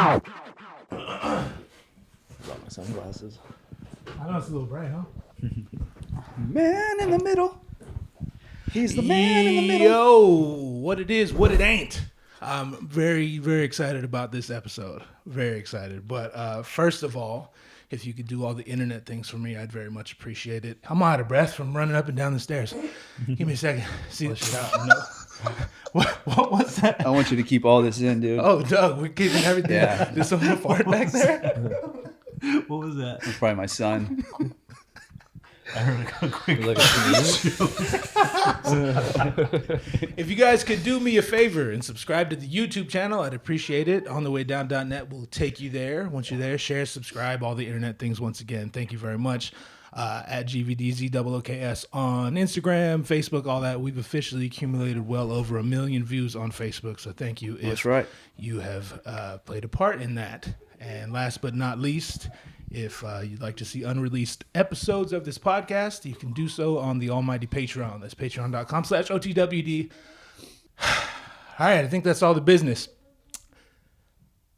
my sunglasses. I know it's a little bright, huh? Man in the middle. He's the man in the middle. Yo, what it is, what it ain't. I'm very, very excited about this episode. Very excited. But first of all, if you could do all the internet things for me, I'd very much appreciate it. I'm out of breath from running up and down the stairs. Give me a second. See this shit out. No. What was that? I want you to keep all this in, dude. Oh, Doug, we're keeping everything. Yeah. There's someone fart back there? What was that? That's probably my son. I heard a quick. If you guys could do me a favor and subscribe to the YouTube channel, I'd appreciate it. On the way down.net will take you there. Once you're there, share, subscribe, all the internet things once again. Thank you very much. At GVDZOOKS on Instagram, Facebook, all that. We've officially accumulated well over 1 million views on Facebook, so thank you That's right. you have played a part in that. And last but not least, if you'd like to see unreleased episodes of this podcast, you can do so on the almighty Patreon. That's patreon.com/OTWD. All right, I think that's all the business.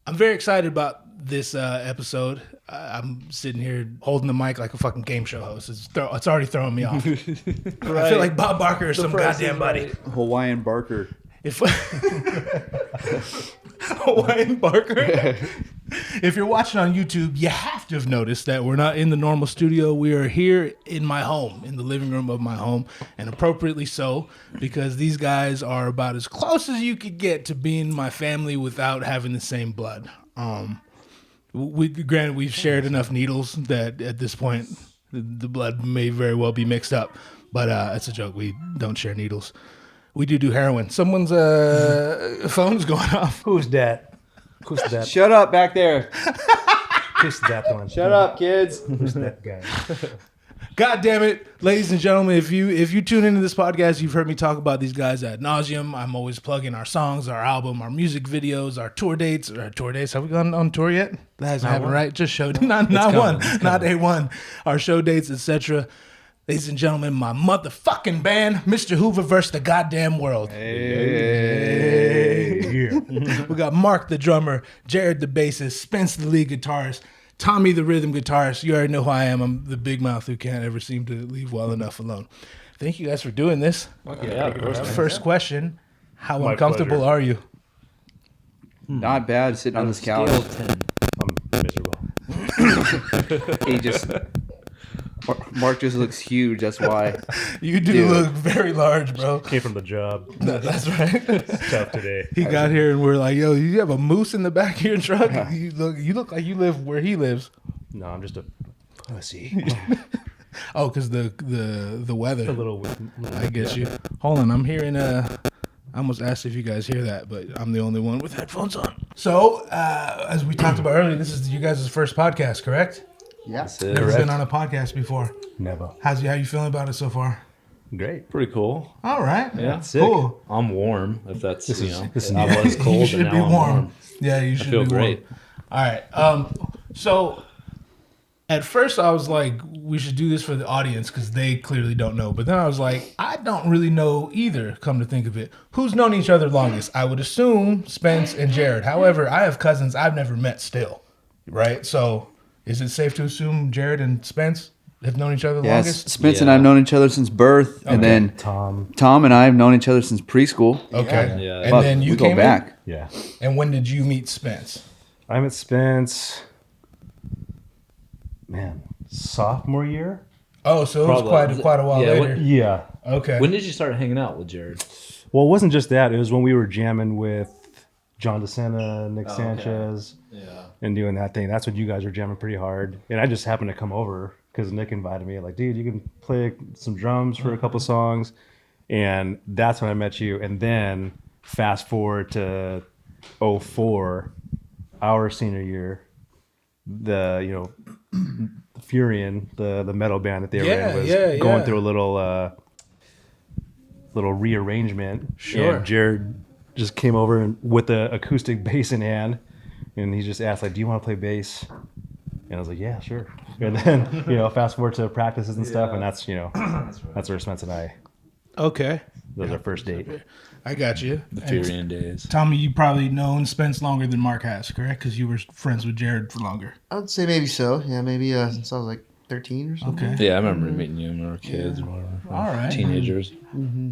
I'm very excited about this episode. I'm sitting here holding the mic like a fucking game show host. It's already throwing me off. I feel like Bob Barker or some goddamn buddy. Hawaiian Barker. Hawaiian Barker. If you're watching on YouTube, you have to have noticed that we're not in the normal studio. We are here in my home, in the living room of my home, and appropriately so, because these guys are about as close as you could get to being my family without having the same blood. Granted, we've shared enough needles that at this point, the blood may very well be mixed up, but it's a joke. We don't share needles. We do heroin. Someone's phone's going off. Who's that? Who's that? Shut up back there. Who's that one? Shut up, kids. Who's that guy? God damn it, ladies and gentlemen, if you tune into this podcast, you've heard me talk about these guys ad nauseum. I'm always plugging our songs, our album, our music videos, our tour dates. Have we gone on tour yet? That hasn't happened, right? Just showed not one, not A1. Our show dates, etc. Ladies and gentlemen, my motherfucking band, Mr. Hoover versus the goddamn world. Hey. Yeah. We got Mark the drummer, Jarad the bassist, Spence the lead guitarist, Tommy the rhythm guitarist. You already know who I am. I'm the big mouth who can't ever seem to leave well enough alone. Thank you guys for doing this. Yeah, of course. First question, how My uncomfortable pleasure. are you? Not bad sitting on this couch. Scale of 10. I'm miserable. He just... Mark just looks huge, that's why. You do Dude. look very large, bro. Came from the job. That's right. It's tough today. He got here and we're like, yo, you have a moose in the back of your truck? You look like you live where he lives. No, I'm just a pussy. Oh, because the weather. A little. I get you. Hold on, I'm hearing I almost asked if you guys hear that, but I'm the only one with headphones on. So, as we talked about earlier, this is you guys' first podcast, correct? Yes. Never been on a podcast before. Never. How you feeling about it so far? Great. Pretty cool. All right. Yeah. Cool. I'm warm. If that's This is I new. was cold, You should and now be I'm warm. Yeah, you should I feel be warm. great. All right. So at first I was like, we should do this for the audience because they clearly don't know. But then I was like, I don't really know either, come to think of it. Who's known each other longest? I would assume Spence and Jarad. However, I have cousins I've never met still. Right? So is it safe to assume Jarad and Spence have known each other Yes, longest? Spence and I have known each other since birth, and then Tom. Tom and I have known each other since preschool. Okay. Yeah. And But then you we came go back. Yeah. in? And when did you meet Spence? I met Spence. Man, sophomore year. Oh, so it was Probably. quite a while Yeah, later. Yeah. Okay. When did you start hanging out with Jarad? Well, it wasn't just that. It was when we were jamming with John DeSena, Nick okay. Sanchez, Yeah. and doing that thing. That's when you guys were jamming pretty hard. And I just happened to come over because Nick invited me. Like, dude, you can play some drums for a couple songs. And that's when I met you. And then fast forward to 04, our senior year, the Furion, the metal band that they were in, was going through a little rearrangement. Sure. And Jarad just came over and with the acoustic bass in hand, and he just asked, like, do you want to play bass? And I was like, yeah, sure. And then, fast forward to practices and stuff, and that's where Spence and I. Okay. That was our first date. I got you. The And Furian days. Tommy, you probably known Spence longer than Mark has, correct? Because you were friends with Jarad for longer. I would say maybe so. Yeah, maybe since I was like 13 or something. Okay. Yeah, I remember meeting you when we were kids or whatever. All right. Teenagers.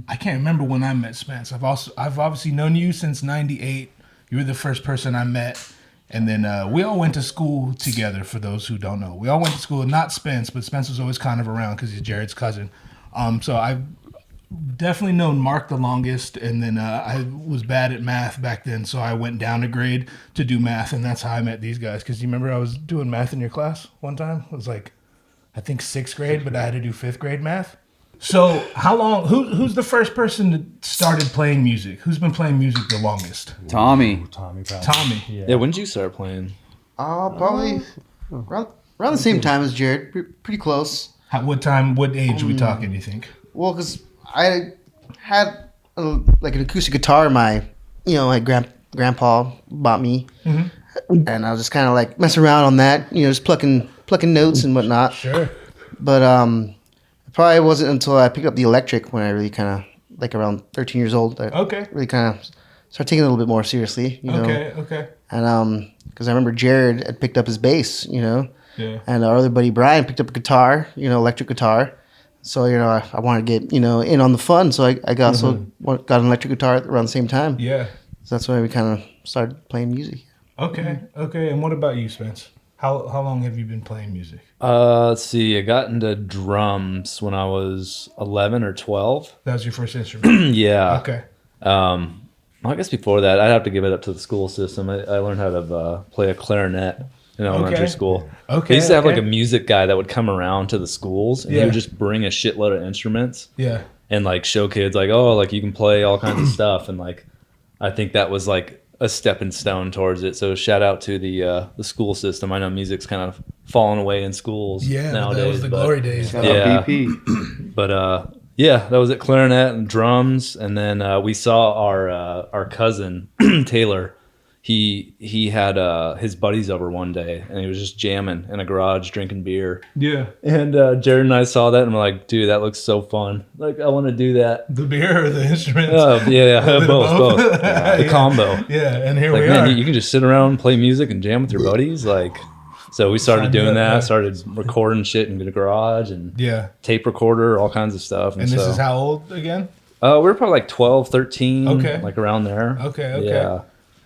I can't remember when I met Spence. I've obviously known you since '98. You were the first person I met. And then we all went to school together, for those who don't know. We all went to school, not Spence, but Spence was always kind of around because he's Jared's cousin. So I've definitely known Mark the longest. And then I was bad at math back then, so I went down a grade to do math. And that's how I met these guys. Because you remember I was doing math in your class one time? It was like, I think 6th grade, but I had to do 5th grade math. So how long, who's the first person that started playing music? Who's been playing music the longest? Tommy. Tommy, probably. Tommy. Yeah, when did you start playing? Probably around the same time as Jared. Pretty close. What age are we talking, do you think? Well, because I had like an acoustic guitar my grandpa bought me. Mm-hmm. And I was just kind of like messing around on that, just plucking notes and whatnot. Sure. But it probably wasn't until I picked up the electric when I really kind of, like around 13 years old, I Okay. really kind of started taking it a little bit more seriously, Okay. And because I remember Jared had picked up his bass, Yeah. and our other buddy Brian picked up a guitar, electric guitar. So, I wanted to get, in on the fun. So I got got an electric guitar around the same time. Yeah. So that's why we kind of started playing music. Okay. And what about you, Spence? How long have you been playing music? Let's see. I got into drums when I was 11 or 12. That was your first instrument? Yeah. Okay. I guess before that, I'd have to give it up to the school system. I learned how to play a clarinet in elementary school. Okay. They used to have like a music guy that would come around to the schools, and he Yeah. would just bring a shitload of instruments Yeah. and like show kids like, oh, like you can play all kinds of stuff. And like, I think that was like a stepping stone towards it. So shout out to the school system. I know music's kind of fallen away in schools Yeah, nowadays. that was the glory days. Shout Yeah. out BP. But yeah, that was at clarinet and drums, and then we saw our cousin Taylor. He had his buddies over one day, and he was just jamming in a garage, drinking beer. Yeah. And Jared and I saw that, and we're like, "Dude, that looks so fun! Like, I want to do that." The beer or the instruments? Yeah, bit of both. both. The combo. Yeah, and here Like, we man, are. you can just sit around, play music, and jam with your buddies. Like, so we started Sign doing up, that. yeah. Started recording shit in the garage and Yeah. tape recorder, all kinds of stuff. And this is how old again? we were probably like 12, 13, Okay. like around there. Okay. Yeah.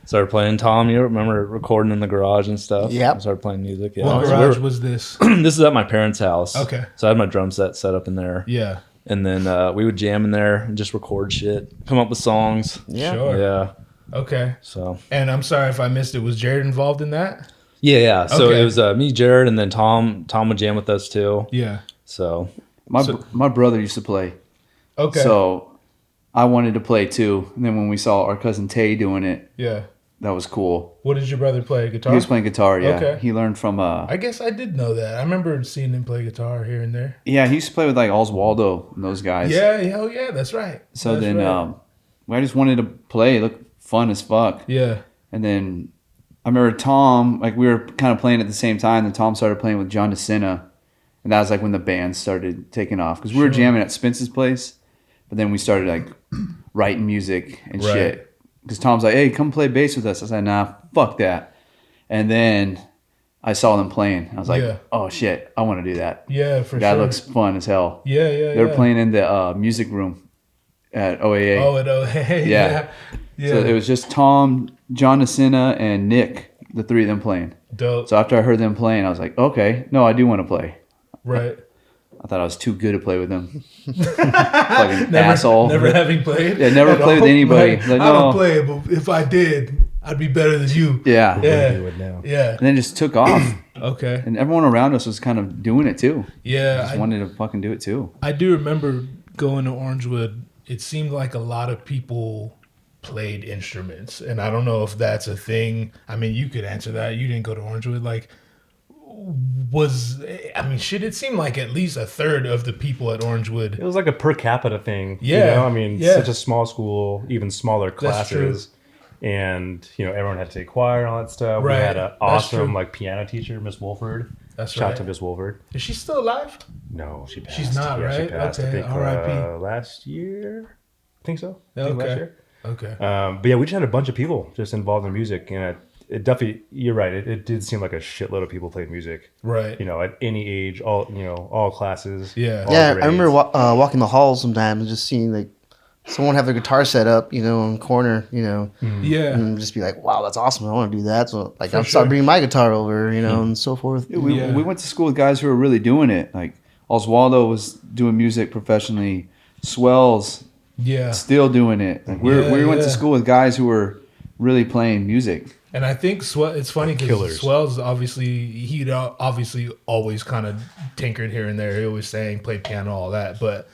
Started playing Tom. You remember recording in the garage and stuff? Yep. Started playing music. Yeah. What So garage was this? this is at my parents' house. Okay. So I had my drum set set up in there. Yeah. And then we would jam in there and just record shit, come up with songs. Yeah. Sure. Yeah. Okay. So. And I'm sorry if I missed it. Was Jared involved in that? Yeah. So Okay. it was me, Jared, and then Tom. Tom would jam with us too. Yeah. So. My brother used to play. Okay. So I wanted to play too. And then when we saw our cousin Tay doing it, yeah. that was cool. What did your brother play? Guitar? He was playing guitar, yeah. Okay. He learned from I guess I did know that. I remember seeing him play guitar here and there. he used to play with like Oswaldo and those guys. Yeah. Oh, yeah. That's right. So That's then right. I just wanted to play. It looked fun as fuck. Yeah. And then I remember Tom, like we were kind of playing at the same time. Then Tom started playing with John DeSena. And that was like when the band started taking off. Because we were jamming at Spence's place. But then we started like writing music and Right. shit. Because Tom's like, hey, come play bass with us. I said, nah, fuck that. And then I saw them playing. I was like, Yeah. oh shit, I want to do that. Yeah, for That sure. looks fun as hell. Yeah. They were playing in the music room at OAA. Oh, hey. Yeah. Yeah. So it was just Tom, John DeSena, and Nick, the three of them playing. Dope. So after I heard them playing, I was like, okay, no, I do want to play. Right. I thought I was too good to play with them. Fucking asshole. Never having played? Yeah, never at played with all? anybody. Like, Like, I don't no. play, but if I did, I'd be better than you. Yeah. Yeah. Do it now. Yeah. And then it just took off. Okay. And everyone around us was kind of doing it too. Yeah. Just wanted to fucking do it too. I do remember going to Orangewood. It seemed like a lot of people played instruments, and I don't know if that's a thing. I mean, you could answer that. You didn't go to Orangewood. Like, shit, it seemed like at least a third of the people at Orangewood. It was like a per capita thing. Yeah, You know? I mean, yeah. such a small school, even smaller That's true. classes. And, everyone had to take choir and all that stuff. Right. We had an That's awesome, true. like, piano teacher, Miss Wolford. That's Shout out right. to Miss Wolford. Is she still alive? No, she passed. She's not, Yeah, right? She passed, Okay, I think, R.I.P. last year. think so. I think last Okay. year. Okay. But yeah, we just had a bunch of people just involved in music, and it definitely, you're right. It did seem like a shitload of people played music. Right. You know, at any age, all classes. Yeah. all Yeah, I grades. remember walking the halls sometimes and just seeing like someone have their guitar set up, in the corner, Yeah. and just be like, "Wow, that's awesome! I want to do that." So like, I'll sure. start bringing my guitar over, and so forth. We went to school with guys who were really doing it. Like Oswaldo was doing music professionally. Swells Yeah. still doing it. Like we went to school with guys who were really playing music. And I think it's funny because Killers. Swells he'd obviously always kind of tinkered here and there. He always sang, played piano, all that. But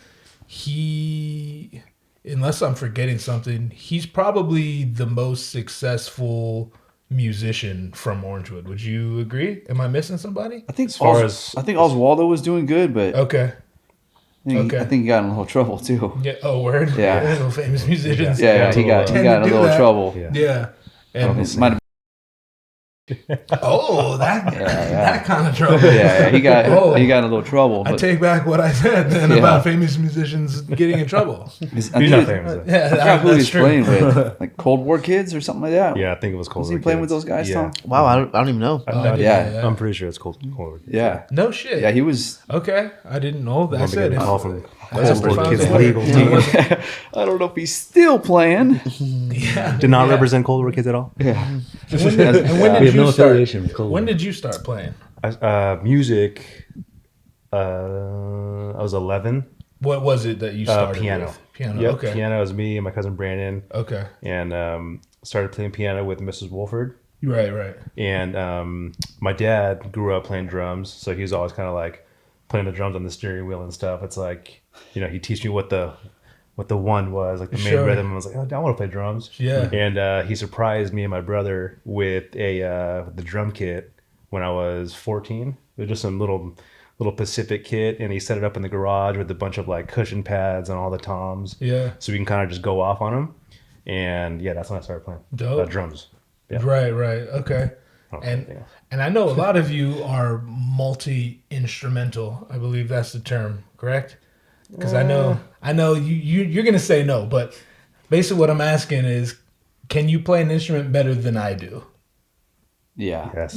he, unless I'm forgetting something, he's probably the most successful musician from Orangewood. Would you agree? Am I missing somebody? I think far I think Oswaldo was doing good, but Okay. I think he got in a little trouble too. Yeah. Oh, word. Yeah. Little famous musicians. Yeah, he got in a to do little that. trouble. Yeah. Yeah. And Might have- that kind of trouble. yeah, he got Oh. he got in a little trouble. I But take back what I said then Yeah. about famous musicians getting in trouble. I He's think not it- famous. Though. Yeah, I forgot who he that's was true. playing with, like Cold War Kids or something like that. Yeah, I think it was Cold Was he War playing Kids. with those guys, Yeah. Tom? Wow, I don't even know. Yeah. I'm pretty sure it's Cold War. Yeah, No shit. yeah, he was. Okay, I didn't know that. I'm Said getting a it. call from That's Cold War profound. Kids Yeah. legal team. I don't know if he's still playing. Yeah. Did not Yeah. represent Cold War Kids at all. Yeah, And when did, and when We did have no you start? affiliation with Cold When War. did you start playing? Music. I was 11. What was it that you started Piano. with? Piano. Yep, Okay. piano was me and my cousin Brandon, Okay. and started playing piano with Mrs. Wolford. Right. And my dad grew up playing drums, so he was always kind of like playing the drums on the steering wheel and stuff. It's like, he teach me what the one was, like the main Sure. rhythm. I was like, oh, I want to play drums. Yeah. And he surprised me and my brother with the drum kit when I was 14. It was just some little Pacific kit, and he set it up in the garage with a bunch of like cushion pads and all the toms. Yeah. So we can kind of just go off on them. And yeah, that's when I started playing Dope. drums. Yeah. Right. Okay. Oh, And yeah. and I know a lot of you are multi-instrumental. I believe that's the term, correct? Because I know you're gonna say no, but basically what I'm asking is, can you play an instrument better than I do? yeah. Yes.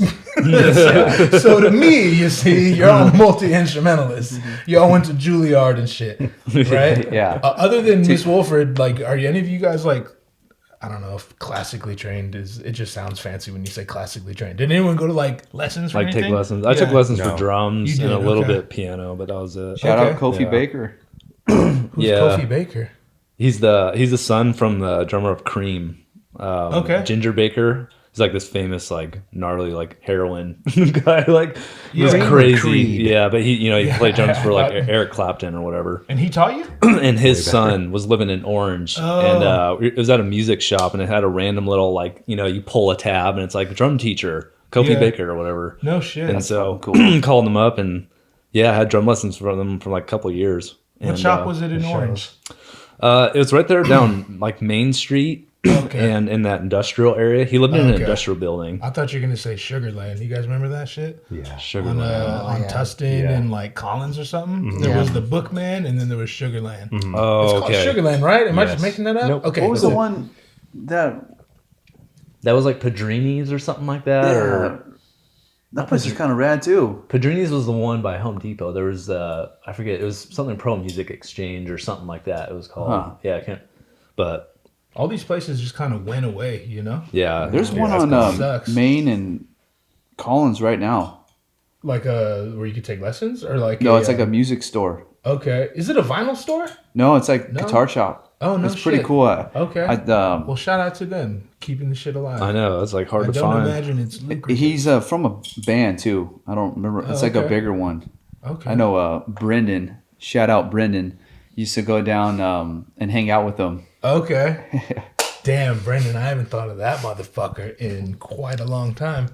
So to me, you see, you're all multi-instrumentalists. Y'all went to Juilliard and shit, right? Yeah. Other than Miss Wolford, like, are any of you guys like, I don't know if classically trained is, it just sounds fancy when you say classically trained. Did anyone go to like lessons for Like anything? take lessons. I took Yeah. lessons No. for drums You and a did, little okay. bit piano, but that was it. Shout Okay. out Kofi Yeah. Baker. Who's Yeah. Kofi Baker? He's the son from the drummer of Cream. Okay. Ginger Baker. He's like this famous, like gnarly, like heroin guy. Like he's Yeah. crazy. Creed. Yeah, but he played drums for like Eric Clapton or whatever. And he taught you? And his son was living in Orange, and it was at a music shop, and it had a random little like you pull a tab, and it's like drum teacher Kofi Yeah. Baker or whatever. No shit. And so fucking called him up, and yeah, I had drum lessons from them for like a couple of years. What And, shop was it in Orange? It was right there down like Main Street. Okay. And in that industrial area, he lived in an Okay. industrial building. I thought you were gonna say Sugarland. You guys remember that shit? Yeah. Sugar On, Land. on yeah. Tustin Yeah. and like Collins or something. There Yeah. was the Bookman, and then there was Sugarland. It's Oh, called okay. Sugarland, right? Am I just Yes. making that up? Nope. Okay. What was the cool. one that? That was like Padrini's or something like that. Yeah. Or That place is kind of rad too. Padrini's was the one by Home Depot. There was I forget. It was something Pro Music Exchange or something like that. It was called. Huh. Yeah, I can't. But All these places just kind of went away, you know? yeah, There's one that's on kinda sucks. Main and Collins right now. Like where you could take lessons, or like No, it's like a music store. Okay, is it a vinyl store? No, it's like No? guitar shop. Oh no, It's pretty shit. cool. Okay. I, Well, shout out to them keeping the shit alive. I know it's like hard I to don't find. imagine it's lucrative. he's from a band too. I don't remember. It's like a okay. bigger one. Okay. I know Brendan. Shout out Brendan. Used to go down and hang out with them. Okay. Damn, Brendan, I haven't thought of that motherfucker in quite a long time.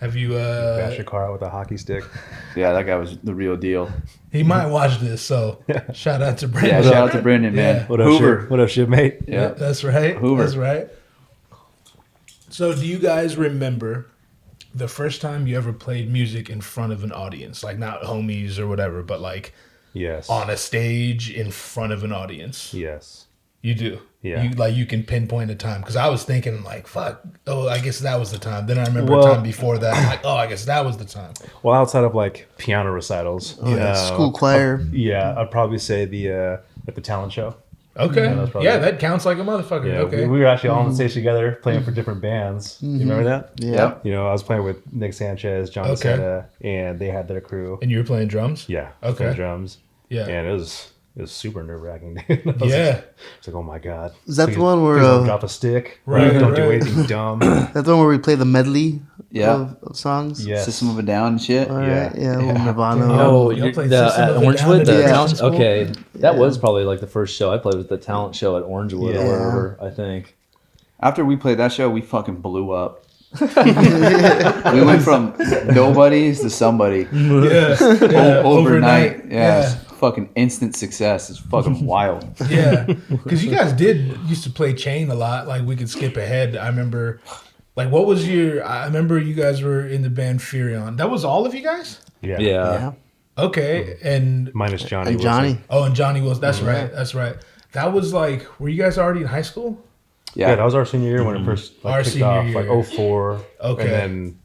Have you? Bash your car out with a hockey stick. Yeah, that guy was the real deal. He might watch this, so shout out to Yeah, Brendan. shout out to Brendan, man. Yeah. What up, Hoover. shit? What up, shit, mate? Yeah. That's right. Hoover. That's right. So, do you guys remember the first time you ever played music in front of an audience? Like, not homies or whatever, but like Yes. on a stage in front of an audience. Yes. You do. Yeah. You can pinpoint a time. Because I was thinking like, fuck, oh, I guess that was the time. Then I remember a time before that. I'm like, oh, I guess that was the time. Well, outside of like piano recitals, School choir. I'd probably say the talent show. Okay. that's probably Yeah, it. that counts like a motherfucker. Yeah, okay. we were actually all on stage together playing for different bands. You remember that? Yeah. You know, I was playing with Nick Sanchez, John Okay. Seta, and they had their crew. And you were playing drums? Yeah, Okay. playing drums. Yeah. And it was super nerve wracking. It's like, oh my god. Is that the Please- one where, please don't drop a stick? Right, Don't do right. anything dumb. That's the one where we play the medley Yeah. of songs? Yes. System of a Down and shit. All right. Yeah. Little Nirvana. Oh, Y'all you're, played the, System at of a Down Orangewood, at the the talent. school? Okay, that was probably like the first show I played was the talent show at Orangewood Yeah. or wherever. I think. After we played that show, we fucking blew up. We went from nobodies to somebody Yeah. overnight. Yeah, Yeah. it's fucking instant success. It's fucking wild. Yeah, because you guys used to play chain a lot. Like we could skip ahead. I remember, like, what was your? I remember you guys were in the band Furion. That was all of you guys. Yeah. Yeah. Okay, and Minus Johnny. And Johnny. and Johnny was. That's right. That's right. That was like. Were you guys already in high school? Yeah, that was our senior year when it first Our kicked senior off, year. like 04. Okay. And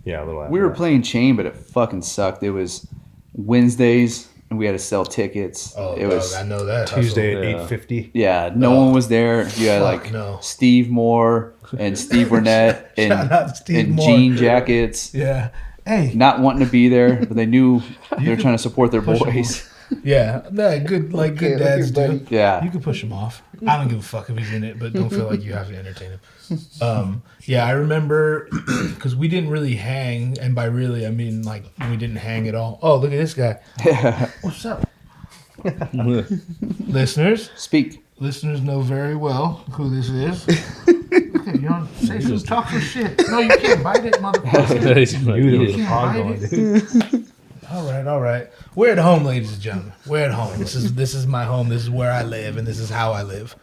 then, a little after We were that. playing chain, but it fucking sucked. It was Wednesdays, and we had to sell tickets. Oh, it was I know that Tuesday hustle. at 8:50. yeah. No one was there. You had Fuck like no. Steve Moore and Steve Wernett Shout out and, Steve and Moore. jean jackets, Yeah. Hey. not wanting to be there, but they knew they were trying to support their push 'em boys. Yeah. Nah, good. Like good look at dads your do. buddy. Yeah. You can push him off. I don't give a fuck if he's in it, but don't feel like you have to entertain him. Yeah, I remember because we didn't really hang, and by really I mean like we didn't hang at all. Oh, look at this guy. What's up, listeners? Speak. Listeners know very well who this is. Okay, you don't say some talk some shit. No, you can't bite it, motherfucker. He's gonna Dude, eat it was it. a hog Can't going, bite dude. All right. We're at home, ladies and gentlemen. We're at home. This is my home. This is where I live, and this is how I live.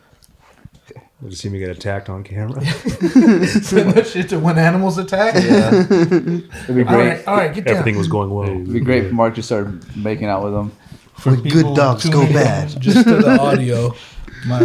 Did you see me get attacked on camera? Send that shit to when animals attack. Yeah. It'd be great. All right, get down. Everything was going well. It'd be great if Mark just started making out with them. For Good people dogs go tuning in, bad. Just to the audio, my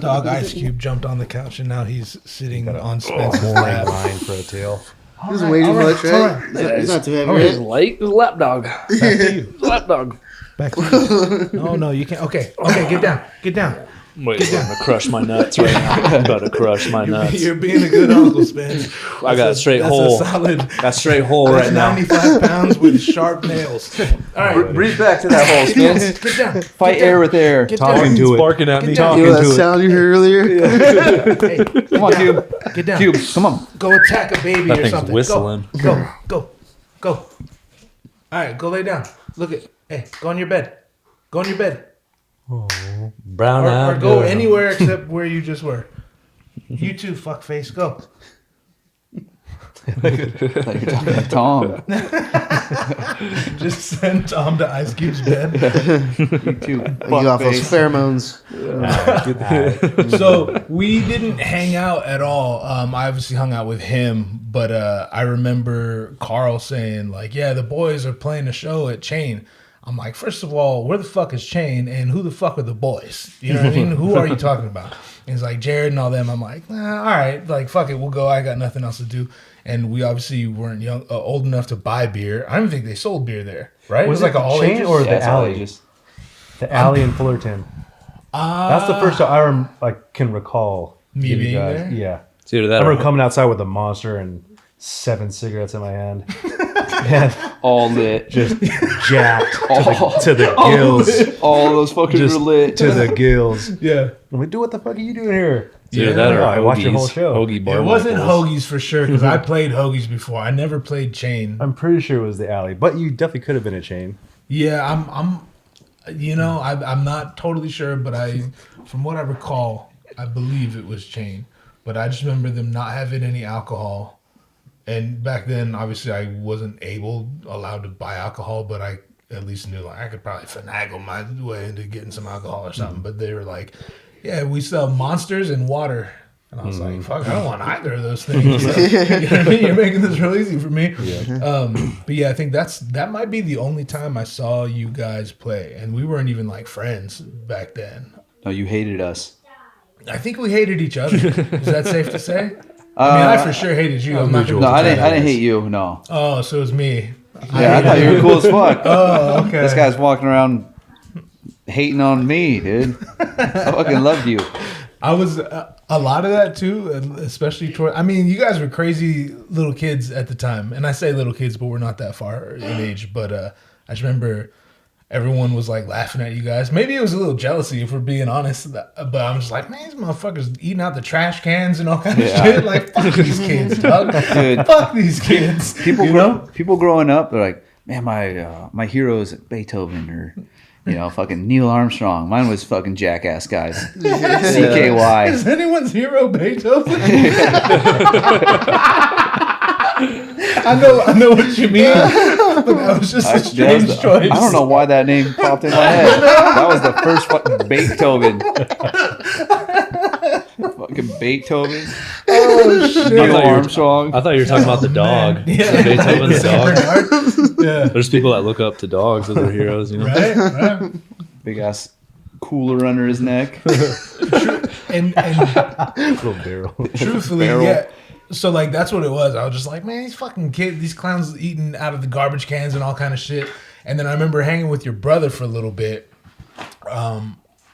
dog Ice Cube jumped on the couch and now he's sitting on Spencer's Morning lap. line for a tail. He was way too much, right? It's not too heavy, He's right? light. He's a lap dog. Back to you. Lap dog. Back to you. No, you can't. Okay, get down. Get down. Wait, I'm gonna crush my nuts right now. I'm about to crush my nuts. You're being a good uncle, Spence. I got a straight hole. That's a solid. Got a straight hole That's right now. 95 pounds with sharp nails. All right, Breathe back to that hole, Spence. get down. Fight air with air. Get Talking down. to it. Barking at me. down. You know Talking that to it. sound you heard earlier? Hey, Come on, Cube. get down. Cube, come on. Go attack a baby That or thing's something. whistling. Go. All right, go lay down. Look at. Hey, go on your bed. Go on your bed. Brown Or eyed. go anywhere except where you just were. You too, fuckface. Go. I thought you were talking to Tom. Just send Tom to Ice Cube's bed. You too. You got those pheromones. So we didn't hang out at all. I obviously hung out with him, but I remember Carl saying like, "Yeah, the boys are playing a show at Chain." I'm like, first of all, where the fuck is Chain, and who the fuck are the boys? You know what I mean? Who are you talking about? And he's like Jarad and all them. I'm like, nah, all right, like fuck it, we'll go. I got nothing else to do. And we obviously weren't old enough to buy beer. I don't even think they sold beer there, right? Was it was it like a all Chain ages? or Yeah, the it's all alley? ages. The alley in Fullerton. That's the first time I can recall. Me you being guys. there? Yeah. Dude, I that remember coming outside with a monster and 7 cigarettes in my hand. And All lit. just jacked to the gills. All those fuckers Just were lit. to the gills. Yeah. I'm like, dude, what the fuck are you doing here? Dude, Yeah. that or I watched your whole Hoagies. show. Hoagie bar It wasn't Michaels. Hoagies for sure because I played Hoagies before. I never played Chain. I'm pretty sure it was the alley, but you definitely could have been a Chain. Yeah, I'm not totally sure, but from what I recall, I believe it was Chain. But I just remember them not having any alcohol. And back then, obviously, I wasn't allowed to buy alcohol, but I at least knew like I could probably finagle my way into getting some alcohol or something. But they were like, "Yeah, we sell Monsters and water." And I was like, "Fuck, I don't want either of those things." So, you know what I mean? You're making this real easy for me. But yeah, I think that might be the only time I saw you guys play, and we weren't even like friends back then. No, you hated us. I think we hated each other. Is that safe to say? I mean, I for sure hated you. I'm not gonna No, I pretend. didn't hate you. No. Oh, so it was me. Yeah, I thought you were cool as fuck. Oh, okay. This guy's walking around hating on me, dude. I fucking loved you. I was a lot of that too, and especially toward. I mean, you guys were crazy little kids at the time, and I say little kids, but we're not that far in age. But I just remember everyone was like laughing at you guys. Maybe it was a little jealousy, if we're being honest. But I'm just like, man, these motherfuckers eating out the trash cans and all kinds of shit. Like, fuck these kids, dog. Dude. Fuck these kids. People growing up, they're like, man, my hero is Beethoven or fucking Neil Armstrong. Mine was fucking Jackass guys. CKY. Is anyone's hero Beethoven? I know what you mean, but that was just a strange choice. I don't know why that name popped in my head. That was the first fucking Beethoven. Fucking Beethoven. Oh shit! Neil Armstrong. I thought you were talking about the dog. Yeah. Beethoven's dog. Yeah. There's people that look up to dogs as their heroes, Right. Big ass cooler under his neck. And Little barrel. truthfully, Barrel. yeah. So like that's what it was. I was just like, man, these fucking kids, these clowns eating out of the garbage cans and all kind of shit. And then I remember hanging with your brother for a little bit.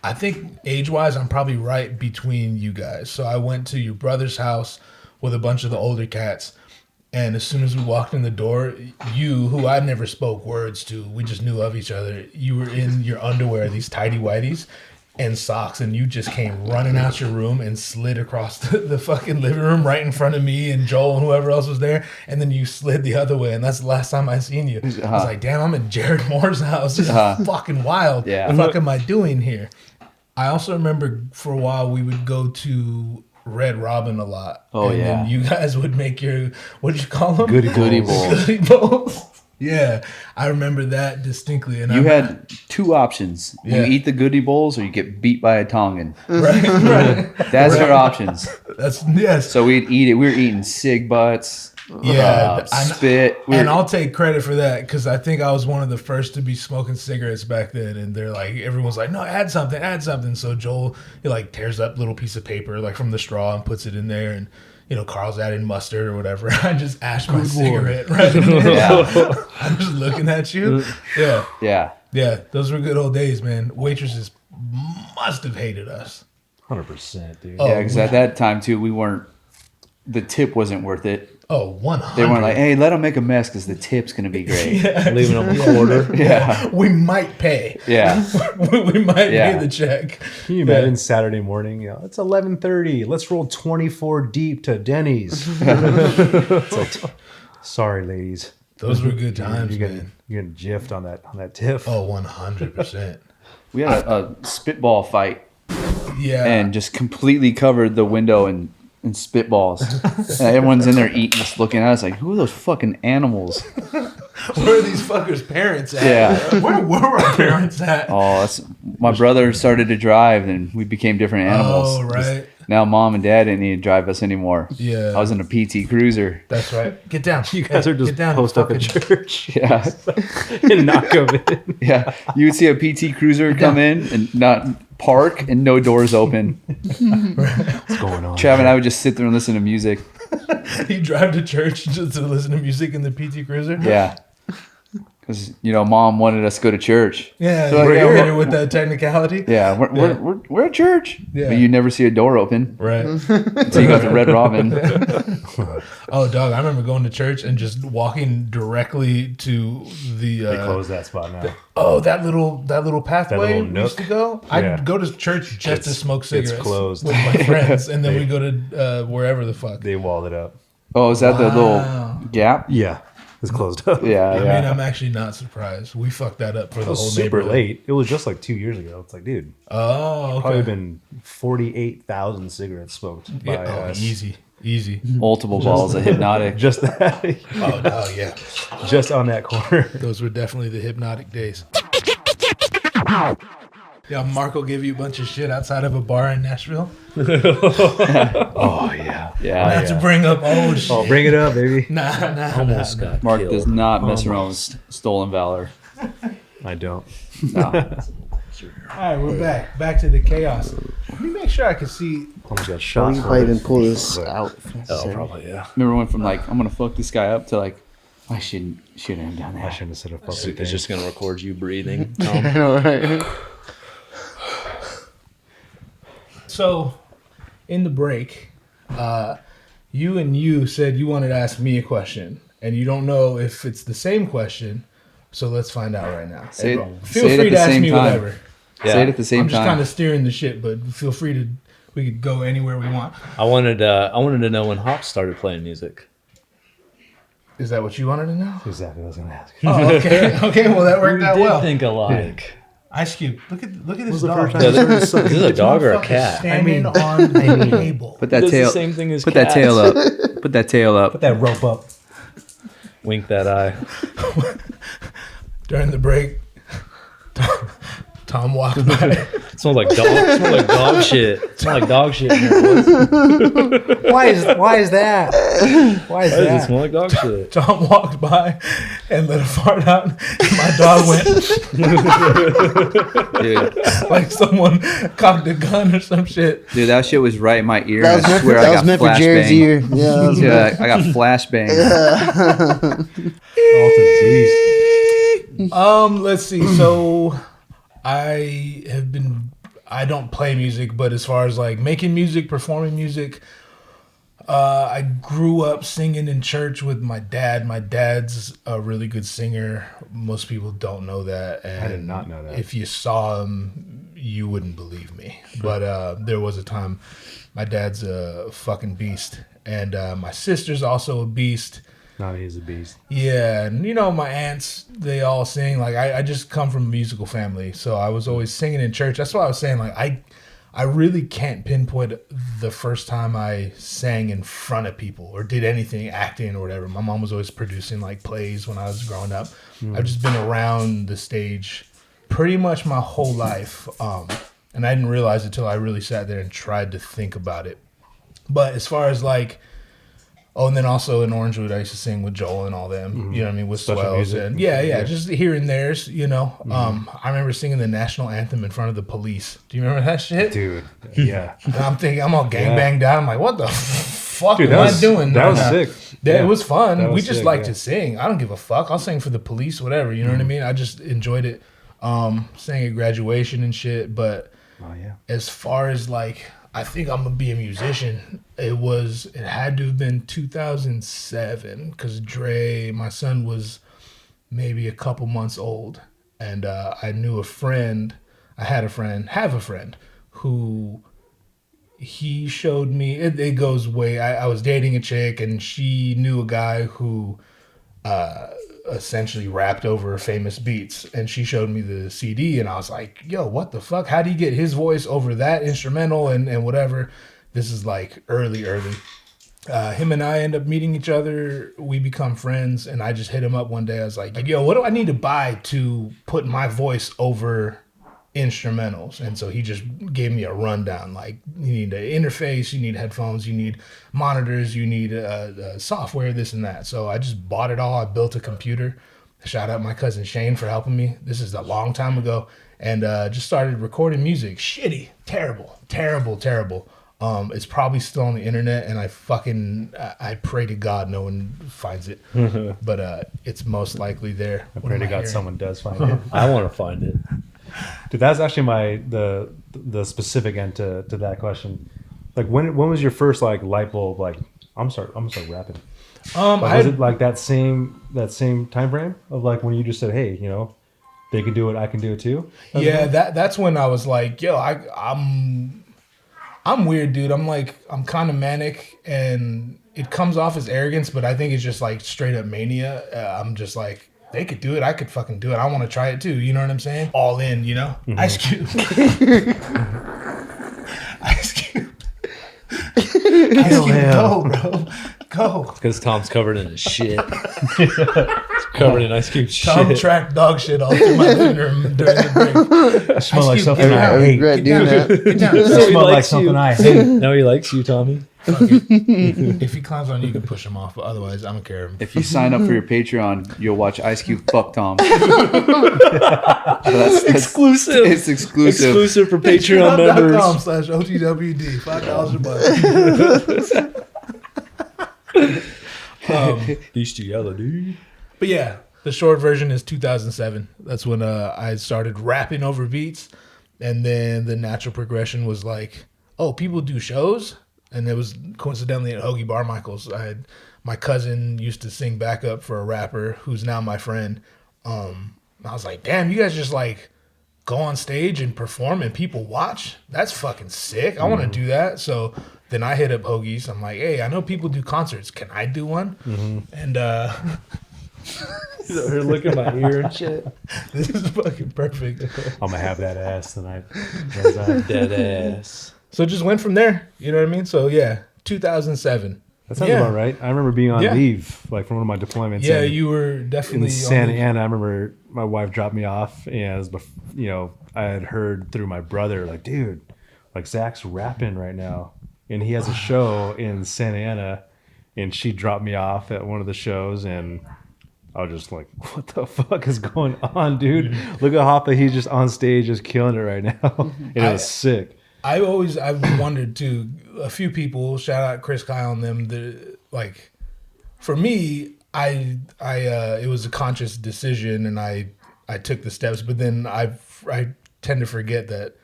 I think age-wise, I'm probably right between you guys. So I went to your brother's house with a bunch of the older cats. And as soon as we walked in the door, you, who I never spoke words to, we just knew of each other. You were in your underwear, these tighty whities and socks, and you just came running out your room and slid across the fucking living room right in front of me and Joel and whoever else was there. And then you slid the other way, and that's the last time I seen you. I was like, damn, I'm in Jarad Moore's house. This is fucking wild. Yeah. What the fuck am I doing here? I also remember for a while we would go to Red Robin a lot. Oh, and yeah. then you guys would make your, what'd you call them? Goody bowls. Goody bowls. Yeah, I remember that distinctly. And You had two options. Yeah. You eat the goodie bowls or you get beat by a Tongan. right. That's your options. That's yes. So we'd eat it. We were eating cig butts, Yeah, spit. And I'll take credit for that because I think I was one of the first to be smoking cigarettes back then. And they're like, everyone's like, no, add something. So Joel, he like tears up a little piece of paper like from the straw and puts it in there. And Carl's adding mustard or whatever. I just ashed my cigarette right in there. Yeah. I'm just looking at you. Yeah. Yeah. Those were good old days, man. Waitresses must have hated us. 100%, dude. Oh, Yeah, because at that time too, the tip wasn't worth it. Oh, 100. They weren't like, hey, let them make a mess because the tip's gonna be great. leaving them a quarter. Yeah. We might pay. Yeah. we might Yeah. pay the check. Can you imagine Saturday morning? It's 11:30. Let's roll 24 deep to Denny's. It's like, sorry, ladies. Those were good times, You're man. getting gyffed on that tip. Oh, 100%. We had a spitball fight Yeah. and just completely covered the window in spitballs. And everyone's in there eating, just looking at us like, who are those fucking animals? Where are these fuckers' parents at? Yeah. Where were our parents at? Oh, my brother started to drive and we became different animals. Oh, right. Now mom and dad didn't need to drive us anymore. Yeah. I was in a PT Cruiser. That's right. Get down. You guys are just Get down, post up at fucking- church Yeah. and knock them in. Yeah. You would see a PT Cruiser come in and not park and no doors open. What's going on? Trav and I would just sit there and listen to music. You drive to church just to listen to music in the PT Cruiser? Yeah. Because, mom wanted us to go to church. Yeah, So, we're yeah, here with that technicality. Yeah, we're at church. Yeah. But you never see a door open Right. until you got to Red Robin. Oh, dog, I remember going to church and just walking directly to the They closed that spot now. that little pathway little we used to nook. go. Yeah. I'd go to church just to smoke it's cigarettes closed. with my friends, and then we go to wherever the fuck. They walled it up. Oh, is that the Wow. little gap? Yeah, it's closed up. Yeah, I yeah. mean, I'm actually not surprised. We fucked that up for It the was whole super neighborhood. late. It was just like 2 years ago. It's like, dude, Oh, probably okay. been 48,000 cigarettes smoked by Yeah, us. easy. Multiple balls of hypnotic. Just that, Oh, no, yeah. just on that corner. Those were definitely the hypnotic days. Yeah, Marco gave you a bunch of shit outside of a bar in Nashville. Oh yeah, Yeah. Not to bring up old shit. oh bring it up, baby. Nah. Almost got Mark killed. does not mess around with stolen valor. I don't. No. All right, we're back. Back to the chaos. Let me make sure I can see. Almost got We shot. can probably even pull this out. if Oh, necessary. probably, yeah. Remember went from like I'm gonna fuck this guy up to like I shouldn't have done I that. shouldn't have said a It's fucking thing. just going to record you breathing. I know, right? So, in the break, you said you wanted to ask me a question, and you don't know if it's the same question. So let's find out right now. Say it- Feel say it free at to the ask same me time. whatever. Say it at the same I'm just time. kind of steering the ship, but feel free to. We could go anywhere we want. I wanted to know when Hops started playing music. Is that what you wanted to know? That's exactly what I was going to ask. Oh, okay. Okay, well that worked We out did well. think alike. Ice Cube, look at this was the dog. first time Yeah, you started this sucking? is a dog or a Motherfucker's cat? Standing on the table. Put that Does tail. the same thing as Put that cats. tail up. Put that tail up. Put that rope up. Wink that eye. During the break, Tom walked by. It smells like dog. It smells like dog shit. It smells like dog shit in here, boys. Why is that? Why is Why does it smell like dog shit? Tom walked by and let a fart out. And my dog went Dude, like someone cocked a gun or some shit. dude, that shit was right in my ear. That and was I meant for, swear I that was got meant for Jared's flashbang. ear. Yeah. That was Dude, meant- I got flashbang. Let's see. So I don't play music, but as far as like making music, performing music, I grew up singing in church with my dad. My dad's a really good singer. Most people don't know that. And I did not know that. If you saw him, you wouldn't believe me. But there was a time, my dad's a fucking beast. And my sister's also a beast. No, he's a beast. Yeah, and you know, my aunts, they all sing. Like, I just come from a musical family, so I was always singing in church. That's why I was saying, like, I really can't pinpoint the first time I sang in front of people or did anything, acting or whatever. My mom was always producing, like, plays when I was growing up. I've just been around the stage pretty much my whole life, and I didn't realize it until I really sat there and tried to think about it. But as far as, like, oh, and then also in Orangewood, I used to sing with Joel and all them. You know what I mean? With Special Swells music. and yeah, just here and there's. You know, I remember singing the national anthem in front of the police. Do you remember that shit? Dude, yeah. And I'm thinking, I'm all gangbanged out. I'm like, what the fuck Dude, am that I was doing? That was Nah. sick. Yeah, it was fun. That We was just sick, like yeah. to sing. I don't give a fuck. I'll sing for the police, whatever. You know what I mean? I just enjoyed it. Sang at graduation and shit. But Oh, yeah. as far as like, I think I'm gonna be a musician. It had to have been 2007 because my son was maybe a couple months old, and I have a friend who he showed me. It goes way. I was dating a chick, and she knew a guy who essentially rapped over famous beats, and she showed me the CD, and I was like, yo, what the fuck? How do you get his voice over that instrumental and whatever? This is like early. Him and I end up meeting each other. We become friends, and I just hit him up one day. I was like, yo, what do I need to buy to put my voice over instrumentals? And so he just gave me a rundown. Like, you need an interface, you need headphones, you need monitors, you need software, this and that. So I just bought it all. I built a computer. Shout out my cousin Shane for helping me. This is a long time ago. And just started recording music. Shitty, terrible. It's probably still on the internet, and I pray to God no one finds it. But it's most likely there. I pray to God someone does find it. I want to find it. Dude, that's actually the specific end to that question. Like, when was your first like light bulb? Like, I'm gonna start rapping. Was it like that same time frame of like when you just said, hey, you know, they can do it, I can do it too? Yeah, that's when I was like, yo, I'm weird, dude. I'm kind of manic, and it comes off as arrogance, but I think it's just like straight up mania. I'm just like, they could do it, I could fucking do it. I want to try it too. You know what I'm saying? All in, you know? Mm-hmm. Ice Cube. Ice Cube. Ice Cube, go, bro. Go. Because Tom's covered in his shit. He's covered in Ice Cube shit. Tom tracked dog shit all through my living room during the break. I smell like Cube, something get I down. hate. regret doing that. Get down. I smell like likes something you. I hate. Now he likes you, Tommy. Fuck it. If he climbs on you, you can push him off, but otherwise, I don't care. If you sign up for your Patreon, you'll watch Ice Cube fuck Tom. That's Exclusive. It's exclusive. Exclusive for Patreon members. patreon.com/OTWD. $5 a month. These together, dude. But yeah, the short version is 2007. That's when I started rapping over beats. And then the natural progression was like, oh, people do shows? And it was coincidentally at Hoagie Barmichael's. My cousin used to sing backup for a rapper who's now my friend. I was like, damn, you guys just like go on stage and perform and people watch? That's fucking sick. I want to do that. So then I hit up Hoagie's. I'm like, hey, I know people do concerts. Can I do one? And Her look at my ear and shit. this is fucking perfect. I'm gonna have that ass tonight. Dead ass. So it just went from there. You know what I mean? So yeah, 2007. That sounds about right. I remember being on Yeah. leave, like from one of my deployments. Yeah, in- you were in definitely Santa on Ana. I remember my wife dropped me off, and it was I had heard through my brother, like, dude, like Zach's rapping right now, and he has a show in Santa Ana, and she dropped me off at one of the shows, and I was just like, what the fuck is going on, dude? Look at Hoffa, he's just on stage, just killing it right now, and it was sick. I've wondered too. A few people, shout out Chris Kyle and them. Like, for me, it was a conscious decision, and I took the steps. But then I tend to forget that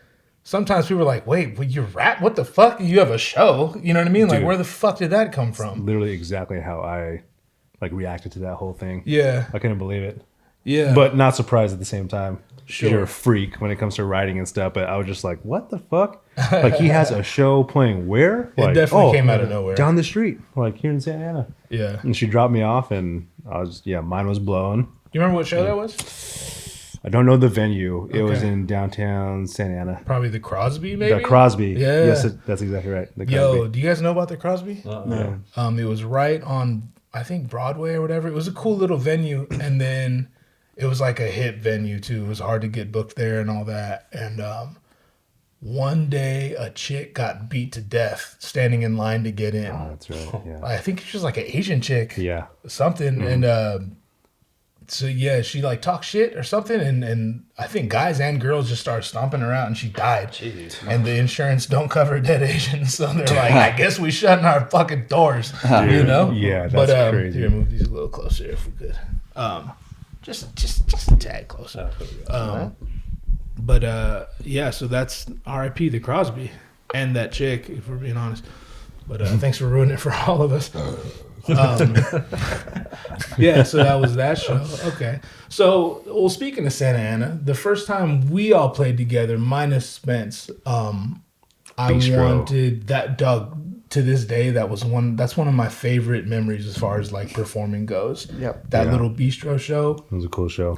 sometimes people are like, "Wait, you rap? What the fuck? You have a show? You know what I mean? Like, Dude, where the fuck did that come from?" Literally exactly how I reacted to that whole thing. Yeah, I couldn't believe it, yeah. but not surprised at the same time. 'Cause Sure. You're a freak when it comes to writing and stuff, but I was just like, what the fuck? Like, he has a show playing where? it Like, definitely came out of nowhere. down the street, like here in Santa Ana. Yeah. And she dropped me off, and I was, mine was blown. You remember what show that was? I don't know the venue. It was Okay. in downtown Santa Ana. Probably the Crosby, maybe. The Crosby. Yeah. Yes, that's exactly right. The Crosby. Yo, do you guys know about the Crosby? No. It was right on, I think, Broadway or whatever. It was a cool little venue, and then it was like a hip venue too. It was hard to get booked there and all that. And one day, a chick got beat to death standing in line to get in. Oh, that's right. Yeah. I think she was like an Asian chick, Yeah. something. And so yeah, she like talked shit or something, and I think guys and girls just started stomping her out, and she died. Jeez. And the insurance don't cover dead Asians, so they're like, I guess we shutting our fucking doors, you know? Yeah, that's crazy. Here, move these a little closer if we could. Just a tad closer. Yeah, so that's R.I.P. the Crosby and that chick, if we're being honest. But thanks for ruining it for all of us. Yeah, so that was that show. Okay. So, well, speaking of Santa Ana, the first time we all played together, minus Spence, I Bistro. wanted that, Doug, to this day, that's one of my favorite memories as far as like performing goes. Yep. That Yeah. little bistro show. It was a cool show.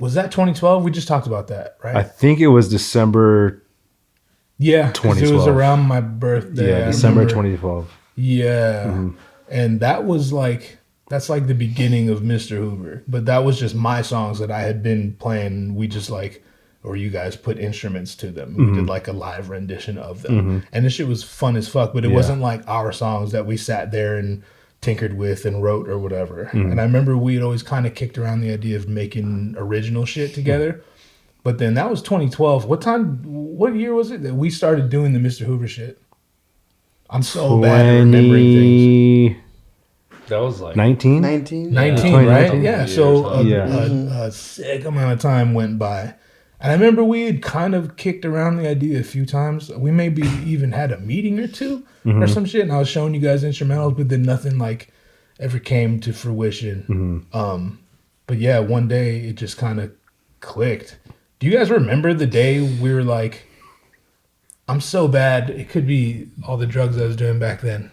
Was that 2012? We just talked about that, right? I think it was December. Yeah, 'cause it was 2012. around my birthday. Yeah, I December remember. 2012. Yeah, and that was like that's like the beginning of Mr. Hoover. But that was just my songs that I had been playing. We just like, or you guys put instruments to them. We did like a live rendition of them, and this shit was fun as fuck. But it wasn't like our songs that we sat there and tinkered with and wrote or whatever. And I remember we'd always kind of kicked around the idea of making original shit together. But then that was 2012. What year was it that we started doing the Mr. Hoover shit? I'm so bad at remembering things. That was like 19? 19. 19, Yeah. right? 2019. Yeah. So Yeah. a sick amount of time went by. And I remember we had kind of kicked around the idea a few times. We maybe even had a meeting or two or some shit. And I was showing you guys instrumentals, but then nothing like ever came to fruition. But yeah, one day it just kind of clicked. Do you guys remember the day we were like, I'm so bad. It could be all the drugs I was doing back then.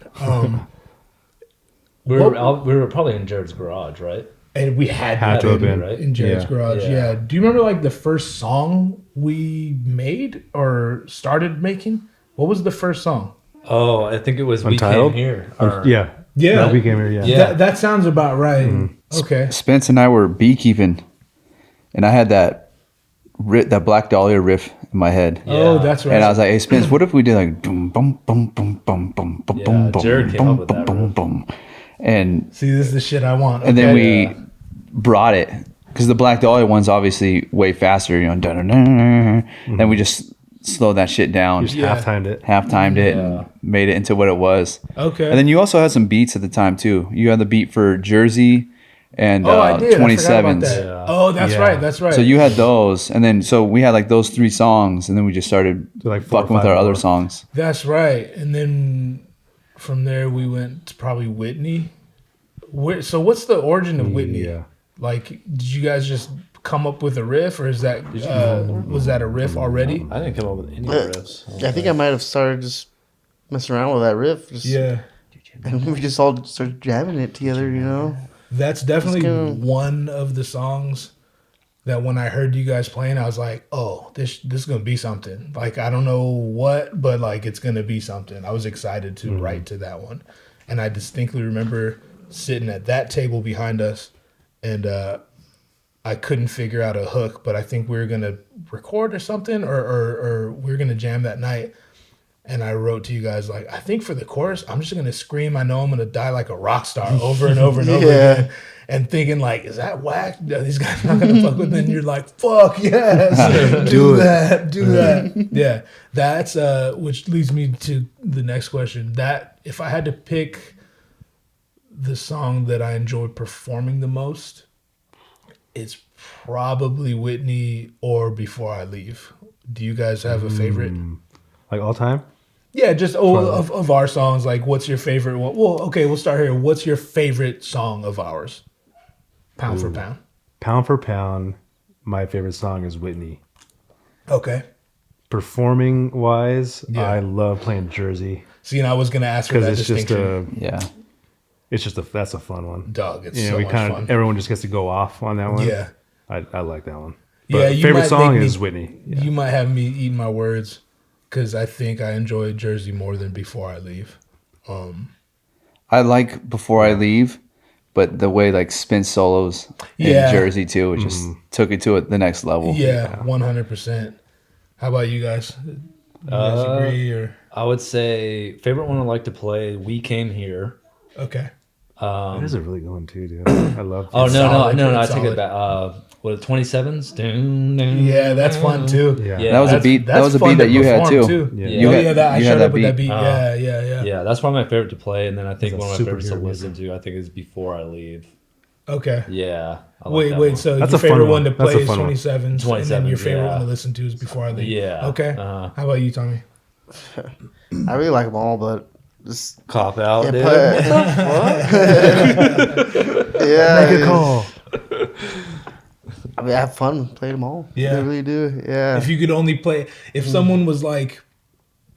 we were probably in Jared's garage, right? And we had to have been. right? in Jared's Yeah. garage. Yeah. Yeah. Do you remember like the first song we made or started making? What was the first song? Oh, I think it was Untitled? We Came Here. Or- Yeah. Yeah. That we came here, yeah. Yeah. That sounds about right. Okay. Spence and I were beekeeping, and I had that Black Dahlia riff in my head. Oh, Yeah. that's right. And I was like, "Hey Spence, what if we did like boom boom boom boom boom boom boom Yeah, boom boom Jared came boom up with that boom riff. boom," and See, this is the shit I want. and then Okay. we brought it because the Black Dahlia one's obviously way faster, you know. And we just slowed that shit down, Just Yeah. half-timed it. half-timed it, and made it into what it was. Okay. And then you also had some beats at the time too. You had the beat for Jersey and I did. I forgot about 27s. that. Yeah. Oh, that's Yeah. right. That's right. So you had those, and then so we had like those 3 songs, and then we just started So, like, 4 or fucking with 5 our more. other songs. That's right. And then from there we went to probably Whitney. So what's the origin of Whitney? Yeah. Like, did you guys just come up with a riff, or is that was that a riff already? I didn't come up with any riffs. I think I might have started just messing around with that riff. Just, Yeah, And we just all started jamming it together, you know? that's definitely kinda- one of the songs that when I heard you guys playing, I was like, oh, this is gonna be something. Like, I don't know what, but like it's gonna be something. I was excited to write to that one, and I distinctly remember sitting at that table behind us, and I couldn't figure out a hook, but I think we were gonna record or something, or we were gonna jam that night. And I wrote to you guys like, I think for the chorus, I'm just gonna scream, I know I'm gonna die like a rock star over and over and over Yeah. again. And thinking like, is that whack? No, these guys are not gonna fuck with it. And you're like, fuck yes, do that. Yeah. That's which leads me to the next question. That if I had to pick the song that I enjoy performing the most, it's probably Whitney or Before I Leave. Do you guys have a favorite? Like all time? Yeah, just of our songs. Like, what's your favorite one? Well, okay, we'll start here. What's your favorite song of ours? Pound for pound. Pound for pound, my favorite song is Whitney. Okay. Performing wise, Yeah. I love playing Jersey See, and I was gonna ask for because that it's just distinction. Yeah. that's a fun one. Dog, it's You know, so we much kind fun. of everyone just gets to go off on that one. Yeah. I like that one. Yeah, But you favorite might song make me- is Whitney. Yeah. You might have me eating my words because I think I enjoy Jersey more than Before I Leave. I like Before I Leave, but the way like Spence solos in Yeah. Jersey too, it just took it to the next level. Yeah, 100%. How about you guys? Do you guys agree or I would say favorite one I like to play. We Came Here. okay? That is a really good one too, dude. I love. Oh no, solid, no! I it's take solid. it back. What 27s? Yeah, that's fun too. Yeah. Yeah. That was a That's- beat. That that's was a fun beat to that you had perform, too. Yeah. You Oh had, yeah, that I you showed had up with that beat. Uh, Yeah. Yeah, that's probably my favorite to play, and then I think It's one a of my favorites to superhero listen to, I think, is Before I Leave. Okay. Yeah. I like that Wait. one. So That's your a fun favorite one. one to That's play a is fun one. 27s, and then your 27s, favorite yeah. one to listen to is Before I Leave. Yeah. Okay. Uh-huh. How about you, Tommy? I really like them all, but just Cop out, yeah, dude. yeah. Make a call. I mean, I have fun playing them all. Yeah. I really do. Yeah. If you could only play, if someone was like,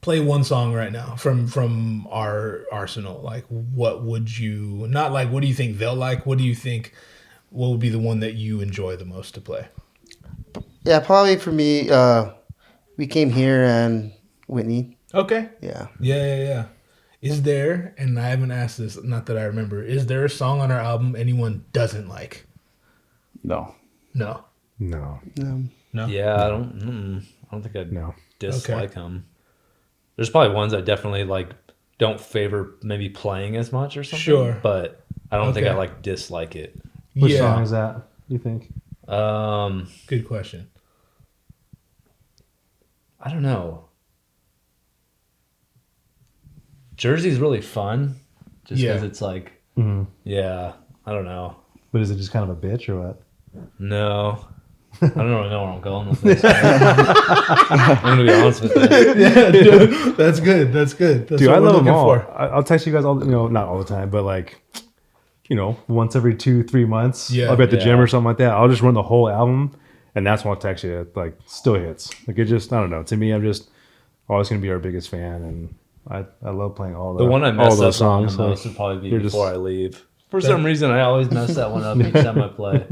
play one song right now from our arsenal, like what would you? Not like what do you think they'll like? What do you think? What would be the one that you enjoy the most to play? Yeah, probably for me, We Came Here and Whitney. Okay. Yeah. Yeah. Is there, and I haven't asked this, not that I remember, is there a song on our album anyone doesn't like? No. No. No. No? Yeah, I don't think I'd No. dislike them. There's probably ones I definitely like don't favor maybe playing as much or something. Sure. But I don't think I Okay. like dislike it. Which Yeah. song is that? You think? Good question. I don't know. Jersey's really fun, just because Yeah. it's like, Mm-hmm. yeah, I don't know. But is it just kind of a bitch or what? No. I don't really know where I'm going with this. I'm gonna be honest with you. Yeah, dude, that's good. That's good. That's Dude, what I we're love them looking all. for. I'll text you guys all, not all the time, but like, once every 2-3 months, Yeah. I'll be at the gym Yeah. or something like that. I'll just run the whole album, and that's when I'll text you. Like, still hits. Like, it just, I don't know. To me, I'm just always going to be our biggest fan, and I love playing all The one I all mess those up on the songs. most would probably be they're Before just- I Leave. For some reason, I always mess that one up each time I play.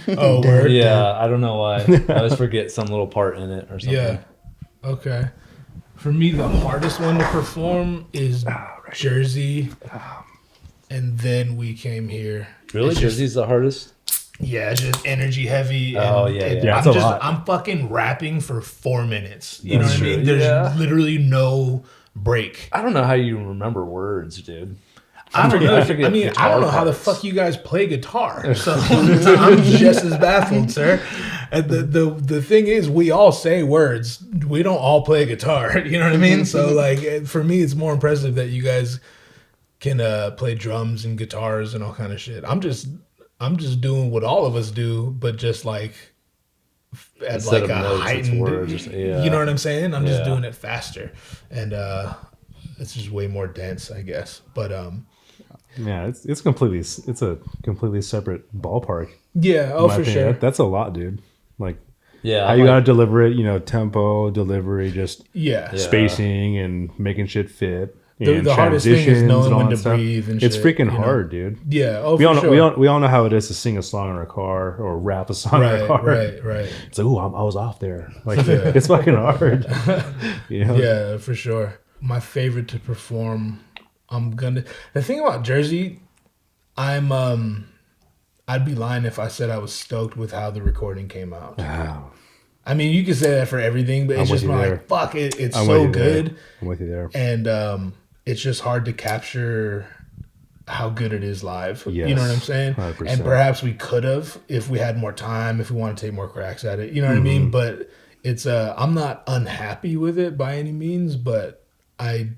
Oh, word. Yeah, I don't know why. I always forget some little part in it or something. Yeah. Okay. For me, the hardest one to perform is Jersey, and then we came here. Really? It's just- Jersey's the hardest? Yeah, it's just energy heavy. And Oh, yeah, yeah. Yeah, I'm it's a lot. I'm fucking rapping for 4 minutes. You That's know what I true, mean? There's yeah. literally no break. I don't know how you remember words, dude. I don't know. I forget I mean, I don't know how the guitar fuck you guys play guitar. So I'm just as baffled, sir. And the thing is, we all say words. We don't all play guitar. You know what I mean? So like, for me, it's more impressive that you guys can play drums and guitars and all kind of shit. I'm just doing what all of us do, but just like at Instead like of a notes, it's heightened. words or something. Yeah. You know what I'm saying? I'm just Yeah. doing it faster, and it's just way more dense, I guess. But Yeah, it's a completely separate ballpark. yeah, in oh my for opinion. sure. That's a lot, dude. Like, Yeah. how I'm you like- gotta deliver it, tempo, delivery, just Yeah. Yeah. spacing and making shit fit. The and hardest thing is transitions knowing and all when that to stuff. breathe and It's shit, freaking you know? hard, dude. Yeah, oh We for all know, sure. we all know how it is to sing a song in our car or rap a song in our car. Right. It's like, ooh, I was off there. Like, it's fucking hard. Yeah, for sure. My favorite to perform, the thing about Jersey, I'd be lying if I said I was stoked with how the recording came out. Wow. I mean, you can say that for everything, but it's I'm just with you like, there. fuck it, it's I'm with so you there. good. I'm with you there. And it's just hard to capture how good it is live. You know Yes, what I'm saying? 100%. And perhaps we could have if we had more time, if we want to take more cracks at it. You know what I mean? But it's I'm not unhappy with it by any means, but I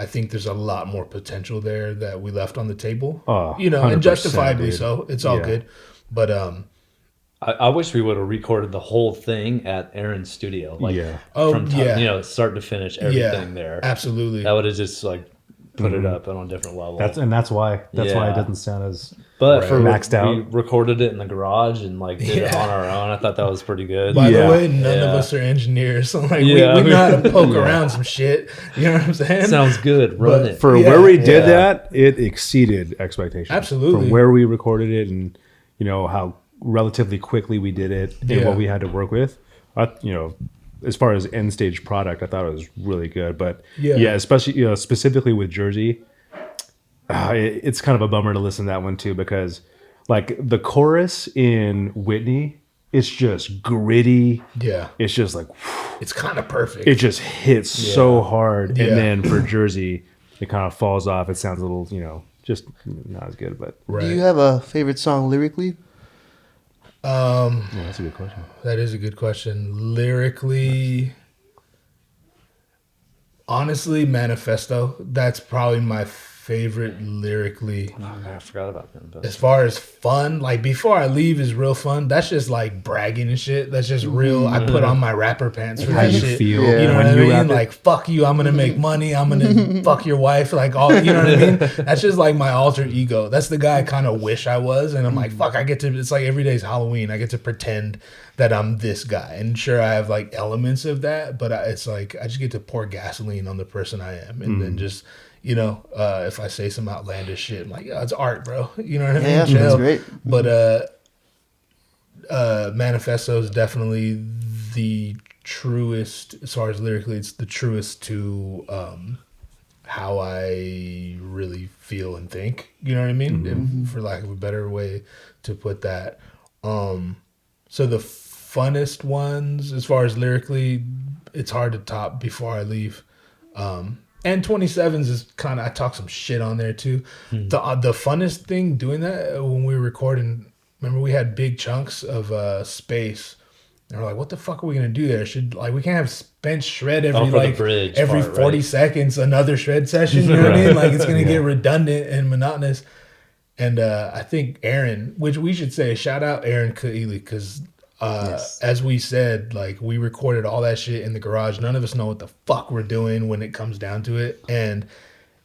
think there's a lot more potential there that we left on the table. Oh, and 100%, justifiably dude. so. It's all Yeah. good. But I wish we would have recorded the whole thing at Aaron's studio. Like, Yeah. Oh, from yeah. start to finish, everything there. Absolutely. That would have just like put it up on a different level. That's why it Yeah. doesn't sound as but Right. for maxed out. we recorded it in the garage and like did it Yeah. on our own. I thought that was pretty good. By Yeah. the way, none of Yeah. us are engineers, so like Yeah. we know how to poke around some shit. You know what I'm saying? Sounds good. Run But- it. for Yeah. where we did Yeah. that, it exceeded expectations. Absolutely. From where we recorded it and how relatively quickly we did it and Yeah. what we had to work with. As far as end stage product, I thought it was really good. But Yeah. especially specifically with Jersey, it's kind of a bummer to listen to that one too, because like the chorus in Whitney, it's just gritty. Yeah, It's just like it's kind of perfect. it just hits so hard, Yeah. and then for Jersey, it kind of falls off. It sounds a little, just not as good. But right. Do you have a favorite song lyrically? yeah, that's a good question. That is a good question. Lyrically, honestly, Manifesto. That's probably my favorite lyrically. Oh, God, I forgot about them. But As far as fun, like Before I Leave is real fun. That's just like bragging and shit. That's just real. I put on my rapper pants for How that you shit. feel Yeah. You know when what I you mean? rap it. Like, fuck you, I'm gonna make money. I'm gonna fuck your wife. Like all, you know what I mean? That's just like my alter ego. That's the guy I kind of wish I was. And I'm like, fuck, I get to. It's like every day's Halloween. I get to pretend that I'm this guy. And sure, I have like elements of that, but it's like I just get to pour gasoline on the person I am, and then just. If I say some outlandish shit, I'm like, yeah, it's art, bro. You know what I mean? Yeah, that's Chill. great. But Manifesto is definitely the truest, as far as lyrically, it's the truest to how I really feel and think. You know what I mean? If, for lack of a better way to put that. So the funnest ones, as far as lyrically, it's hard to top Before I Leave. And 27s is kind of, I talk some shit on there too. The funnest thing doing that when we were recording, remember we had big chunks of space And we're like, what the fuck are we gonna do there? We can't have Spence shred for the every bridge every part, 40 right? seconds another shred session. You know what I mean? Like it's gonna get redundant and monotonous. And I think Aaron, which we should say, shout out Aaron Kaili, because as we said, like we recorded all that shit in the garage. None of us know what the fuck we're doing when it comes down to it, and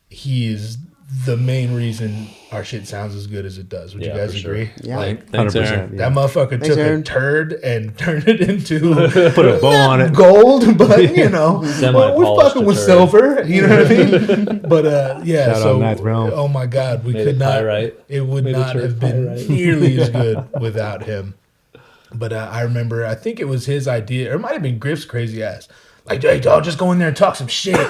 he is the main reason our shit sounds as good as it does. Would you guys agree? Yeah. Thanks, 100%. Aaron. That motherfucker took Aaron. a turd and turned it into Put a bow on it. gold, but you know, we're Semi-polished fucking with turd. silver. You know what I mean? But yeah, Shout out so Ninth Realm. oh my god, we Made could it not. pyrite. It would Made the not turd have been pyrite. nearly as good without him. But I remember, I think it was his idea, or it might have been Griff's crazy ass. Like, hey, dog, just go in there and talk some shit. I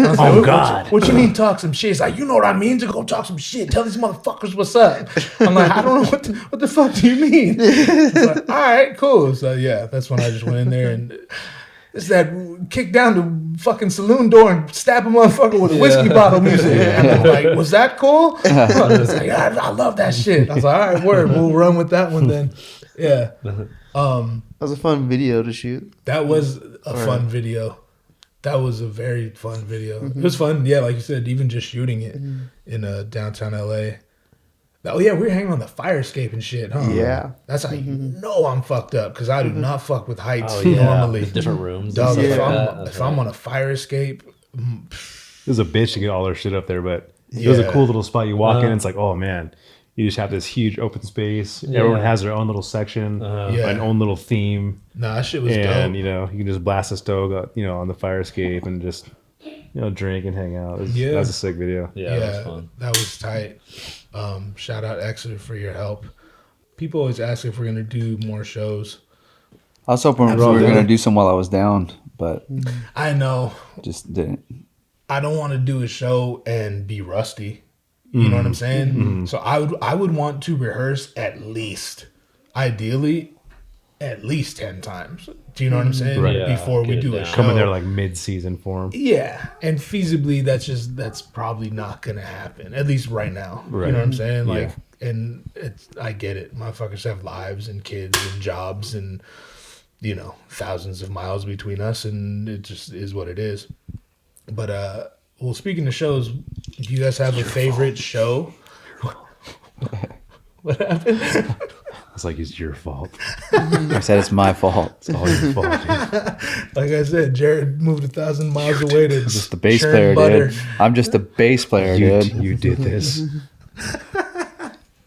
was like, Oh, God. What you mean talk some shit? He's like, you know what I mean? To go talk some shit. Tell these motherfuckers what's up. I'm like, I don't know what the fuck do you mean? He's like, all right, cool. So, yeah, that's when I just went in there and it's that kick down the fucking saloon door and stab a motherfucker with a whiskey bottle music. And I'm like, was that cool? I was like, I love that shit. I was like, all right, word. We'll run with that one then. Yeah. That was a fun video to shoot. That was a fun video. That was a very fun video. It was fun, yeah, like you said, even just shooting it in downtown LA. Oh yeah, we were hanging on the fire escape and shit, huh? Yeah. That's how you know I'm fucked up, because I do not fuck with heights Oh, yeah. normally. The different rooms. Dog, and if, stuff I'm, like that. if I'm on a fire escape, It was a bitch to get all their shit up there, but it was a Yeah. cool little spot. You walk in, and it's like, oh man, you just have this huge open space. Everyone has their own little section, Yeah. an own little theme, nah, that shit was and dope. you know you can just blast a stove, on the fire escape and just drink and hang out. Yeah. That was a sick video. Yeah, that was fun. that was tight. Shout out Exeter for your help. People always ask if we're gonna do more shows. I was hoping we were going to do some while I was down, but I know. just didn't. I don't want to do a show and be rusty. You know what I'm saying? So I would want to rehearse at least, ideally, at least 10 times. Do you know what I'm saying? Right. Yeah, Before we get it do a down. show. Come in there like mid-season form. Yeah, and feasibly, that's probably not gonna happen. At least right now. Right. You know what I'm saying? Like, Yeah. and I get it. Motherfuckers have lives and kids and jobs and thousands of miles between us, and it just is what it is. But well, speaking of shows, do you guys have a favorite show? What happened? It's like it's your fault. I said it's my fault. It's all your fault. Like I said, Jared moved 1,000 miles away to Just the bass churn player, butter. dude. I'm just a bass player, dude. You did this.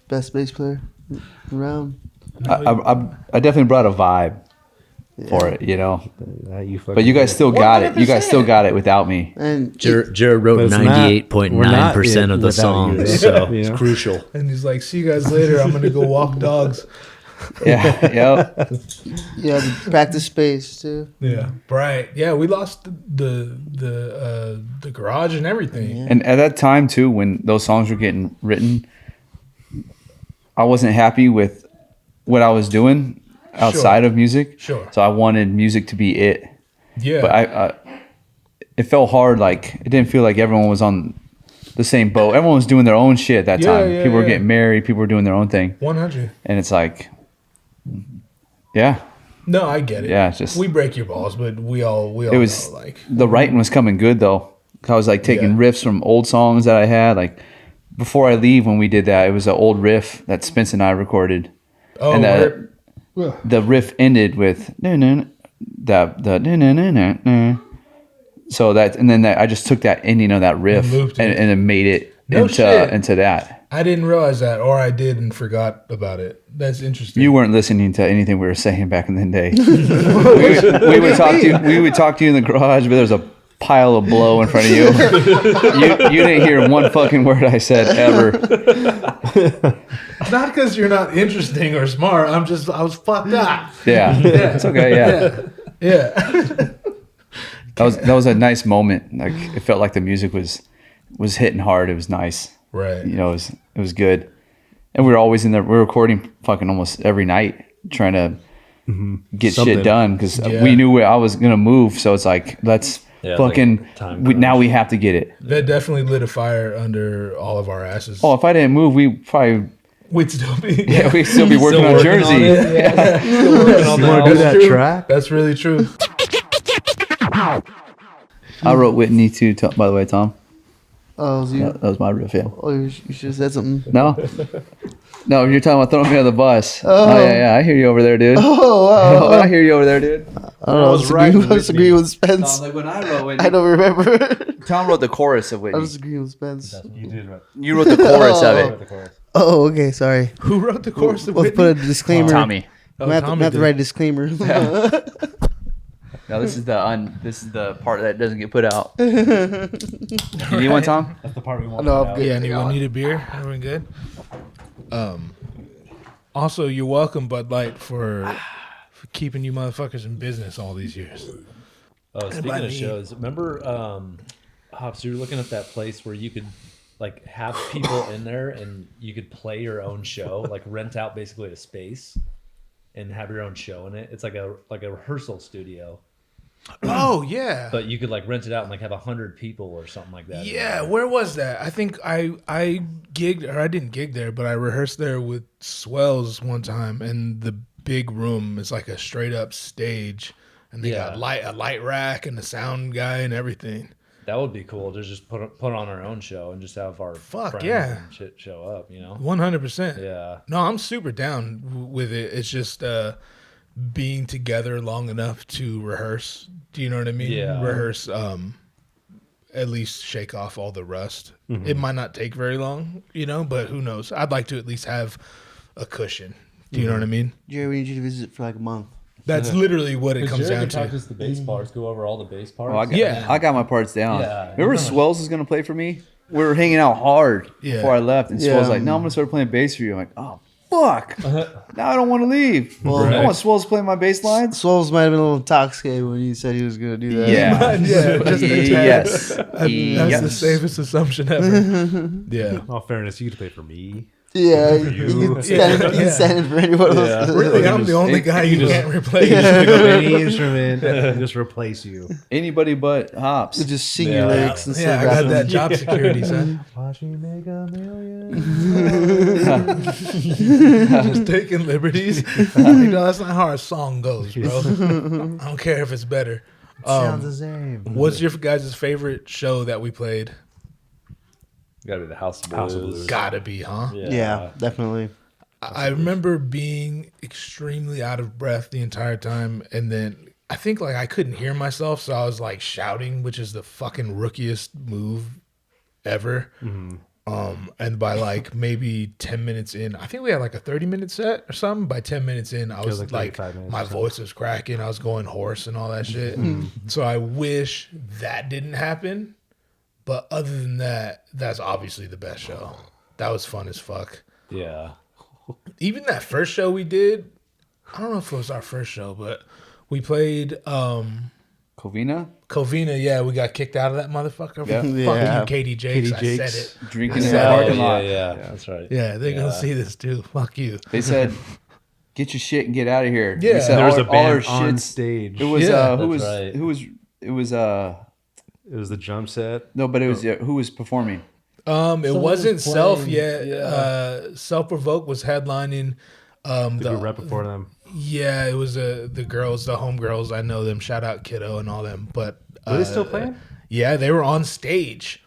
Best bass player around. I definitely brought a vibe for it, You But you guys still got it. You guys still got it without me. And Jared wrote But it's not- 98.9% of the without you, songs, though. so You it's know? crucial. And he's like, "See you guys later. I'm gonna go walk dogs." Yeah, yep. you had to practice space too. Yeah, right. Yeah, we lost the garage and everything. Yeah. And at that time too, when those songs were getting written, I wasn't happy with what I was doing outside of music. Sure. So I wanted music to be it. Yeah, But it felt hard. Like it didn't feel like everyone was on the same boat. Everyone was doing their own shit at that Yeah, time. yeah, People were yeah. getting married. People were doing their own thing. 100. And it's like, yeah, No, I get it. Yeah, it's just- we break your balls, but we all it was know, like the writing was coming good though. I was like taking Yeah. riffs from old songs that I had. Like before I leave, when we did that, it was an old riff that Spence and I recorded. oh, and we're- the riff ended with so that, and then I just took that ending of that riff And looped and it. then made it No shit. into that. I didn't realize that, or I did and forgot about it. That's interesting. You weren't listening to anything we were saying back in the day. we would talk to you in the garage, but there's a pile of blow in front of you. You didn't hear one fucking word I said ever. Not because you're not interesting or smart. I was fucked up. Yeah, it's okay. Yeah, Yeah. that was a nice moment. Like it felt like the music was hitting hard. It was nice. Right. You know, it was good. And we were always in there. We were recording fucking almost every night, trying to get Something. shit done because Yeah. we knew where I was gonna move. So it's like let's Yeah, fucking like time now crunch. we have to get it. That definitely lit a fire under all of our asses. Oh, if I didn't move, we probably We'd still be. Yeah, we'd still be working on Jersey. Yeah. Still working on You want to do that True. track? That's really true. I wrote Whitney too, by the way, Tom. Oh, it was you? That was my riff, yeah. Oh, you should have said something. No? No, you're talking about throwing me on the bus. Oh, yeah. I hear you over there, dude. Oh, wow. I hear you over there, dude. I don't know. I was agreeing with Spence. Like when I wrote Whitney, I don't remember. Tom wrote the chorus of I Whitney. was agreeing with Spence. You did right. You wrote the chorus of it. Oh, okay. Sorry. Who wrote the chorus of Let's Whitney? put a disclaimer. Tommy. Oh, I'm going to Tommy have to did. write a disclaimer. No, this is the part that doesn't get put out. You need one, Tom? That's the part we want. No, to I'm know. good. Yeah, anyone need a beer? Everyone good? Also, you're welcome, Bud Light, for keeping you motherfuckers in business all these years. Oh, speaking by of me. shows, remember, Hops, you were looking at that place where you could like have people in there and you could play your own show, like rent out basically a space and have your own show in it. It's like a rehearsal studio, Oh, yeah. but you could like rent it out and like have 100 people or something like that. Yeah, where was that? I think I gigged, or I didn't gig there, but I rehearsed there with Swells one time, and the big room is like a straight up stage, and they got a light rack and the sound guy and everything. That would be cool to just put on our own show and just have our friends yeah. and shit show up, you know? 100%. Yeah. No, I'm super down with it. It's just being together long enough to rehearse. Do you know what I mean? Yeah. Rehearse, at least shake off all the rust. It might not take very long, you know, but who knows? I'd like to at least have a cushion. Do you know what I mean? Jerry, we need you to visit for like a month. That's literally what it comes down to. Practice the bass parts, go over all the bass parts. Oh, Yeah. I got my parts down. Yeah. Remember Swells was going to play for me? We were hanging out hard Yeah. before I left, and Yeah. Swells was like, no, I'm going to start playing bass for you. I'm like, oh, fuck. Now I don't want to leave. I want Swells playing my bass lines. Swells might have been a little intoxicated when he said he was going to do that. Yeah. Yeah, just a tad. Yes. That's the safest assumption ever. Yeah. In all fairness, you could play for me. Yeah, you can stand in for anyone else. Really, I'm the only guy you can't replace. Pick up any instrument and just replace you. Anybody but Hops. Just sing your lyrics and Yeah, I got that job security, son. Watch me make a million. Just taking liberties. You know, that's not how our song goes, bro. I don't care if it's better. Sounds the same. What's your guys' favorite show that we played? Gotta be the House of Blues. House of Blues. Gotta be, huh? Yeah, definitely. I remember being extremely out of breath the entire time, and then I think like I couldn't hear myself, so I was like shouting, which is the fucking rookiest move ever. And by like maybe 10 minutes in, I think we had like a 30-minute set or something. By 10 minutes in, I was like like 35 minutes my or something. voice was cracking. I was going hoarse and all that shit. So I wish that didn't happen. But other than that, that's obviously the best show. That was fun as fuck. Yeah. Even that first show we did, I don't know if it was our first show, but we played Covina? Covina. Yeah, we got kicked out of that motherfucker. Yeah. Fuck you, KD Jakes. I Jakes. said it. Drinking in I the said parking it. lot. Yeah, that's right. Yeah, they're gonna see this too. Fuck you. They said, get your shit and get out of here. Yeah. We said There was all- a all our band on shits- stage. It was, Yeah, who that's was, right. who was, it was, It was the jump set. no, but it was, who was performing? It wasn't was Self playing, yet. yeah. Self Provoke was headlining. The group right before them. Yeah, it was the girls, the homegirls. I know them. Shout out Kiddo and all them. But Are they still playing? yeah, they were on stage.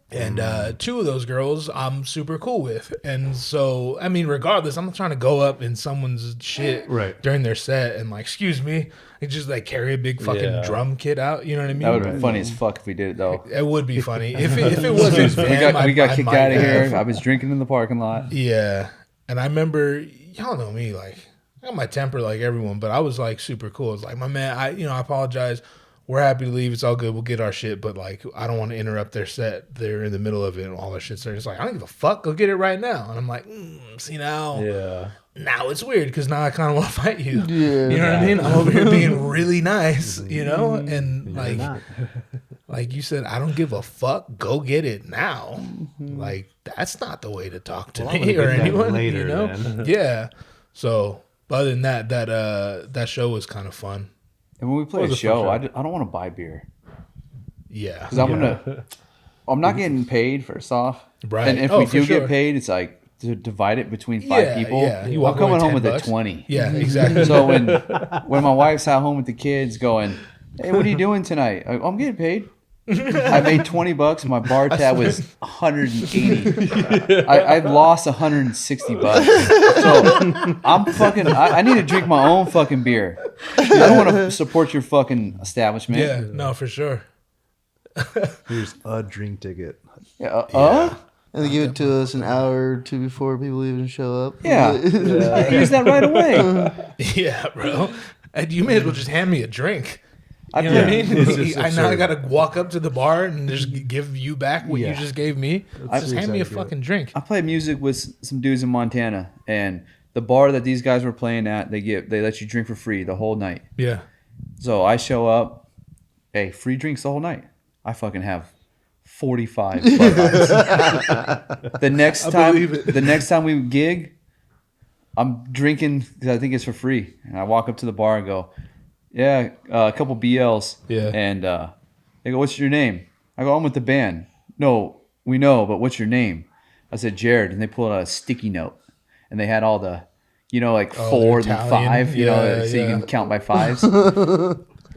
And two of those girls I'm super cool with. And so, I mean, regardless, I'm not trying to go up in someone's shit Right. during their set and like, excuse me, and just like carry a big fucking drum kit out. You know what I mean? That would have been funny as fuck if we did it though. It would be funny. If it wasn't them, We got I kicked might out of have. here. I was drinking in the parking lot. Yeah. And I remember, y'all know me, like, I got my temper like everyone, but I was like super cool. It's like, my man, I apologize. We're happy to leave. It's all good. We'll get our shit, but like, I don't want to interrupt their set. They're in the middle of it and all their shit. So they're just like, I don't give a fuck. Go get it right now. And I'm like, see now, now it's weird because now I kind of want to fight you. Yeah. You know what I mean? I'm over here being really nice, you know, and like, not. like you said, I don't give a fuck. Go get it now. Like that's not the way to talk to Well, I'm me gonna or get that anyone. later, you know? then. Yeah. So, but other than that, that show was kind of fun. And when we play What a was the fun show, show? I don't want to buy beer Yeah. because I'm not getting paid first off. Right. And if Oh, we for do sure. get paid, it's like to divide it between 5 people. Yeah, you I'm walk coming away home with $10. a 20. Yeah, exactly. So when my wife's at home with the kids going, hey, what are you doing tonight? I'm getting paid. I made $20. My bar tab was 180. I lost 160 bucks. So I'm fucking. I need to drink my own fucking beer. I don't want to support your fucking establishment. Yeah, no, for sure. Here's a drink ticket. Yeah. And they give it to us an hour or two before people even show up. Yeah. Use that right away. Yeah, bro. And you may as well just hand me a drink. You know Yeah. what I mean? It's just I now absurd. got to walk up to the bar and just give you back what you just gave me. Just hand me a fucking drink. I played music with some dudes in Montana, and the bar that these guys were playing at, they let you drink for free the whole night. Yeah. So I show up, hey, free drinks the whole night. I fucking have 45 Bud Lights. The next time we gig, I'm drinking because I think it's for free. And I walk up to the bar and go, yeah, a couple BLs. Yeah. And they go, what's your name? I go, I'm with the band. No, we know, but what's your name? I said, Jarad. And they pulled out a sticky note. And they had all the, like 4 and Italian. 5, so you can count by 5s.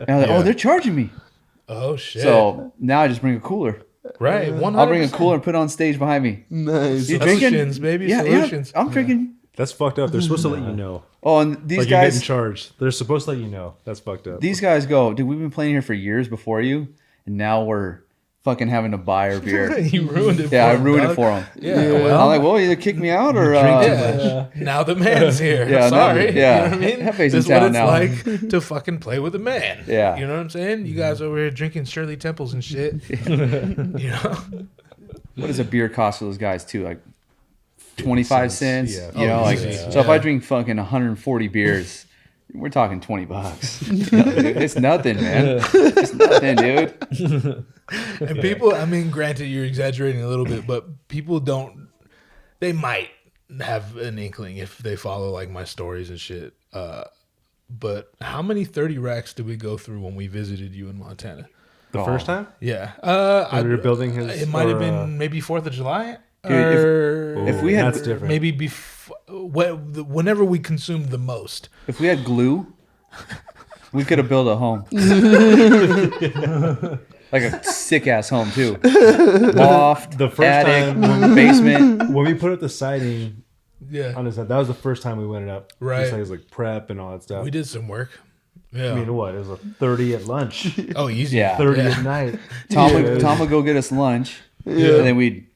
And I was like, oh, they're charging me. Oh, shit. So now I just bring a cooler. right. 100%. I'll bring a cooler and put it on stage behind me. Nice. You drinking? Solutions, baby. Yeah, Solutions. I'm drinking. That's fucked up. They're supposed to let you know. Oh, and these Like you're getting guys, charged. They're supposed to let you know. That's fucked up. these guys go, dude, we've been playing here for years before you, and now we're fucking having to buy our beer. You ruined it Yeah, I for him, ruined dog. it for them. Yeah, I'm well. like, well, either kick me out or Now the man's here. Yeah, Sorry. yeah. You know what I mean? That face This is in what town it's like to fucking play with a man. Yeah. You know what I'm saying? You guys over here drinking Shirley Temples and shit. You know? what does a beer cost for those guys too? Like 25 cents. Yeah. You know, Oh, like easy. so if I drink fucking 140 beers, we're talking $20. You know, dude, it's nothing, man. It's nothing, dude. And people, I mean, granted, you're exaggerating a little bit, but people don't, they might have an inkling if they follow like my stories and shit. But how many 30 racks did we go through when we visited you in Montana? The first time? Yeah. When we were building his... It might have or, been maybe 4th of July. Dude, or if we had- That's different. maybe whenever we consumed the most. If we had glue, we could have built a home. Like a sick ass home too. Loft, The first attic, time- basement. when we put up the siding Yeah. on his head, that was the first time we went it up. Right. Just like, it was like prep and all that stuff. We did some work. Yeah. I mean, what? It was a 30 at lunch, Oh, easy. Yeah. 30 Yeah. at night. Tom would go get us lunch, and then we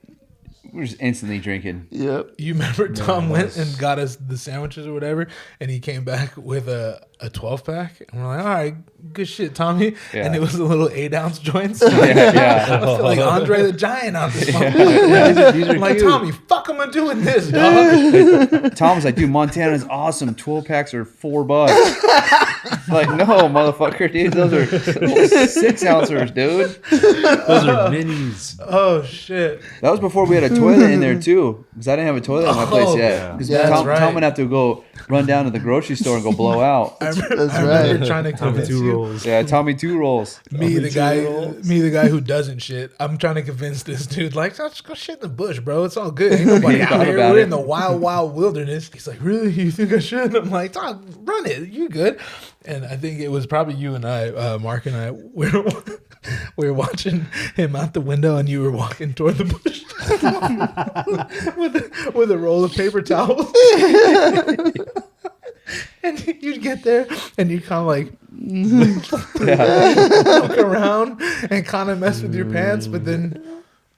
were just instantly drinking. Yep. You remember Tom went and got us the sandwiches or whatever, and he came back with a 12-pack, and we're like, all right, good shit, Tommy. Yeah. And it was a little 8-ounce joints. Yeah. I feel like Andre the Giant out this motherfucker. These are I'm like, cute. Tommy, fuck am I doing this, dog? Tom was like, dude, Montana's awesome. 12 packs are $4. Like, no, motherfucker, dude. Those are 6 ounces, dude. Those are minis. Oh, shit. That was before we had a toilet in there, too. Because I didn't have a toilet in my place Oh, yet. Because yeah, that's Tom right. would have to go run down to the grocery store and go blow out. I remember right. trying to convince Two you. rolls. Yeah, Tommy 2 rolls. Me, the guy who doesn't shit. I'm trying to convince this dude, like, just go shit in the bush, bro. It's all good. Ain't nobody out Thought here. about We're it. in the wild, wild wilderness. He's like, really? You think I should? I'm like, Tom, run it. You good? And I think it was probably you and I, Mark and I, we were watching him out the window, and you were walking toward the bush with a roll of paper towels. And you'd get there, and you'd kind of like look around and kind of mess with your pants, but then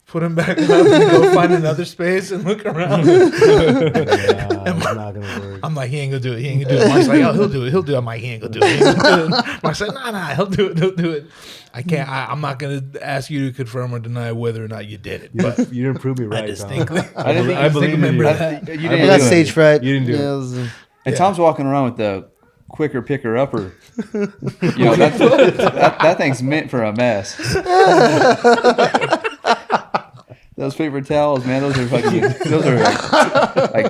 put them back up and go find another space and look around. Yeah, it's not going to work. I'm like, he ain't gonna do it. He ain't gonna do it. Mark's like, oh, he'll do it. He'll do it. I'm like, he ain't gonna do it. He ain't gonna do it. Mark's like, nah, he'll do it. He'll do it. I can't. I'm not gonna ask you to confirm or deny whether or not you did it. But You didn't prove me right, I Tom. distinctly, I didn't think I believe in remember you. that. You I didn't got do it. stage fright. You didn't do it. Yeah, was, And Tom's walking around with the quicker picker upper. You know, that thing's meant for a mess. Those paper towels, man, those are like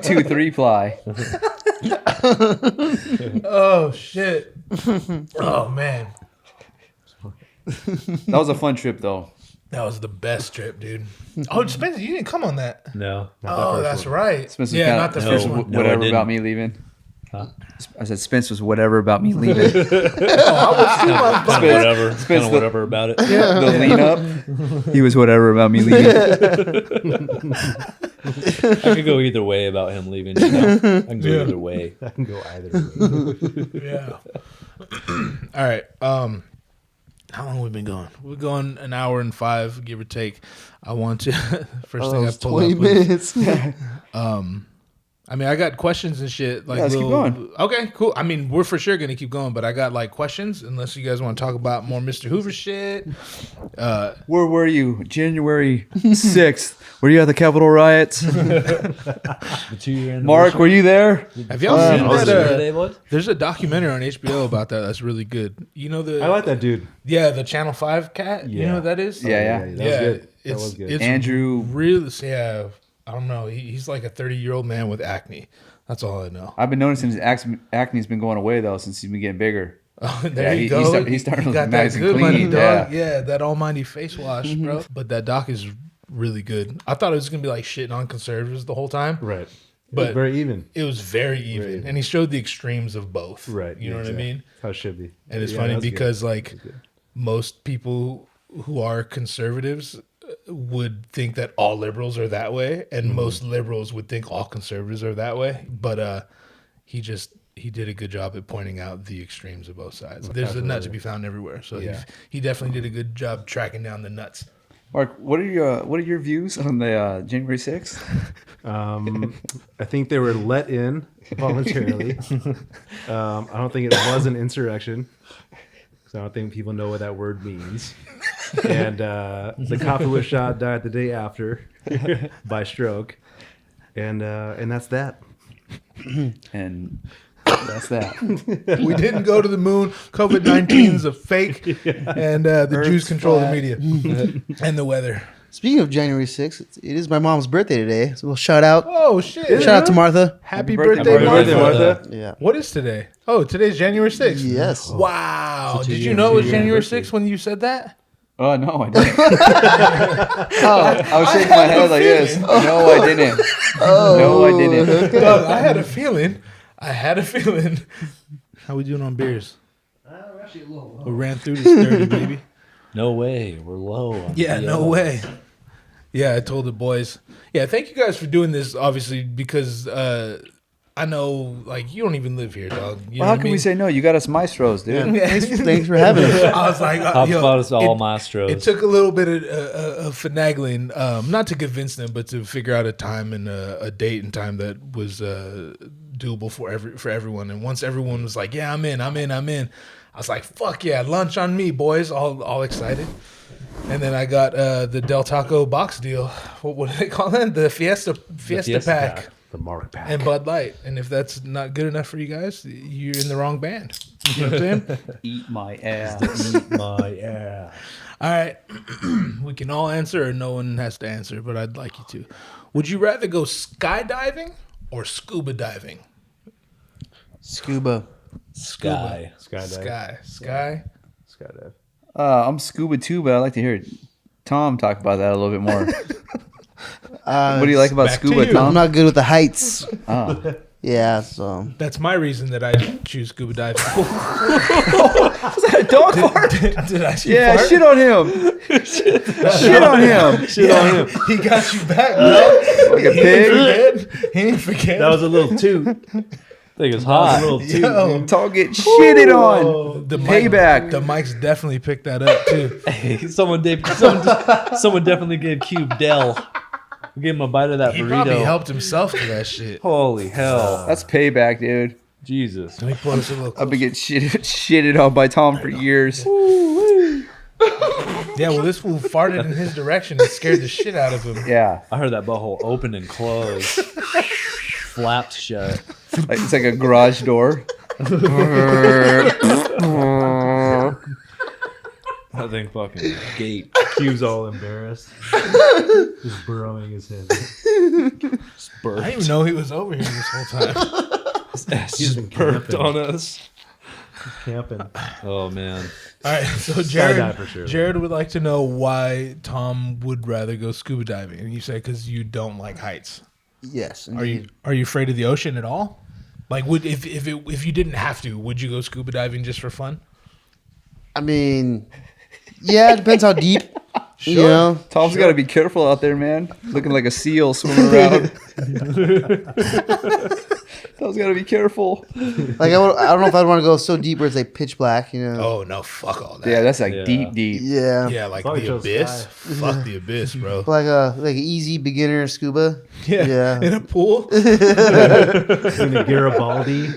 2-3 ply. oh shit. Oh man. That was a fun trip though. That was the best trip, dude. Oh, Spencer, you didn't come on that. No. Oh, that's right. Spencer Yeah, kinda- not the No. first one. No, I whatever didn't. about me leaving. I said Spence was whatever about me leaving. Kind of whatever. Kind of whatever about it. The lean up. He was whatever about me leaving. I could go either way about him leaving. You know? I can go either way. I can go either way. Yeah. All right. How long have we been going? We're going an hour and 5, give or take. I want to first thing I It's pulled 20 up was, minutes. I mean, I got questions and shit. Like, Yeah, let's keep going. Okay, cool. I mean, we're for sure gonna keep going, but I got like questions. Unless you guys want to talk about more Mr. Hoover shit. Where were you? January 6th. Were you at the Capitol riots? The 2-year Mark, were you there? Have y'all seen anniversary? that? There's a documentary on HBO about that. That's really good. You know I like that dude. the Channel 5 cat. You Yeah. know what that is? Yeah. That was good. That It's, was good. It's Andrew- Really, yeah. I don't know. He's like a 30-year-old man with acne. That's all I know. I've been noticing his acne's been going away though since he's been getting bigger. Oh, Yeah, there you he- go. he's starting to He got look that nice and good money, clean, dog. yeah. Yeah, that almighty face wash, bro. But that doc is really good. I thought it was gonna be like shitting on conservatives the whole time. Right. But But very even. it was very even, and he showed the extremes of both. Right. You know what I mean? How it should be. And it's Yeah, funny that's good. because like most people who are conservatives would think that all liberals are that way, and most liberals would think all conservatives are that way. But he did a good job at pointing out the extremes of both sides. There's a nut to be found everywhere. So he definitely did a good job tracking down the nuts. Mark, what are your views on the January 6th? I think they were let in voluntarily. I don't think it was an insurrection. So I don't think people know what that word means. And the cop who was shot died the day after by stroke. And that's that. And that's that. We didn't go to the moon. COVID-19 is a fake, and the Jews control the media and the weather. Speaking of January 6th, it is my mom's birthday today. So we'll shout out. Oh shit! Shout out to Martha. Happy birthday, birthday, Martha. Martha. Yeah. What is today? Oh, today's January 6th. Yes. Wow. It's a Did you two-year- know it was two-year January anniversary. 6th when you said that? Oh no, I didn't. I was shaking my head like this. No, I didn't. No, I didn't. Doug, I had a feeling. How we doing on beers? We're actually a little We ran through this 30, baby. No way. We're low. On Yeah, the, no way. Yeah, I told the boys. Yeah, thank you guys for doing this, obviously, because I know, like, you don't even live here, dog. You know Well, how what I can mean? we say no? You got us maestros, dude. Thanks for having us. I was like, HubSpot is all it maestros. took a little bit of finagling, not to convince them, but to figure out a time and a date and time that was doable for everyone. And once everyone was like, "Yeah, I'm in," I was like, "Fuck yeah, lunch on me, boys!" All excited. And then I got the Del Taco box deal. What do they call it? The Fiesta Fiesta pack. pack. The Mark pack. And Bud Light. And if that's not good enough for you guys, you're in the wrong band. You know what I'm saying? Eat my ass. Eat my ass. All right. We can all answer, or no one has to answer, but I'd like you to. Would you rather go skydiving or scuba diving? Scuba. Sky. Skydive. Sky. Skydive. I'm scuba too, but I'd like to hear Tom talk about that a little bit more. What do you like about back to scuba, you. Tom? I'm not good with the heights. Oh. Yeah, so. That's my reason that I choose scuba diving. Was that a dog fart? Did I see Yeah, fart? shit on him. Shit on him. Shit on him. He got you back, bro. Like a pig. He didn't forget. That was a little toot. I think it's hot. Yo, Tom get shitted on. the Payback. The mics definitely picked that up, too. Hey, someone definitely gave Cube Dell. We gave him a bite of that He burrito. probably helped himself to that shit. Holy hell. That's payback, dude. Jesus. Let me pull this a little I've been getting shitted on by Tom for years. Yeah, well, this fool farted in his direction and scared the shit out of him. Yeah. I heard that butthole open and close. Flapped shut. Like, it's like a garage door. That thing fucking gate. Q's all embarrassed. Just burrowing his head. I didn't even know he was over here this whole time. His ass just burped on us. Camping. Oh man. All right, so Skydive for sure. Jared would like to know why Tom would rather go scuba diving, and you say because you don't like heights. Yes. Are you afraid of the ocean at all? Like, would if you didn't have to, would you go scuba diving just for fun? I mean, yeah, it depends how deep. Sure. You know, Tom's got to be careful out there, man. Looking like a seal swimming around. Tom's got to be careful. like I don't know if I'd want to go so deep where it's like pitch black. You know. Oh no, fuck all that. Yeah, that's like Yeah. deep. Yeah. Yeah, like Probably the chose abyss. sky. Fuck the abyss, bro. Like an easy beginner scuba. Yeah. Yeah. In a pool. In the Garibaldi.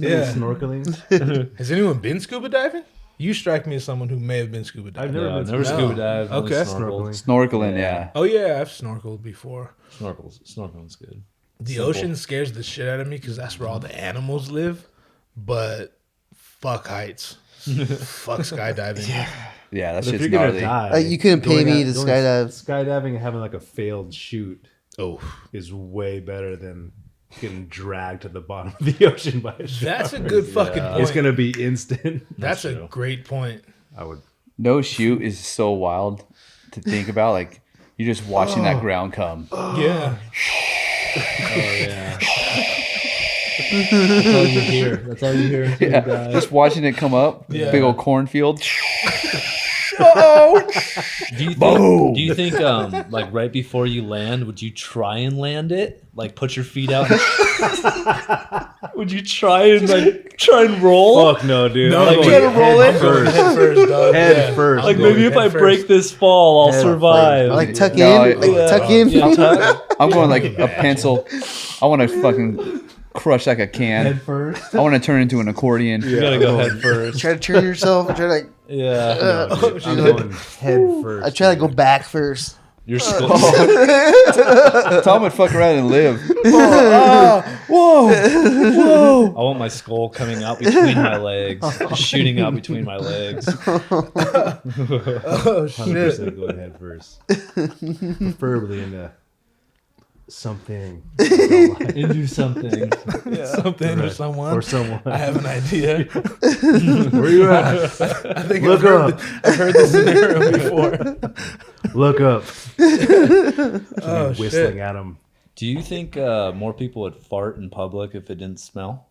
Yeah. Snorkeling. Has anyone been scuba diving? You strike me as someone who may have been scuba diving. I've never been Never No. scuba dive. only Okay. snorkeled. Snorkeling, yeah. Oh yeah, I've snorkeled before. Snorkeling's good. The Simple. ocean scares the shit out of me because that's where all the animals live. But fuck heights. Fuck skydiving. Yeah, that But if shit's you're gonna gnarly. die, Like, you couldn't pay me to skydive. Skydiving and having like a failed shoot Oh, is way better than getting dragged to the bottom of the ocean by a shark. that's a good fucking point. It's gonna be instant. That's a true. great point. I would. No shoot is so wild to think about. Like, you're just watching that ground come. Yeah. Oh yeah. That's all you hear. That's all you hear. Yeah, just watching it come up. Yeah. Big old cornfield. Do you think like right before you land, would you try and land it? Like put your feet out? Would you try and roll? Fuck no, dude. No, I'm like, going you head roll it? first. Head first, dog. Head first. Like I'm maybe going if I head break first. this fall, I'll survive. Like tuck No, in. Like yeah. tuck in. Yeah, tuck. I'm going like a pencil. I want to fucking crush like a can. Head first. I want to turn into an accordion. You gotta go head first. Try to turn yourself. Try to like. Yeah. I'm going head first. I try to go back first. Your skull. Tom would fuck around and live. Whoa. I want my skull coming out between my legs, just shooting out between my legs. Oh, shit. 100% going head first. Preferably into something. Into something. Something or Right. someone. Or someone. I have an idea. Where you at? I think Look up. I've heard this scenario before. Look up. Oh, Whistling shit. at him. Do you think more people would fart in public if it didn't smell?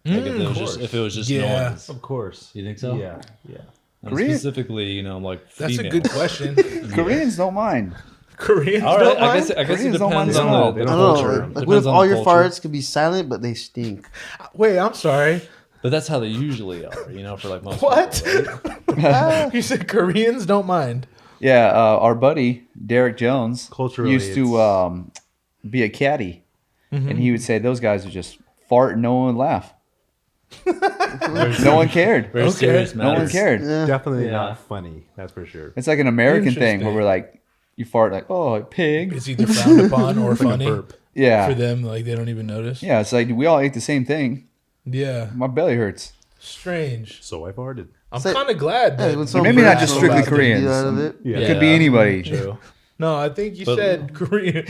Like if it was just Yeah. noise. Of course. You think so? Yeah. And Korean- specifically, like That's female. a good question. Koreans don't mind. Koreans All don't right, I mind? guess it Koreans don't mind depends the smell. on They the I don't know. culture. Like, what Depends if on all the your culture. farts could be silent but they stink? Wait, I'm sorry. But that's how they usually are, for like most What? people, right? You said Koreans don't mind. Yeah, our buddy Derek Jones Culturally, used to be a caddy, and he would say those guys would just fart and no one would laugh. No one cared. Very serious No one matters. cared. Yeah. Definitely Yeah. not funny. That's for sure. It's like an American thing where Interesting. we're like, you fart like, oh, pig. It's either frowned upon or Like a funny burp. Yeah, for them. Like they don't even notice. yeah. It's like we all ate the same thing. Yeah. My belly hurts. Strange. So I farted. I'm So- kind of glad Yeah, that. when someone maybe not burps, just someone strictly laughs, they Koreans. get out of it. Yeah. It could be anybody. True. No, I think you But- said Korean.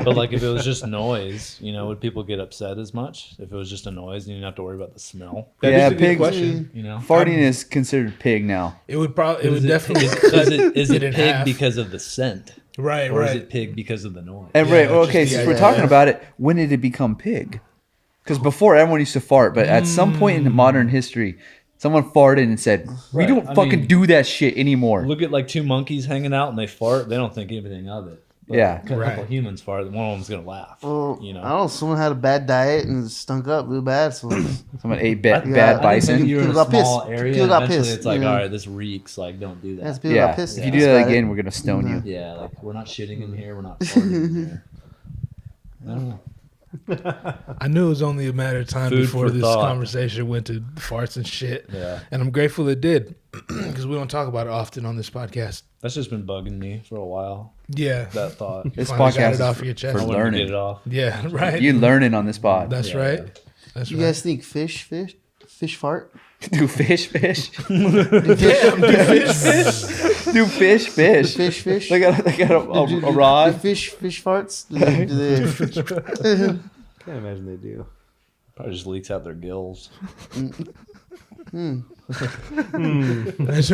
But like if it was just noise, would people get upset as much? If it was just a noise and you didn't have to worry about the smell? That Yeah, is a good pigs- question. Farting is considered pig now. It would probably. It would definitely. Is it it in pig half. because of the scent? Right. Or is Right. it pig because of the noise? And Yeah, right, just okay, the since we're idea. talking about it, when did it become pig? Because before everyone used to fart, but at some point in modern history, someone farted and said, "We Right, don't I fucking mean- do that shit anymore." Look at like two monkeys hanging out and they fart. They don't think anything of it. But Yeah. a couple Right. humans fart. One of them's gonna laugh. Well, You know. I don't know. Someone had a bad diet and it stunk up real bad. So Someone ate I bad think bison. if you're in a People got pissed. small area, People got eventually pissed, it's like, yeah. all right, this reeks. Like, don't do that's that. people Yeah, got pissed. if you That's do that about it. again, we're gonna stone you. Yeah, like we're not shitting in here. We're not farting in here. I don't know. I knew it was only a matter of time Food before for this thought. conversation went to farts and shit. Yeah. And I'm grateful it did because we don't talk about it often on this podcast. That's just been bugging me for a while. Yeah. That thought. This Finally got podcast it is off your chest. for I wanted to learning. get it off. Yeah. Right. You learning on this pod. That's Yeah, right. yeah. That's You right. guys think fish fart? Do fish. Damn, dude, fish. Do fish. Fish. They got a Do rod. fish farts? Do they- Can't imagine they do. Probably just leaks out their gills. Imagine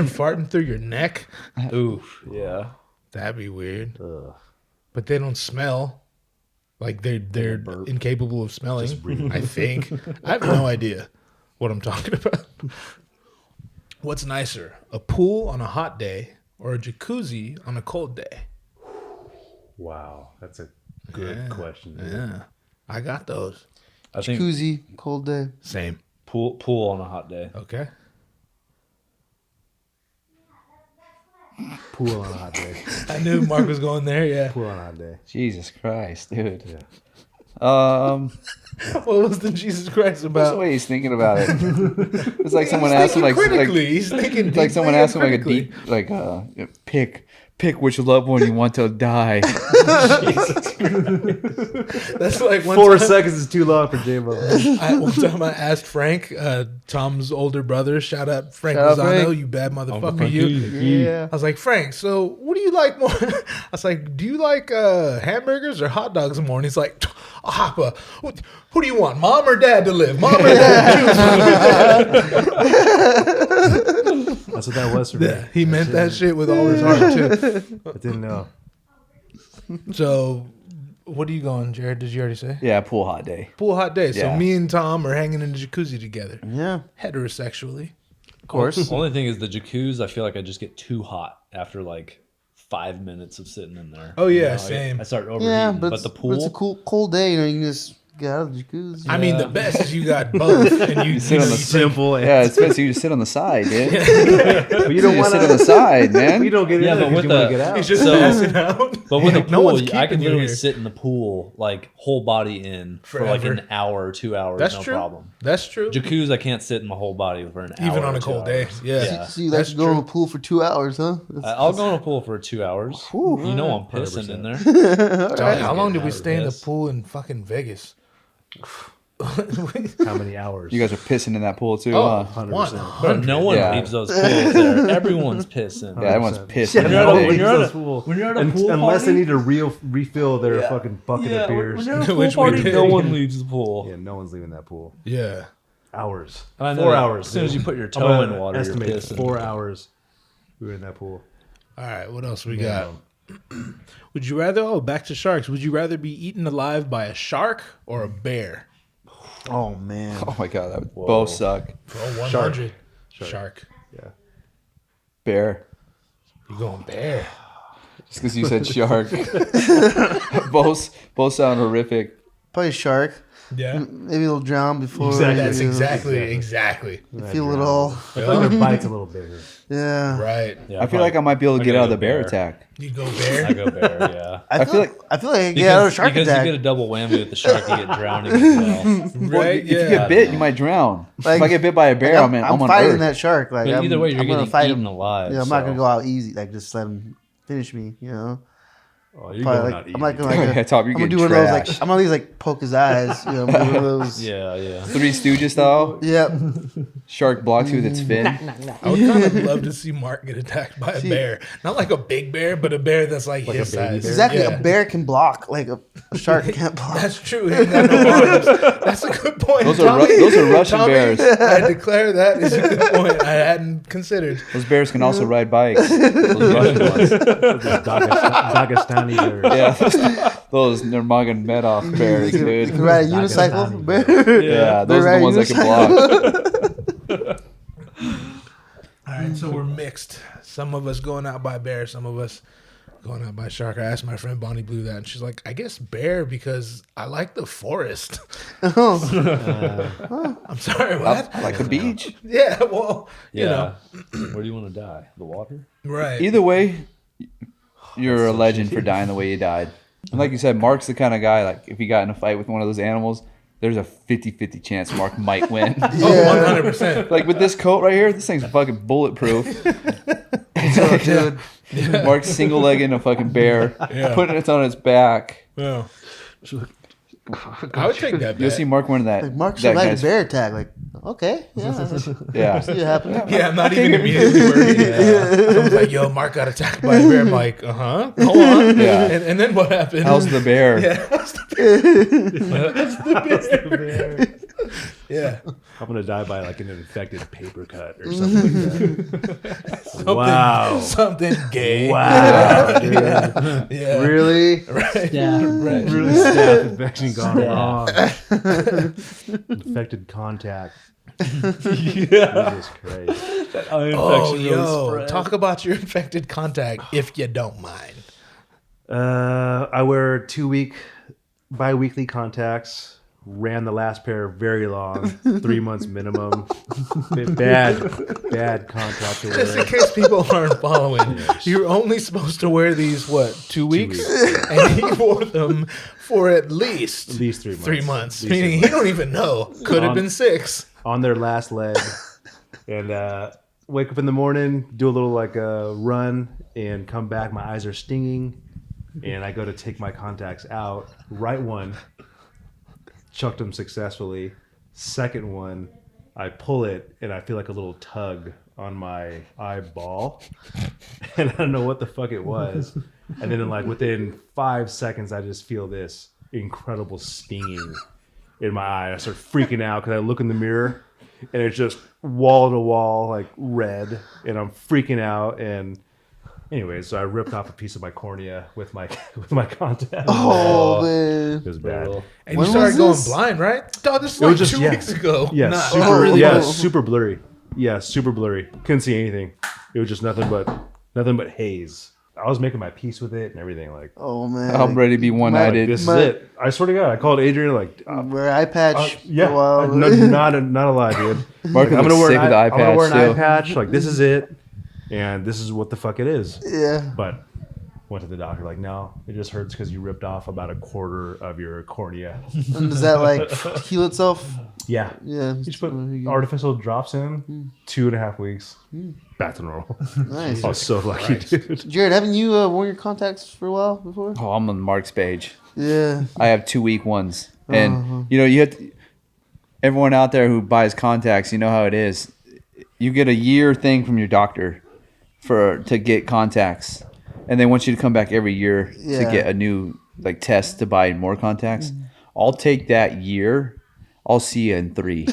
farting through your neck. Oof. Yeah. That'd be weird. But they don't smell. Like they're incapable of smelling. I think. I have no idea what I'm talking about. What's nicer, a pool on a hot day or a jacuzzi on a cold day? Wow, that's a good question. Dude. Yeah, I got those. I think Jacuzzi, cold day. Same. pool on a hot day. Okay. Pool on a hot day. I knew Mark was going there. Yeah. Pool on a hot day. Jesus Christ, dude. Yeah. What was the Jesus Christ That's the about? way he's thinking about it. It's like someone asked him, like critically. He's thinking like someone asked him, like a critically. deep, like pick which loved one you want to die. That's like one 4 time, seconds is too long for J-Bo. one time I asked Frank, Tom's older brother, shout out Frank Shout out, Lozano, Frank. you bad motherfucker, Frank, you. Yeah. I was like, Frank, so what do you like more? I was like, do you like hamburgers or hot dogs more? And he's like, Hoppa, who do you want, mom or dad to live? Mom or dad? Choose. That's what that was for me. Yeah, he meant that shit with all his heart too. I didn't know. So, what are you going, Jared? Did you already say? Yeah, pool hot day. Pool hot day. So Yeah. me and Tom are hanging in the jacuzzi together, Yeah. heterosexually. Of course. Only thing is the jacuzzi. I feel like I just get too hot after like 5 minutes of sitting in there. Oh, yeah, I same. I start overheating. Yeah, but but the it's pool. a cold day. You know, you can just get out of the jacuzzi. I mean, the best is you got both, and you sit on the Simple. Yeah, it's best you just sit on the side, dude. But you don't You want sit on the side, man. You don't get Yeah, in but there with because you want the- to get out. He's just So- passing out. But with a No one's pool, I keeping can you literally here. sit in the pool like whole body in for like Forever. an hour or 2 hours. That's no true. problem. That's true. Jacuzzi, I can't sit in my whole body for an hour. Even on or a 2 cold day. hours. Yeah. So you like That's to go in true. the pool for 2 hours, huh? I'll go in a pool for 2 hours. You know I'm pissing in there. Dog, how long did we Getting stay in the pissed. pool in fucking Vegas? How many hours? You guys are pissing in that pool too, Oh, huh? 100%. But no one Yeah. leaves those pools there. Everyone's pissing. Yeah, everyone's pissed. Yeah, in When that you're at a- thing. when you're at a- pool, when you're at a pool unless they party- need to refill their fucking bucket of beers. when you're at a Which pool we party, did. no one leaves the pool. Yeah, no one's leaving that pool. Yeah. Hours. I know 4 that. hours. As soon as dude. you put your I'm toe gonna in water, you're estimate pissing. 4 hours. We were in that pool. All right, what else we got? Would you rather, back to sharks. Would you rather be eaten alive by a shark or a bear? Oh, man. Oh my god, that would both suck. Oh, 100. Shark. Yeah. Bear. You going bear? Just because you said shark. both sound horrific. Probably a shark. Yeah. Maybe it'll drown before. That's you exactly. feel it all. I feel like their bite's a little bigger. Yeah. Right. Yeah, I feel like I might be able to get gotta out of go the bear bear. attack. You go I bear? go bear, yeah. I feel like I can get out of a shark because attack. you get a double whammy with the shark, you get drowning as well. Right? If you Yeah. get bit, you might drown. Like- if I get bit by a bear, I'm on fighting Earth. that shark. Like, But either way, you're I'm gonna getting fight eaten him. alive. Yeah, I'm not so- gonna go out easy. Like, just let him finish me. You know. Oh, you're Probably going like, out I'm not easy. gonna like. Yeah, Tom, you're I'm gonna getting do one of those. Like, trashed. I'm gonna at least like poke his eyes. You know, one of those. Yeah. Three Stooges style. Yep. Shark blocks you with its fin. I would kind of love to see Mark get attacked by a bear. Not like a big bear, but a bear that's like his a baby size. bear? Exactly. Yeah. A bear can block. Like a shark can't block. That's true. He ain't got no arms. That's a good point. Those are Russian Tommy, bears. I declare that is a good point. I hadn't considered. Those bears can also ride bikes. Those Russian ones. Dagestani bears. Yeah, those Nurmagomedov bears, You dude. can ride a Dagestani unicycle. Bear. Yeah, those are They're the ones that can block. All right, so we're mixed. Some of us going out by bear, some of us going out by shark. I asked my friend Bonnie Blue that, and she's like, I guess bear because I like the forest. I'm sorry, what? I like the beach. Yeah, well, you know. Where do you want to die? The water? Right. Either way, you're a legend for dying the way you died. And like you said, Mark's the kind of guy, like, if he got in a fight with one of those animals, there's a 50-50 chance Mark might win. Oh, 100%. Like, with this coat right here, this thing's fucking bulletproof. Dude. Mark's single-legging a fucking bear, Yeah. putting it on its back. Yeah. I would take that You'll bet. see Mark winning that. Like Mark that survived a guy's- bear attack. Like, okay, yeah, Yeah. see it happen. Yeah, I'm not even immediately worried. Someone's like, yo, Mark got attacked by a bear. I'm like, uh-huh. Go on. Yeah. And then what happened? How's the bear? Yeah, how's the bear? Yeah. I'm gonna die by like an infected paper cut or something like that. Wow. Something gay. Wow, dude. Yeah. Really? Right. Yeah. Right. Really staph infection gone wrong. Infected contact. Jesus Christ. Oh, yo. Talk about your infected contact if you don't mind. I wear 2-week bi-weekly contacts. Ran the last pair very long, 3 months minimum. Bad contact to Just in wear. case people aren't following, you're only supposed to wear these, 2 weeks? And he wore them for at least 3 months. 3 months. At least Meaning he don't even know. Could have been 6. On their last leg, and wake up in the morning, do a little run, and come back. My eyes are stinging, and I go to take my contacts out. Right one, chucked them successfully. Second one, I pull it, and I feel like a little tug on my eyeball, and I don't know what the fuck it was. And then within 5 seconds, I just feel this incredible stinging in my eye. I start freaking out because I look in the mirror and it's just wall to wall, red, and I'm freaking out. And anyways, so I ripped off a piece of my cornea with my contact. Oh, man. It was bad. And When you started was going this? blind, right? Dog, this is It was just 2 weeks ago. Yeah, Nah, super. really Yeah, was. super blurry. Yeah, super blurry. Couldn't see anything. It was just nothing but haze. I was making my peace with it and everything. Oh, man. I'm ready to be one-eyed. This is it. I swear to God, I called Adrian Wear eye patch yeah, for a while. not a lie, dude. Mark I'm gonna looks wear sick with the eye I'm gonna wear patch, an eye too. patch. This is it, and this is what the fuck it is. Yeah. But went to the doctor. No, it just hurts because you ripped off about a quarter of your cornea. And does that heal itself? Yeah. Yeah. You just put artificial drops in. 2.5 weeks. Back to normal. Nice. I was so lucky, dude. Jared, haven't you worn your contacts for a while before? Oh, I'm on Mark's page. Yeah. I have 2-week ones, and you have to, everyone out there who buys contacts, you know how it is. You get a year thing from your doctor to get contacts, and they want you to come back every year to get a new test to buy more contacts. I'll take that year. I'll see you in 3.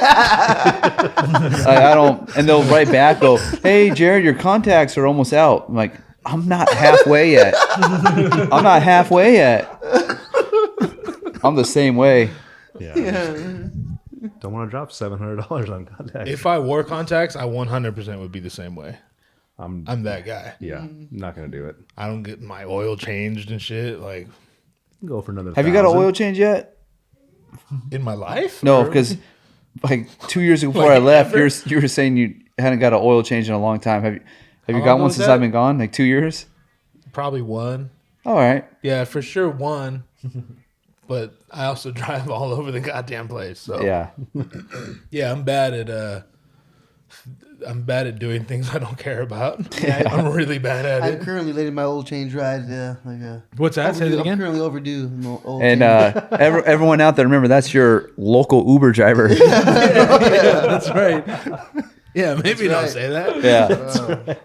I don't, and they'll write back, go, "Hey, Jared, your contacts are almost out." I'm like, I'm not halfway yet. I'm not halfway yet. I'm the same way. Yeah. Don't want to drop $700 on contacts. If I wore contacts, I 100% would be the same way. I'm that guy. yeah, not gonna do it. I don't get my oil changed and shit. Go for another. Have you got an 1,000. oil change yet? In my life? No, Or- because 2 years before I left, you were saying you hadn't got an oil change in a long time. Have you How got long one was since that? I've been gone? 2 years? Probably 1. All right. Yeah, for sure 1. But I also drive all over the goddamn place. So Yeah. yeah, I'm bad at doing things I don't care about. I'm really bad at I'm it. currently late in my oil change ride. Yeah. What's that? Say that I'm again. currently overdue. in the oil And change. everyone out there, remember, that's your local Uber driver. Yeah, that's right. Yeah, maybe don't right. say that. Yeah.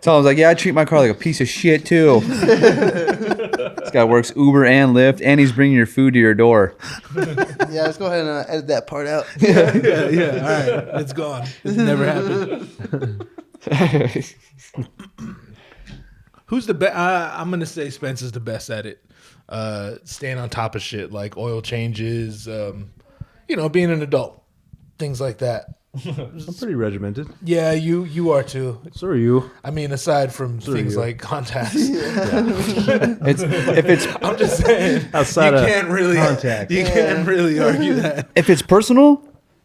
Tell him, yeah, I treat my car like a piece of shit, too. This guy works Uber and Lyft, and he's bringing your food to your door. Yeah, let's go ahead and edit that part out. Yeah. All right, it's gone. It's never happened. Who's the best? I'm gonna say Spence is the best at it. Staying on top of shit like oil changes, being an adult, things like that. I'm pretty regimented. Yeah, you are too. So are you. I mean, aside from things you. like contacts, If it's I'm just saying Outside you of can't really contacts. you can't really argue that. if it's personal,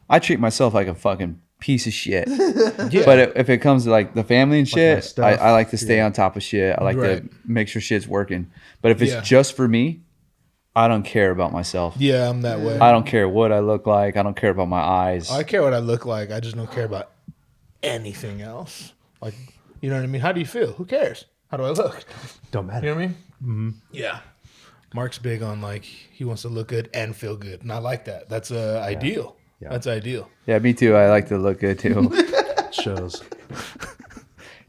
I treat myself like a fucking piece of shit. But if it comes to the family and my shit, stuff. I like to stay on top of shit. I like Right. to make sure shit's working. But if it's Yeah. just for me, I don't care about myself. Yeah, I'm that way. I don't care what I look like. I don't care about my eyes. I care what I look like. I just don't care about anything else. You know what I mean? How do you feel? Who cares? How do I look? Don't matter. You know what I mean? Mm-hmm. Yeah. Mark's big on he wants to look good and feel good, and I like that. That's ideal. Yeah. That's ideal. Yeah, me too. I like to look good too. Shows.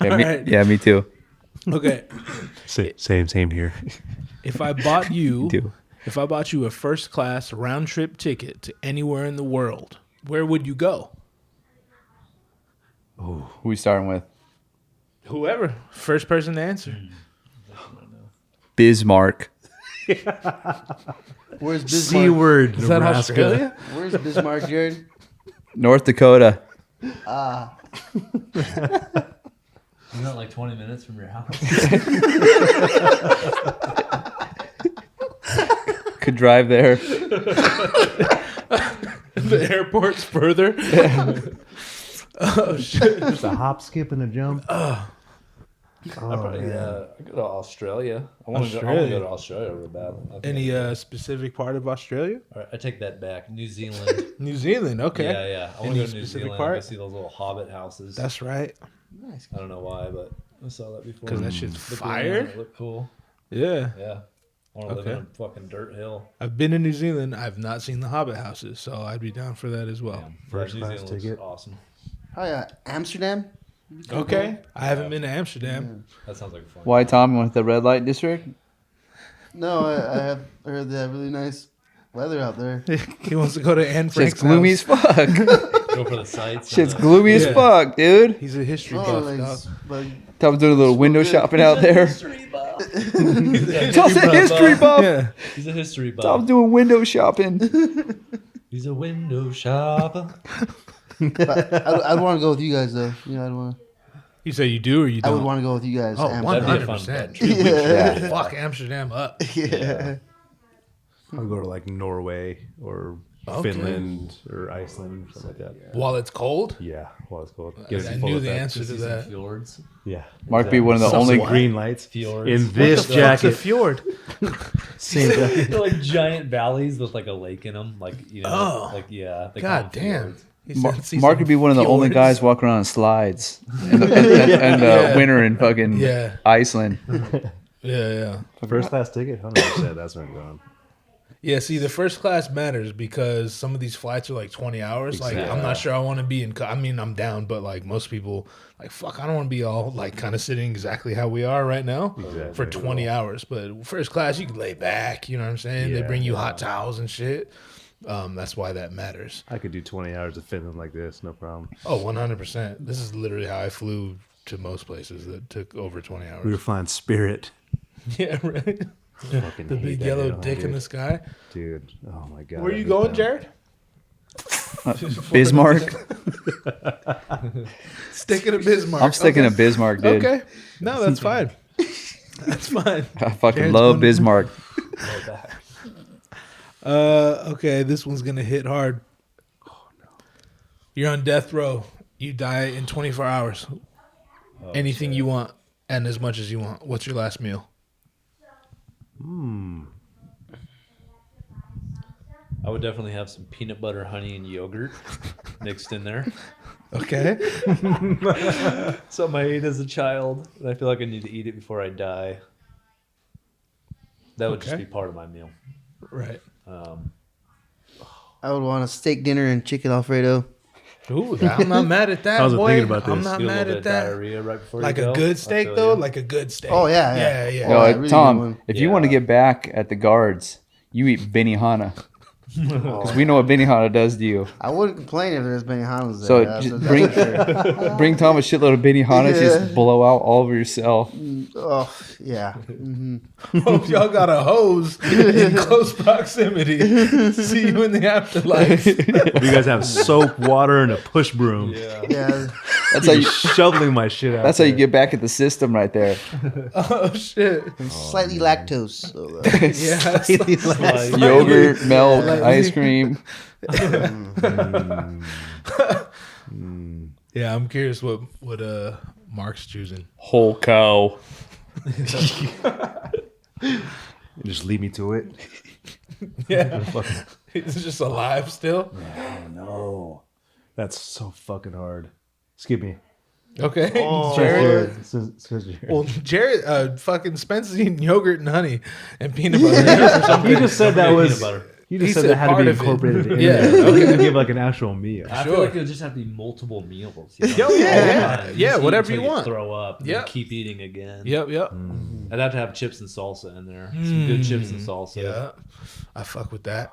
Alright. Yeah, me too. Okay. Same here. If I bought you, too. if I bought you a first class round trip ticket to anywhere in the world, where would you go? Who we starting with? Whoever. First person to answer. Bismarck. Where's C Bismarck? word. Is that Australia? Where's Bismarck, Jared? North Dakota. You're not like 20 minutes from your house. Could drive there. The airport's further. Oh shit! Just a hop, skip, and a jump. I go to Australia. I want to go to Australia real bad. Any specific part of Australia? All right, I take that back. New Zealand. New Zealand. Okay. Yeah. I want Any to go to New specific Zealand. part? Go see those little hobbit houses. That's right. Nice. I don't know why, but I saw that before. Because that shit's Look fire. around, it looked cool. Yeah. Yeah. I want to live in a fucking dirt hill. I've been to New Zealand. I've not seen the Hobbit houses, so I'd be down for that as well. First New class Zealand looks ticket. awesome. Oh yeah, Amsterdam. Okay. I haven't been to Amsterdam. That sounds like fun. Why, Tom? You want the red light district? No, I have heard they have really nice weather out there. He wants to go to Anne Shit's Frank's gloomy house. as fuck. Go for the sights. Shit's and gloomy as Yeah. fuck, dude. He's a history Oh, buff, like, dog. like Tom's doing a little window good. shopping out there. Tom's a history buff. Yeah. He's a history buff. Tom's doing window shopping. He's a window shopper. I'd want to go with you guys though. You know, I'd want. You say you do or you I don't? would want to go with you guys. Oh, to That'd Amsterdam. be a fun 100%. trip. Yeah. Fuck Amsterdam up. Yeah. I'll go to like Norway or Okay. Finland or Iceland, something like that. While it's cold? Yeah, well, it's cold. I knew the answer to that. Fjords. Yeah, Mark be one of the Some only green lights Fjords. in What this Fuck's a jacket. fjord? Same jacket. They're like giant valleys with like a lake in them. Like, you know, Oh. like, yeah. They call God them damn. fjords. He said, "See Mark some could be one of the only fjords." guys walking around on slides in the Yeah. winter in fucking Yeah. Iceland. Yeah. First class ticket, 100%. That's where I'm going. Yeah, see, the first class matters because some of these flights are like 20 hours. Like, I'm not sure I want to be in. I mean, I'm down, but like most people, like, fuck, I don't want to be all like kind of sitting exactly how we are right now for 20 hours. But first class, you can lay back. You know what I'm saying? They Yeah, bring you hot towels and shit. That's why that matters. I could do 20 hours of Finland like this, no problem. Oh, 100%. This is literally how I flew to most places that took over 20 hours. We were flying Spirit. Yeah, right. Fucking The hate big that yellow airline, dick in dude. the sky. Dude, oh my god. Where I you hate going, them. Jared? Bismarck. Sticking to Bismarck. I'm sticking Okay. to Bismarck, dude. Okay. No, that's fine. That's fine. I fucking Jared's love going- Bismarck. Okay, this one's gonna hit hard. You're on death row. You die in 24 hours. Anything you want and as much as you want. What's your last meal? I would definitely have some peanut butter, honey, and yogurt mixed in there. Okay. Something I ate as a child, and I feel like I need to eat it before I die. That would just Okay. be part of my meal. Right. I would want a steak dinner and chicken Alfredo. Ooh, I'm not mad at that. I wasn't boy. thinking about I'm this. not Get a mad little bit at of that. diarrhea right before Like you go. a good I steak feel though, you. like a good steak. Oh yeah, yeah, yeah. yeah. No, Oh, really good Tom, one. if you want to get back at the guards, you eat Benihana. Because we know what Benihana does to you. I wouldn't complain if there's Benihanas there. So That's- just that's for sure. bring Tom a shitload of Benihana, Yeah. just blow out all over yourself. Oh yeah. Hmm. Hope y'all got a hose in close proximity. See you in the afterlife. You guys have soap, water, and a push broom. Yeah. That's how you. Shoveling my shit out. That's how you there. get back at the system right there. Oh shit. Slightly lactose. So, Yeah. Like, Yogurt, milk, ice cream. Yeah, I'm curious what Mark's choosing. Whole cow. Just lead me to it. Yeah. He's just alive still. No. That's so fucking hard. Skip me. Okay. Oh. Jared. Jared. Well, Jared, fucking Spencer's eating yogurt and honey and peanut butter. You just said that peanut was. butter. You just He said said that had to part be of it. incorporated in Yeah, there. okay. You can give like an actual meal. I feel like it would just have to be multiple meals. You know? Yo, yeah. You Yeah, just eat whatever until you want. Throw up. And Yep. then keep eating again. Yep. I'd have to have chips and salsa in there. Some good chips and salsa. Yeah. I fuck with that.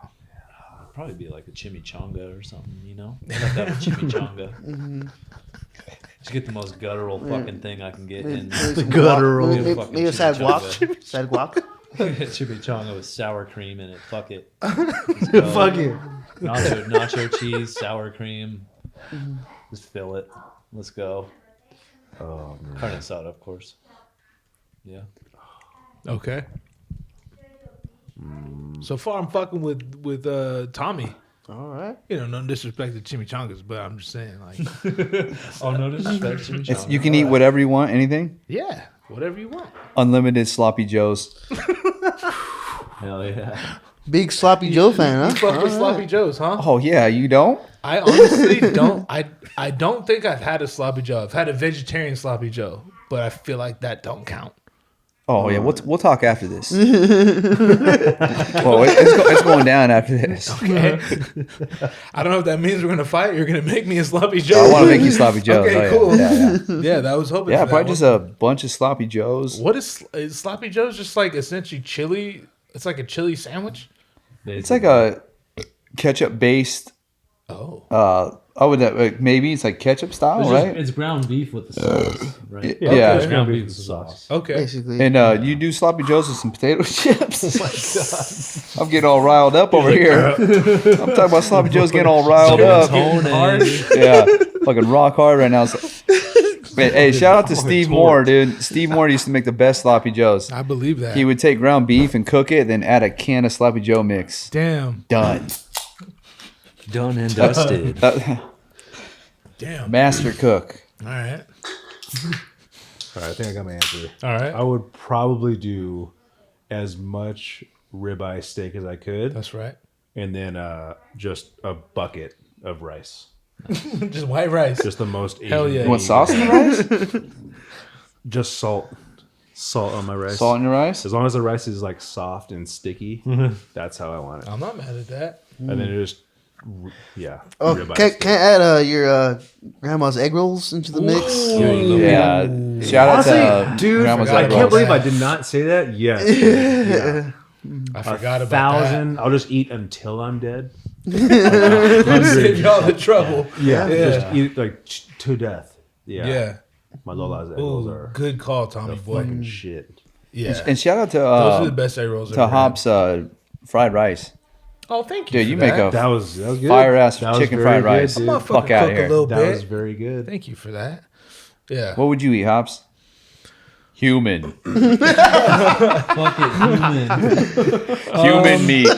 Probably be like a chimichanga or something, you know? I have to have a chimichanga. Just get the most guttural fucking thing I can get in. Guttural. Give me a fucking Maybe a sad guac. chimichanga. Sad guac. Chimichanga with sour cream in it. Fuck it. Fuck it. Nacho cheese, sour cream. Just fill it. Let's go. Oh, man. Carne asada, of course. Yeah. Okay. So far, I'm fucking with Tommy. All right. You know, no disrespect to chimichangas, but I'm just saying, like, Oh, no disrespect. Chimichanga. You can eat whatever you want, anything. yeah, whatever you want. Unlimited sloppy joes. Hell yeah. Big Sloppy Joe fan, You huh? fuck with sloppy joes, huh? Oh yeah, you don't? I honestly don't. I don't think I've had a sloppy joe. I've had a vegetarian sloppy joe, but I feel like that don't count. Oh yeah, we'll talk after this. Well, it's going down after this. Okay. I don't know if that means we're gonna fight. You're gonna make me a sloppy joe. I want to make you sloppy joes. Okay, Oh, yeah. cool. Yeah, Yeah, that was hoping. yeah. for that Probably just one. a bunch of sloppy joes. What is sloppy joe's? Just like essentially chili. It's like a chili sandwich. It's like a ketchup based. Oh. Maybe it's like ketchup style, right? It's ground beef with the sauce, right? Yeah. It's ground beef with the sauce. Okay. Basically. And you do sloppy joes with some potato chips. Oh my god! I'm getting all riled up over here. I'm talking about sloppy joes getting all riled up. Yeah, fucking rock hard right now. Hey, shout out to Steve Moore, dude. Steve Moore used to make the best sloppy joes. I believe that. He would take ground beef and cook it, then add a can of sloppy joe mix. Damn. Done. Done and dusted. Damn. Master cook. All right. All right, I think I got my answer. All right. I would probably do as much ribeye steak as I could, That's right. and then just a bucket of rice. Just white rice. Just the most Asian. Hell yeah. You want sauce in the rice? Just salt on my rice. Salt in your rice? As long as the rice is like soft and sticky, that's how I want it. I'm not mad at that. And then it just, yeah. Oh, ribeye can steak. I add your grandma's egg rolls into the mix? Yeah. Shout out to Honestly, dude, Grandma's forgot egg I about can't rolls. believe I did not say that. Yes. Yeah. I forgot about 1,000. I'll just eat until I'm dead. that. Save y'all the trouble. Yeah. Yeah. Just eat like to death. Yeah. Yeah. My Lola's egg rolls Ooh, are good call, Tommy the boy. fucking shit. Yeah. And shout out Those are the to best egg rolls. to I've ever had. Hop's fried rice. Oh, thank you. Dude, for you make that. a That was good. fire ass That was chicken very fried good, rice. dude. I'm Fuck fucking out cook a here. little That bit. was very good. Thank you for that. Yeah. What would you eat, Hops? Human. Fuck it, human. Human meat.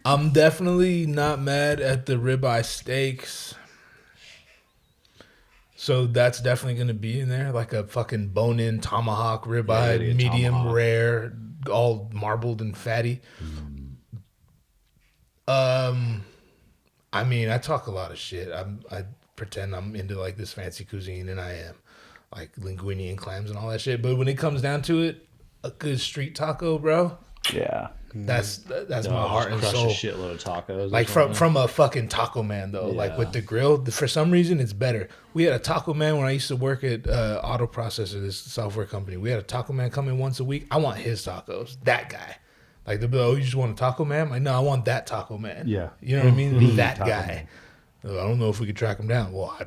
I'm definitely not mad at the ribeye steaks. So that's definitely going to be in there, like a fucking bone-in tomahawk ribeye, Yeah, medium tomahawk. rare, all marbled and fatty. I mean, I talk a lot of shit. I pretend I'm into like this fancy cuisine, and I am, like linguine and clams and all that shit. But when it comes down to it, a good street taco, bro, Yeah. that's my heart and Crush soul. a shitload of tacos. Like from a fucking taco man though, like with the grill. For some reason, it's better. We had a taco man when I used to work at Auto Processor, this software company. We had a taco man come in once a week. I want his tacos. That guy. Like they'll be like, oh, you just want a taco man? I'm like, no, I want that taco man. Yeah. You know what I mean? That taco guy. man. I don't know if we could track him down. Well,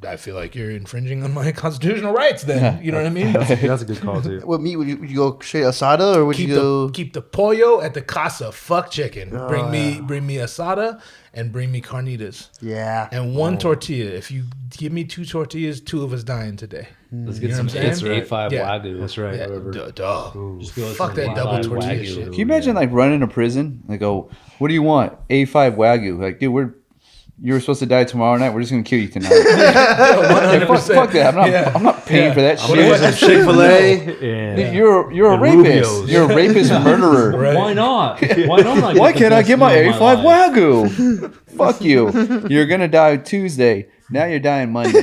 I feel like you're infringing on my constitutional rights. Then you know what I mean. That's a good call too. What meat would you go straight asada or would you go? Keep the pollo at the casa. Fuck chicken. Bring me asada and bring me carnitas. Yeah. And one tortilla. If you give me 2 tortillas, 2 of us dying today. Let's You get know some what I'm saying? A5 Yeah. Wagyu. That's right. Yeah, duh. Just go with Fuck some that double A5 tortilla Wagyu. shit. Can you imagine like running a prison? They go, what do you want? A5 Wagyu. Like, dude, you were supposed to die tomorrow night. We're just gonna kill you tonight. Fuck that. I'm not paying for that shit. Chick-fil-A. Dude, you're a and rapist. Rubio's. You're a rapist murderer. Right. Why not? Why don't I? Why the can't I best get my meal of A5 life? Wagyu? Fuck you. You're gonna die Tuesday. Now you're dying Monday.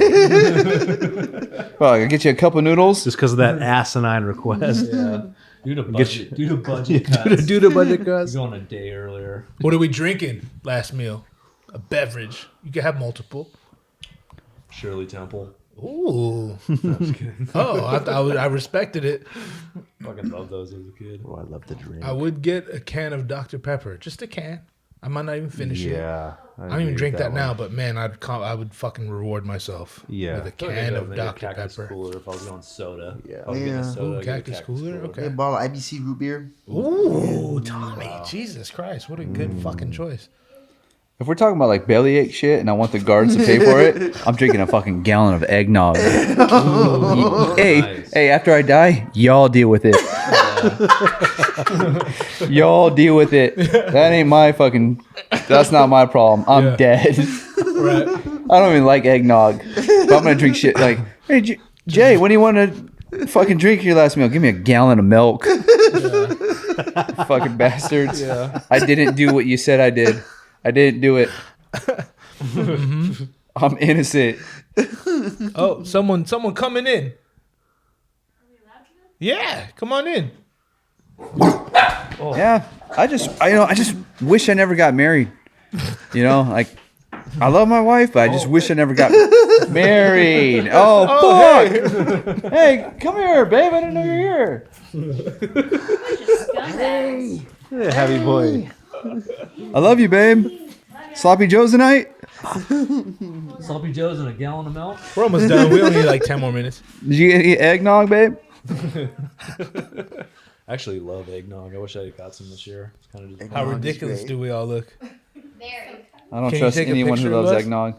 Well, I can get you a cup of noodles. Just because of that asinine request. Yeah. Due to budget. Due to budget cuts. Due to budget cuts. You're going a day earlier. What are we drinking last meal? A beverage. You can have multiple. Shirley Temple. Ooh. I respected it. Fucking love those as a kid. Oh, I love the drink. I would get a can of Dr. Pepper. Just a can. I might not even finish it. Yeah. I don't even drink that one. now, but man, I would fucking reward myself Yeah. with a I feel like can I'd go of maybe a Dr. Cactus Pepper. Cooler if I was going soda. Yeah. If I was getting a Yeah. soda, Ooh, I'd get a Cactus Cooler? A Okay. bottle of IBC root beer. Ooh, Tommy. Jesus Christ. What a good fucking choice. If we're talking about like bellyache shit and I want the guards to pay for it, I'm drinking a fucking gallon of eggnog. Hey, Nice. hey, after I die, y'all deal with it. Y'all deal with it. That ain't my fucking. That's not my problem. I'm Yeah. dead. Right. I don't even like eggnog. But I'm gonna drink shit like, hey Jay, when do you want to fucking drink your last meal? Give me a gallon of milk. Fucking bastards. Yeah. I didn't do what you said I did. I didn't do it. I'm innocent. Oh, someone coming in. Yeah, come on in. Yeah, I just wish I never got married. You know, like I love my wife, but I just wish I never got married. Oh, fuck! Hey, come here, babe. I didn't know you're here. Yeah, heavy boy. I love you, babe. Sloppy Joe's tonight. Sloppy Joe's and a gallon of milk. We're almost done. We only need like 10 more minutes. Did you get any eggnog, babe? I actually love eggnog. I wish I had got some this year. It's kind of just How Eggnog is ridiculous great. do we all look? Very. I don't Can you trust take a anyone who picture of loves us? eggnog.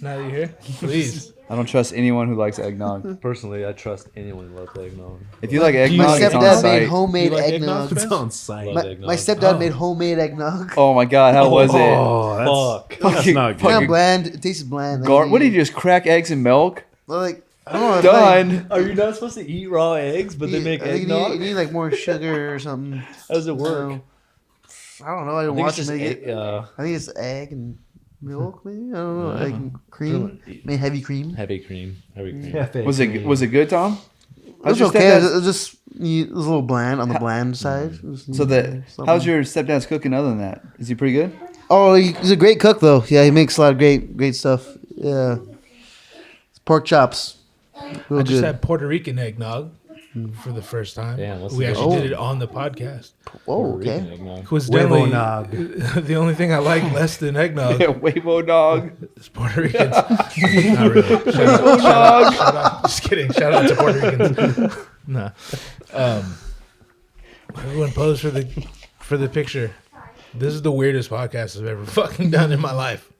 Now that you're here, please. I don't trust anyone who likes eggnog. personally, I trust anyone who loves eggnog. If you like My eggnog, it's on stepdad made site. homemade You like eggnog. eggnog, Spence? It's on site. Love My, eggnog. my stepdad Oh. made homemade eggnog. Oh my god, how was it? Oh, that's, Fuck. that's Fucking- not good. Kind fucking- of bland. It tastes bland. What did you just crack eggs and milk? Like, I don't know. it's like- Done. Are you not supposed to eat raw eggs, but they make I think eggnog? You need like more sugar or something. How does it work? I don't know. I didn't I think watch it's it just make it. egg, I think it's egg and milk, maybe. I don't know. Egg and cream. Maybe heavy cream. heavy cream. Heavy cream. Yeah, fake Was it cream. good, Tom? It was your okay. stepdad's- It was just it was a little bland on the bland side. It was, So something. how's your stepdad's cooking other than that? Is he pretty good? Oh, he's a great cook though. Yeah, he makes a lot of great stuff. Yeah, pork chops. Real I just good. had Puerto Rican eggnog for the first time. Damn, what's we the actually difference? did it on the podcast. Oh, Puerto Rican okay. eggnog. Coincidentally, Huevo nog. the only thing I like less than eggnog Yeah, Wavo dog. is Puerto Ricans. Not really. Shout out. Just kidding. Shout out to Puerto Ricans. Nah. Everyone pose for the picture. This is the weirdest podcast I've ever fucking done in my life.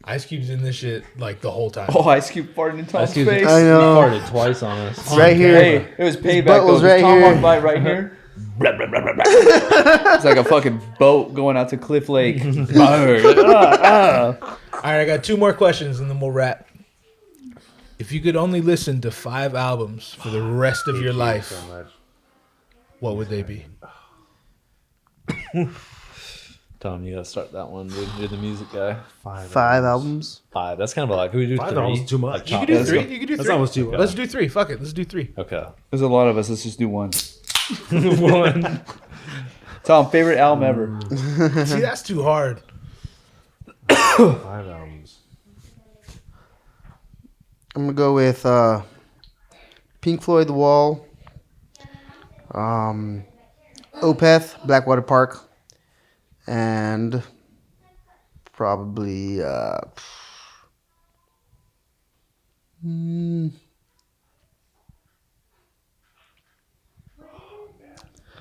Ice Cube's in this shit like the whole time. Oh, Ice Cube farted in Tom's Excuse me. face. I He know. farted twice on us. It's right here. Hey, it was payback butt though. was 'cause right Tom here. walked by right here. It's like a fucking boat going out to Cliff Lake. All right, I got 2 more questions and then we'll wrap. If you could only listen to 5 albums for the rest of your life, what would they be? Tom, you gotta start that one. You're the music guy. 5 albums. 5. That's kind of like, who we do 5 3? albums too much. Like You top- can do let's 3. go. You can do 3. That's almost too much. Let's do 3. Fuck it. Let's do 3. Okay. There's a lot of us. Let's just do one. One. Tom, favorite album ever? See, that's too hard. 5 albums. I'm gonna go with Pink Floyd, The Wall, Opeth, Blackwater Park, and probably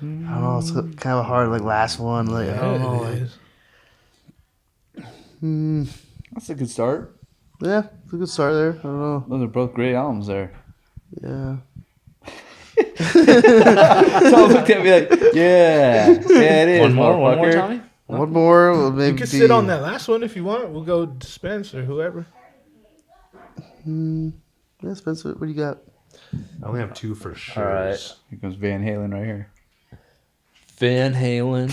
I don't know. It's kind of a hard like last one. Like I don't know. It Like, is. That's a good start. yeah, it's a good start there. I don't know. Those are both great albums there. Yeah. Tom looked at me like, yeah, it is. One more, motherfucker. Tommy? One more. Will maybe You can sit on that last one if you want. We'll go to Spence or whoever. Yeah, Spencer, what do you got? I only have 2 for sure. All right. Here comes Van Halen right here. Van Halen.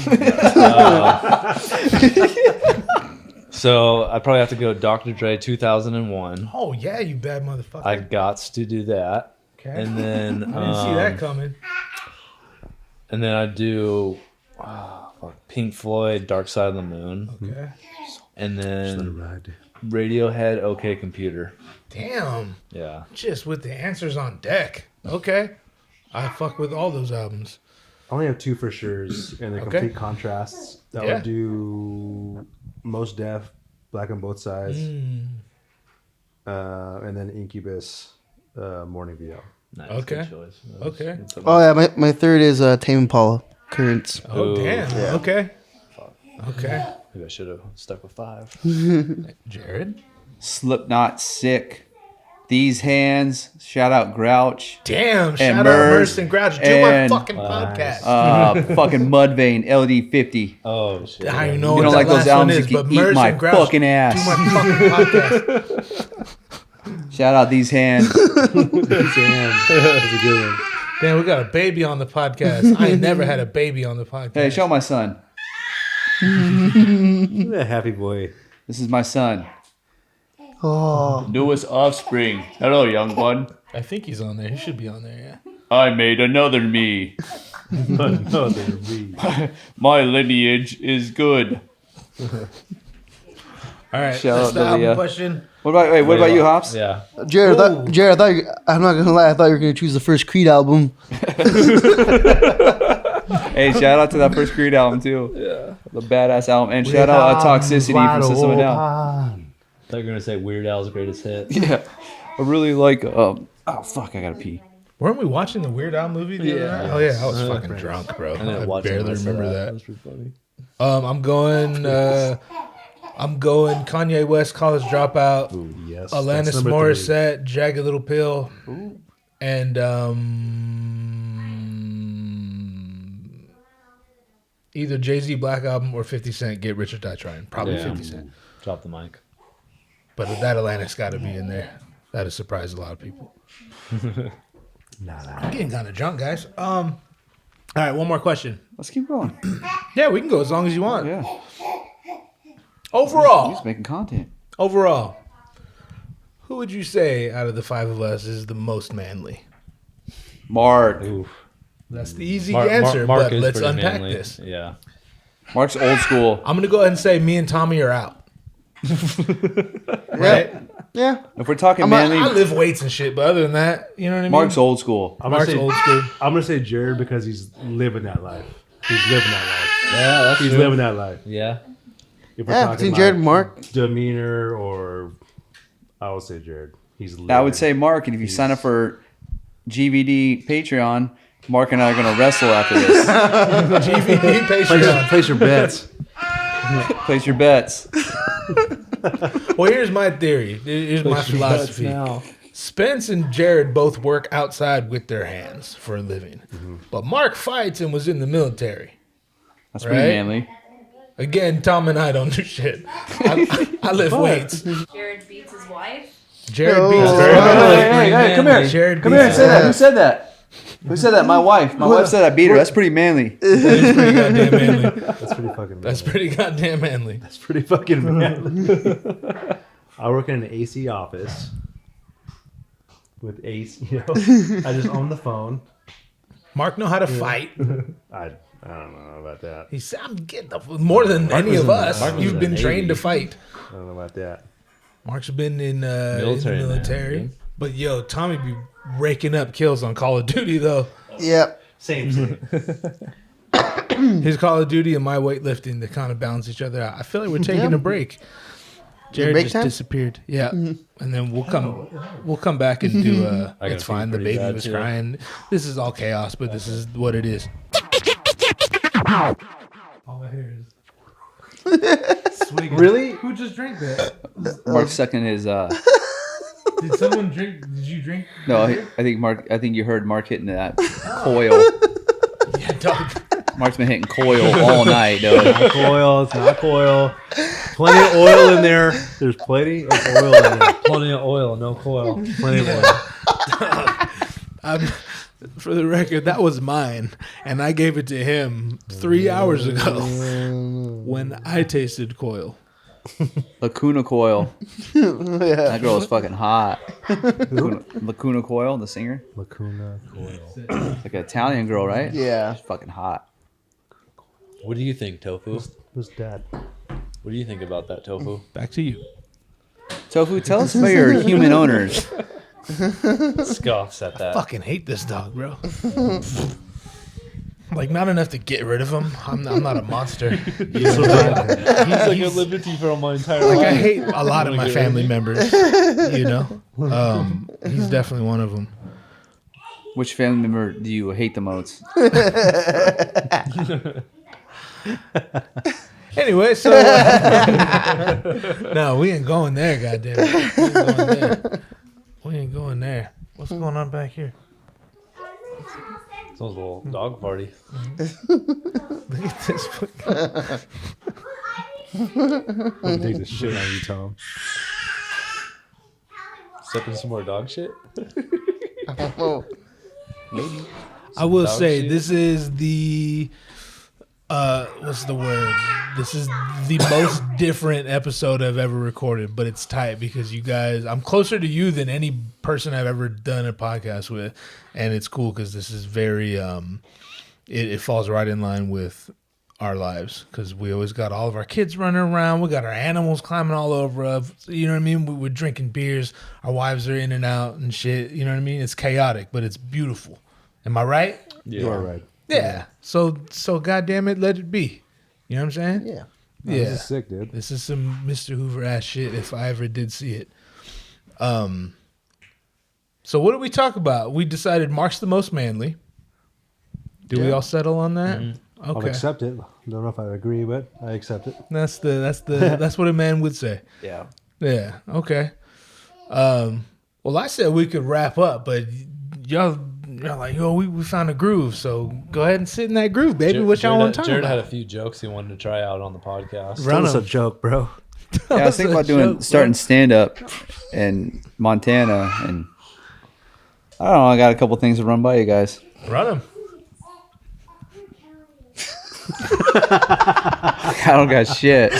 So I'd probably have to go Dr. Dre 2001. Oh yeah, you bad motherfucker. I gots to do that. Okay. And then I didn't see that coming. And then I'd do Pink Floyd, Dark Side of the Moon. Okay. And Let it then ride. Radiohead, OK Computer. Damn. Yeah. Just with the answers on deck. Okay. I fuck with all those albums. I only have 2 for sure's, and they're Okay. complete contrasts. I Yeah. would do Most Def, Black on Both Sides, and then Incubus, Morning VO. Nice, Okay. good choice. Okay. Oh yeah, my third is Tame Impala. Currents. Oh, damn. Yeah. Okay. Okay. Maybe I should have stuck with 5. Jared? Slipknot, Sick. These Hands. Shout out Grouch. Damn. Shout out Merz Merce and Grouch. Do my and, fucking podcast. Fucking Mudvayne, LD50. Oh shit! I don't know You what don't that like those last one albums, is, you but can eat Merce my and Grouch fucking do ass. my fucking podcast. Shout out These Hands. That's a good one. Damn, we got a baby on the podcast. I ain't never had a baby on the podcast. Hey, show my son. Look at that happy boy. This is my son. Oh, Newest offspring. Hello, young one. I think he's on there. He should be on there, yeah. I made another me. Another me. My lineage is good. All right, Shout that's out the to album Leah. question. What about you, Hops? Yeah. Jared, Ooh. I thought I'm not gonna lie. I thought you were gonna choose the first Creed album. Hey, shout out to that first Creed album too. Yeah, the badass album, and shout out Toxicity from System of a Down. I thought you were gonna say Weird Al's greatest hit. Yeah, I really like. Oh fuck, I gotta pee. Weren't we watching the Weird Al movie the other night? Oh, yeah. I was fucking drunk, bro. I didn't I watch barely remember That that. was pretty funny. I'm going Kanye West, College Dropout, Ooh, yes. Alanis That's number 3. Morissette, Jagged Little Pill, and either Jay-Z Black Album or 50 Cent, Get Rich or Die Trying. Probably Yeah. 50 Cent. Drop the mic. But that Atlantic's got to be in there. That has surprised a lot of people. I'm getting kind of drunk, guys. All right, one more question. Let's keep going. Yeah, we can go as long as you want. Yeah, Overall, he's making content. who would you say out of the 5 of us is the most manly? Mark. That's the easy Mark is but is let's pretty unpack manly. this. Yeah. Mark's old school. I'm going to go ahead and say me and Tommy are out. Right? Yeah. If we're talking I manly, live weights and shit, but other than that, you know what I mean? Mark's old school. Mark's old school. I'm gonna say Jared because he's living that life. He's living that life. Yeah, that's He's true. living that life. Yeah. If we're Yeah, talking between Jared and Mark. demeanor, or I would say Jared. He's living. I would say Mark, and if you sign up for GVD Patreon, Mark and I are gonna wrestle after this. GVD Patreon. place your bets. Place your bets. Well, here's my theory. Here's my philosophy. Spence and Jared both work outside with their hands for a living. But Mark fights and was in the military. That's pretty Right? manly. Again, Tom and I don't do shit. I lift weights. Jared beats his wife. Jared beats Hey, come here. Jared Come here and beats say that. Who said that? Who said that? My wife. My wife said I beat her. That's pretty manly. That's pretty goddamn manly. That's pretty fucking. That's pretty goddamn manly. That's pretty fucking manly. I work in an AC office with AC. You know, I just own the phone. Mark know how to fight. I don't know about that. He said, "I'm getting more than any of us. Mark was You've in been the trained to Navy. fight." I don't know about that. Mark's been in Military, the man, military. dude. But yo, Tommy be raking up kills on Call of Duty though. Yep. Same. His Call of Duty and my weightlifting, they kind of balance each other out. I feel like we're taking Yeah. a break. Jared break just time? disappeared. Yeah, and then we'll come back and do. I It's gotta feel fine. The pretty baby bad, was too. crying. This is all chaos, but this is what it is. All I hear is. Swigging. Really? Who just drank that? Mark's sucking his. Did someone drink? Did you drink? No, I think Mark. I think you heard Mark hitting that coil. Yeah, dog. Mark's been hitting coil all night, dude. Not coil. It's not coil. Plenty of oil in there. There's plenty of oil in there. Plenty of oil, no coil. Plenty of oil. For the record, that was mine, and I gave it to him 3 hours ago when I tasted coil. Lacuna Coil. That girl is fucking hot. Lacuna Coil, the singer. Lacuna coil. Like an Italian girl, right? Yeah. She's fucking hot. What do you think, Tofu? Who's dad? What do you think about that, Tofu? Back to you. Tofu, tell us about your human owners. Scoffs at that. Fucking hate this dog, bro. Like, not enough to get rid of him. I'm not a monster. You know? He's like, I lived with you for my entire life. Like, I hate a lot of my family members. You know, he's definitely one of them. Which family member do you hate the most? Anyway, so no, we ain't going there. Goddamn it, we ain't going there. What's going on back here? Sounds a little dog party. Look at this. I'm take the shit out of you, Tom. Sipping some more dog shit. Oh, I will dog say shit? this is the what's the word? This is the most different episode I've ever recorded, but it's tight because you guys, I'm closer to you than any person I've ever done a podcast with, and it's cool because this is very it falls right in line with our lives because we always got all of our kids running around, we got our animals climbing all over us, you know what I mean? We're drinking beers, our wives are in and out and shit, you know what I mean? It's chaotic, but it's beautiful. Am I right? Yeah. You are right. Yeah. So goddamn it, let it be. You know what I'm saying? yeah. No, Yeah. This is sick, dude. This is some Mr. Hoover ass shit if I ever did see it. So what did we talk about? We decided Mark's the most manly. Did we all settle on that? I'll Okay. accept it. Don't know if I agree, but I accept it. That's what a man would say. Yeah. Yeah. Okay. Well, I said we could wrap up, but y'all like, yo, we found a groove. So go ahead and sit in that groove, baby. What y'all want to talk Jared about? had a few jokes he wanted to try out on the podcast. Run That's a 'em. joke, bro. Yeah, I was thinking about starting stand up in Montana, and I don't know. I got a couple things to run by you guys. Run him. I don't got shit.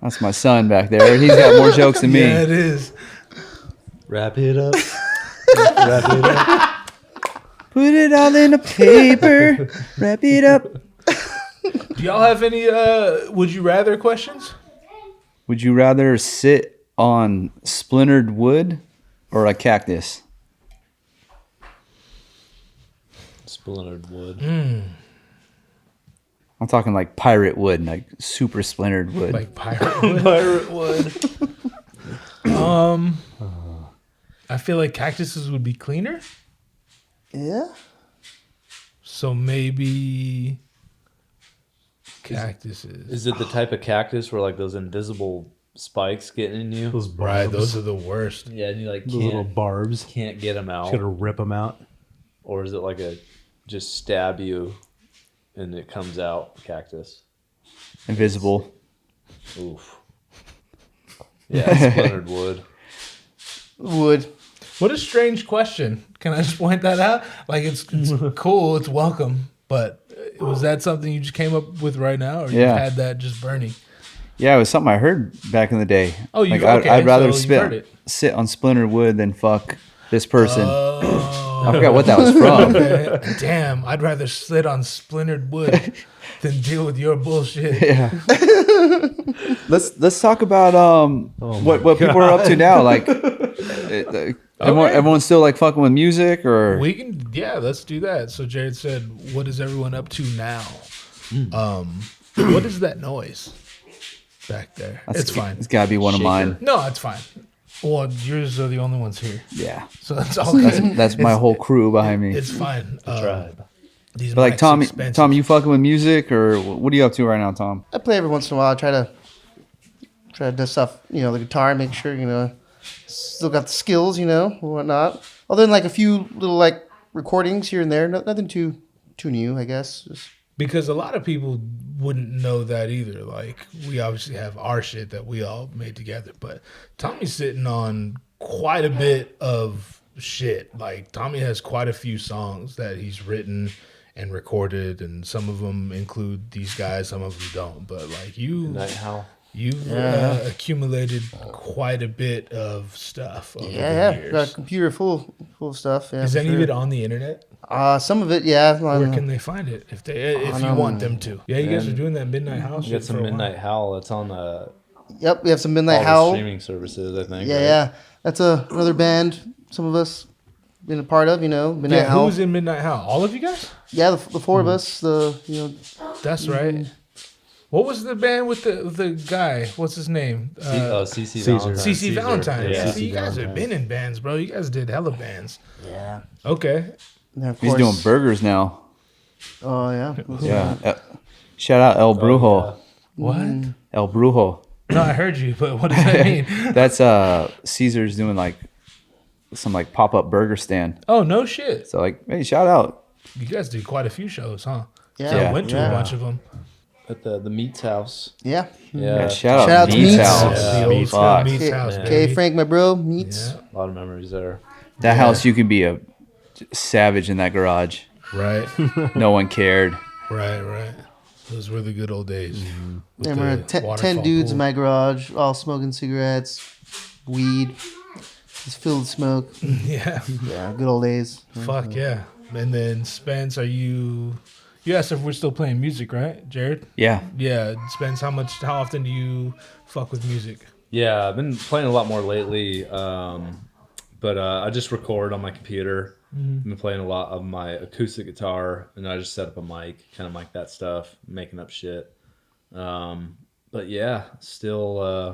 That's my son back there. He's got more jokes than me. Yeah, it is. Wrap it up. Wrap it up. Put it all in a paper. Wrap it up. Do y'all have any would you rather questions? Would you rather sit on splintered wood or a cactus? Splintered wood. I'm talking like pirate wood, like super splintered wood. Like pirate wood? Pirate wood. I feel like cactuses would be cleaner. Yeah. So maybe cactuses. Is it the type of cactus where like those invisible spikes get in you? Those barbs. Right, those are the worst. Yeah, and you like Those little can't barbs. get them out. Just gotta rip them out. Or is it like a just stab you and it comes out cactus? Invisible. Oof. Yeah, splintered wood. Would. What a strange question. Can I just point that out? Like it's cool, it's welcome, but was that something you just came up with right now, or you Yeah. had that just burning? Yeah, it was something I heard back in the day. Oh, you like, okay? I'd rather so you've heard it. sit on splintered wood than fuck this person. Oh, I forgot what that was from. okay. Damn, I'd rather sit on splintered wood than deal with your bullshit. Yeah. Let's talk about what people are up to now. Like, everyone's still like fucking with music, or We can, let's do that. So Jared said, "What is everyone up to now?" What is that noise back there? It's fine. It's got to be one of mine. No, it's fine. Well, yours are the only ones here, Yeah, so that's all good. that's my whole crew behind me. It's fine. Tribe. These But like mics expensive. Tom, you fucking with music, or what are you up to right now, Tom? I play every once in a while. I try to do stuff, the guitar, make sure, still got the skills, and whatnot. Other than like a few little like recordings here and there, nothing too new, I guess. Just, Because a lot of people wouldn't know that either. Like, we obviously have our shit that we all made together, but Tommy's sitting on quite a bit of shit. Like, Tommy has quite a few songs that he's written and recorded, and some of them include these guys, some of them don't. But like Night Howl. you've accumulated quite a bit of stuff over the years. got a computer full of stuff. Yeah, Is for any of sure. it on the internet? Some of it, yeah. Where can they find it if you want them to? Yeah, you guys are doing that Midnight House. You got some Midnight Howl. It's on Yep, we have some all Midnight the Howl. streaming services, I think. Yeah, right? yeah. That's another band some of us been a part of. Midnight Yeah, Howl. who's in Midnight Howl? All of you guys? Yeah, the four of us. That's right. What was the band with the guy? What's his name? CC Caesar. Valentine. CC Valentine. Yeah. See, you guys have been in bands, bro. You guys did hella bands. Yeah. Okay. And of He's course- doing burgers now. Oh yeah. Yeah. Shout out El Brujo. What? El Brujo. No, I heard you, but what does that mean? That's Caesar's doing like some like pop up burger stand. Oh, no shit. So like, hey, shout out. You guys did quite a few shows, huh? Yeah. I went to a bunch of them. At the Meats House. Yeah. Yeah, Yeah. shout Shout out out to Meats Meats. House. The old school Fuck. Meats House, Okay, baby. Frank, my bro, meets. Yeah. A lot of memories there. That house, you can be a savage in that garage. Right. No one cared. Right. Those were the good old days. With Yeah, we're the 10 waterfall dudes in pool. my garage, all smoking cigarettes, weed, just filled with smoke. Yeah. Yeah, good old days. Fuck yeah. And then Spence, you asked if we're still playing music, right, Jared? Yeah. Yeah, Spence, how often do you fuck with music? Yeah, I've been playing a lot more lately, but I just record on my computer. I've been playing a lot of my acoustic guitar, and I just set up a mic, kind of mic that stuff, making up shit. But yeah, still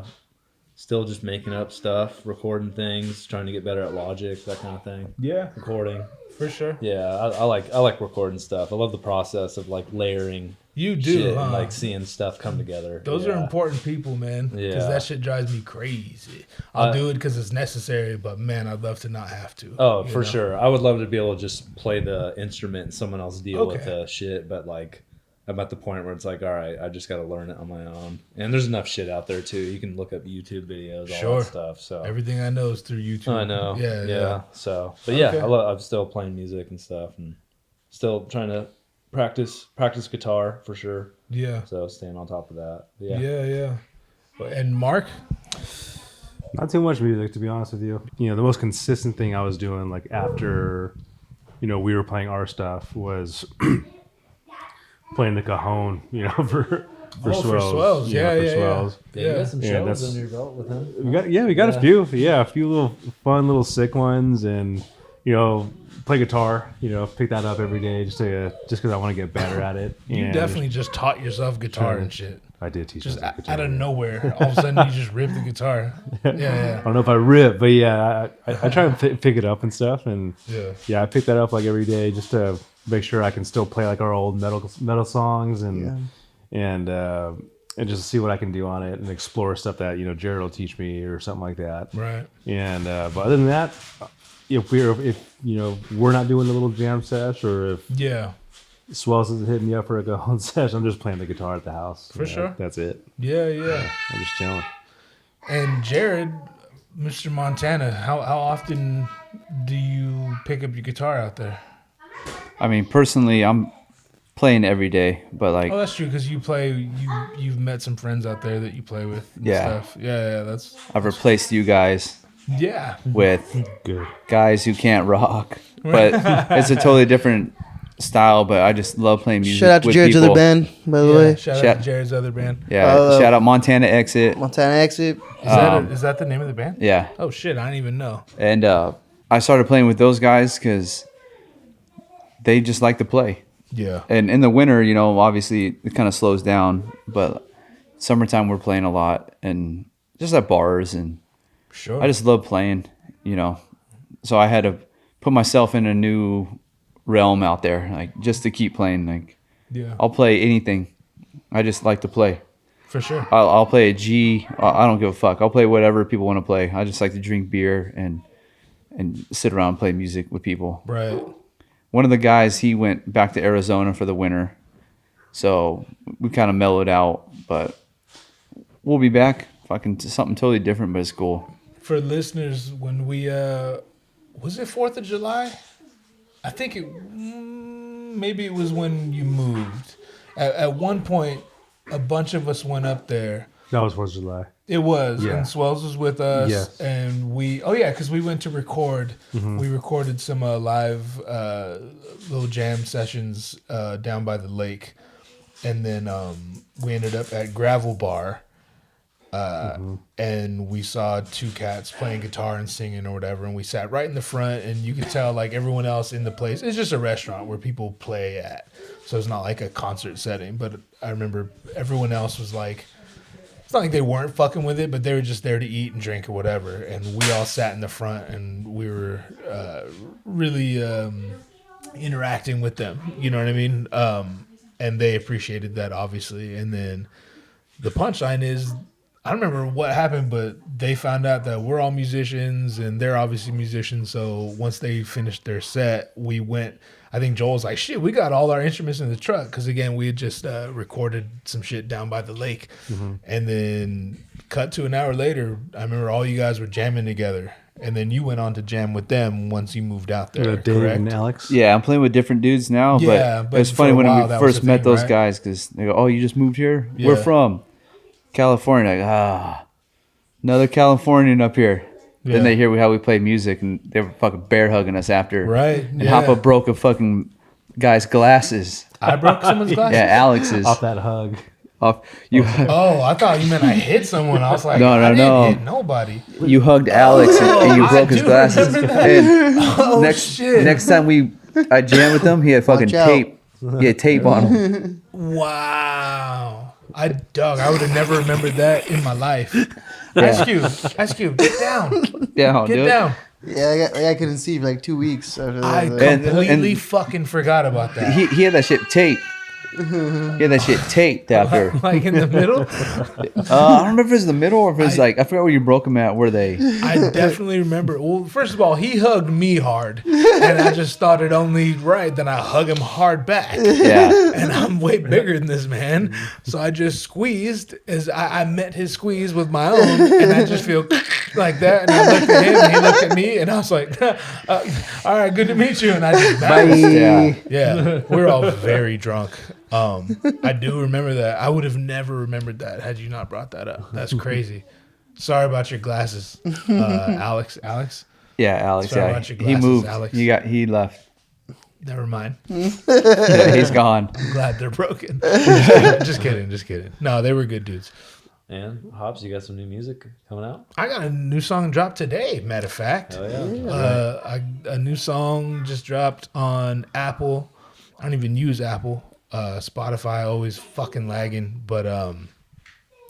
just making up stuff, recording things, trying to get better at Logic, that kind of thing. Yeah, Recording. for sure. Yeah, I like recording stuff. I love the process of like layering. You do, shit huh? and like seeing stuff come together. Those Yeah. are important people, man. Because Yeah. that shit drives me crazy. I'll do it because it's necessary, but man, I'd love to not have to. Oh, you for know? sure. I would love to be able to just play the instrument and someone else deal with Okay. the shit, but like I'm at the point where it's like, all right, I just got to learn it on my own. And there's enough shit out there too. You can look up YouTube videos, all Sure. that stuff. So Everything I know is through YouTube. I know. Yeah. So, but yeah, Okay. I'm still playing music and stuff, and still trying to practice guitar for sure. Yeah. So staying on top of that. But yeah. Yeah. And Mark? Not too much music, to be honest with you. The most consistent thing I was doing, like after, we were playing our stuff, was playing the cajon, for For swells. swells. Yeah. swells. Yeah, you got some Yeah, shows that's- under your belt with him. We got a few, a few little fun, little sick ones, and play guitar. Pick that up every day just because I want to get better at it. You And definitry just taught yourself guitar and shit. I did teach Just myself guitar. out of nowhere, all of a sudden you just ripped the guitar. Yeah. I don't know if I rip, but yeah, I try and pick it up and stuff, and Yeah. I pick that up like every day just to make sure I can still play like our old metal songs and just see what I can do on it and explore stuff that Jared will teach me or something like that. Right. And but other than that, if we're not doing a little jam sesh, or if Yeah. Swells isn't hitting me up for a go-on sesh, I'm just playing the guitar at the house. For sure. That's it. Yeah. I'm just chilling. And Jared, Mr. Montana, how often do you pick up your guitar out there? I mean, personally, I'm playing every day, but like, Oh, that's true because you've met some friends out there that you play with. And Yeah. Stuff. Yeah. That's I've replaced you guys yeah. with Good. guys who can't rock, but it's a totally different style. But I just love playing music. Shout out to with Jared's people. other band, by the Yeah, way. shout out Shout- to Jared's other band. Yeah, shout out Montana Exit. Montana Exit. Is that the name of the band? Yeah, Oh shit, I didn't even know. and I started playing with those guys because they just like to play. Yeah. And in the winter, obviously it kind of slows down, but summertime we're playing a lot and just at bars, and Sure. I just love playing, So I had to put myself in a new realm out there, like just to keep playing. Like yeah. I'll play anything. I just like to play. For sure. I'll play a G. I don't give a fuck. I'll play whatever people want to play. I just like to drink beer and sit around and play music with people. Right. One of the guys, he went back to Arizona for the winter, so we kind of mellowed out. But we'll be back. Fucking something totally different, but it's cool. For listeners, when we was it 4th of July? I think maybe it was when you moved. At one point, a bunch of us went up there. That was 4th of July. It was, Yeah. and Swells was with us, Yes. and because we went to record. We recorded some live little jam sessions down by the lake, and then we ended up at Gravel Bar and we saw two cats playing guitar and singing or whatever, and we sat right in the front, and you could tell like everyone else in the place. It's just a restaurant where people play at, so it's not like a concert setting. But I remember everyone else was like, it's not like they weren't fucking with it, but they were just there to eat and drink or whatever. And we all sat in the front, and we were really interacting with them. You know what I mean? And they appreciated that, obviously. And then the punchline is, I don't remember what happened, but they found out that we're all musicians and they're obviously musicians. So once they finished their set, we went. I think Joel's like, shit, we got all our instruments in the truck. Because, again, we had just recorded some shit down by the lake. And then cut to an hour later, I remember all you guys were jamming together. And then you went on to jam with them once you moved out there, Dave correct? and Alex. Yeah, I'm playing with different dudes now. Yeah, but but it's for funny a when while, we that was first the met thing, those right? guys because they go, "Oh, you just moved here? Yeah. We're from California." Like, another Californian up here. Yeah. Then they hear how we play music, and they were fucking bear hugging us after. Right, And yeah. Hoppa broke a fucking guy's glasses. I broke someone's glasses? Yeah, Alex's. Off that hug. Off you. Oh, I thought you meant I hit someone. I was like, No, I didn't no. hit nobody. You hugged Alex and you I broke his do glasses. remember that. And Oh, next shit. next time I jammed with him, he had fucking Watch out. tape. He had tape on him. Wow. I would have never remembered that in my life. Ice Cube, get down. Yeah, I'll Get do it. down. Yeah, I couldn't see for like 2 weeks after I that. completely and- fucking forgot about that. He had that shit taped. He had that shit taped after. Like in the middle? I don't remember if it was the middle or if it was like, I forgot where you broke him at. Were they? I definitely remember. Well, first of all, he hugged me hard. And I just thought it only right that I hug him hard back. Yeah. And I'm way bigger than this man. So I just squeezed as I met his squeeze with my own. And I just feel like that. And I looked at him and he looked at me. And I was like, all right, good to meet you. And I just bounced. Yeah. Yeah, we're all very drunk. I do remember that. I would have never remembered that had you not brought that up. That's crazy. Sorry about your glasses, Alex. Yeah, Alex. Sorry Yeah. about your He glasses, moved. Alex. He left. Never mind. Yeah, he's gone. I'm glad they're broken. Just kidding. No, they were good dudes. And Hobbs, you got some new music coming out? I got a new song dropped today. Matter of fact, Oh yeah. a new song just dropped on Apple. I don't even use Apple. Spotify always fucking lagging, but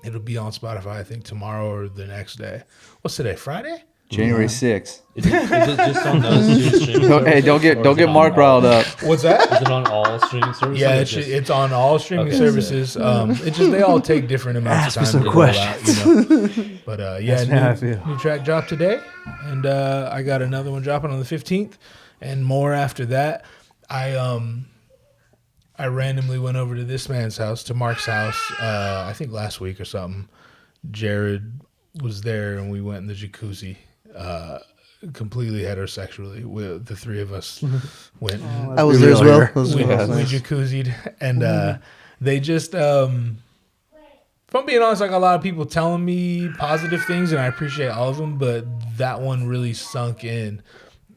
it'll be on Spotify I think tomorrow or the next day. What's today? Friday? January 6th. Is it just on those two streaming Hey, don't services, or is get it Mark on all- riled up. What's that? Is it on all streaming services? Yeah, or it's, just- it's on all streaming Okay. services. It's just they all take different amounts of time to roll out, you know. But yeah, That's how I feel. new track dropped today, and I got another one dropping on the 15th, and more after that. I randomly went over to this man's house, to Mark's house, I think last week or something. Jarad was there, and we went in the jacuzzi, completely heterosexually. The three of us went. I was there as well. It was We nice. jacuzzied, and they just, if I'm being honest, like a lot of people telling me positive things, and I appreciate all of them, but that one really sunk in.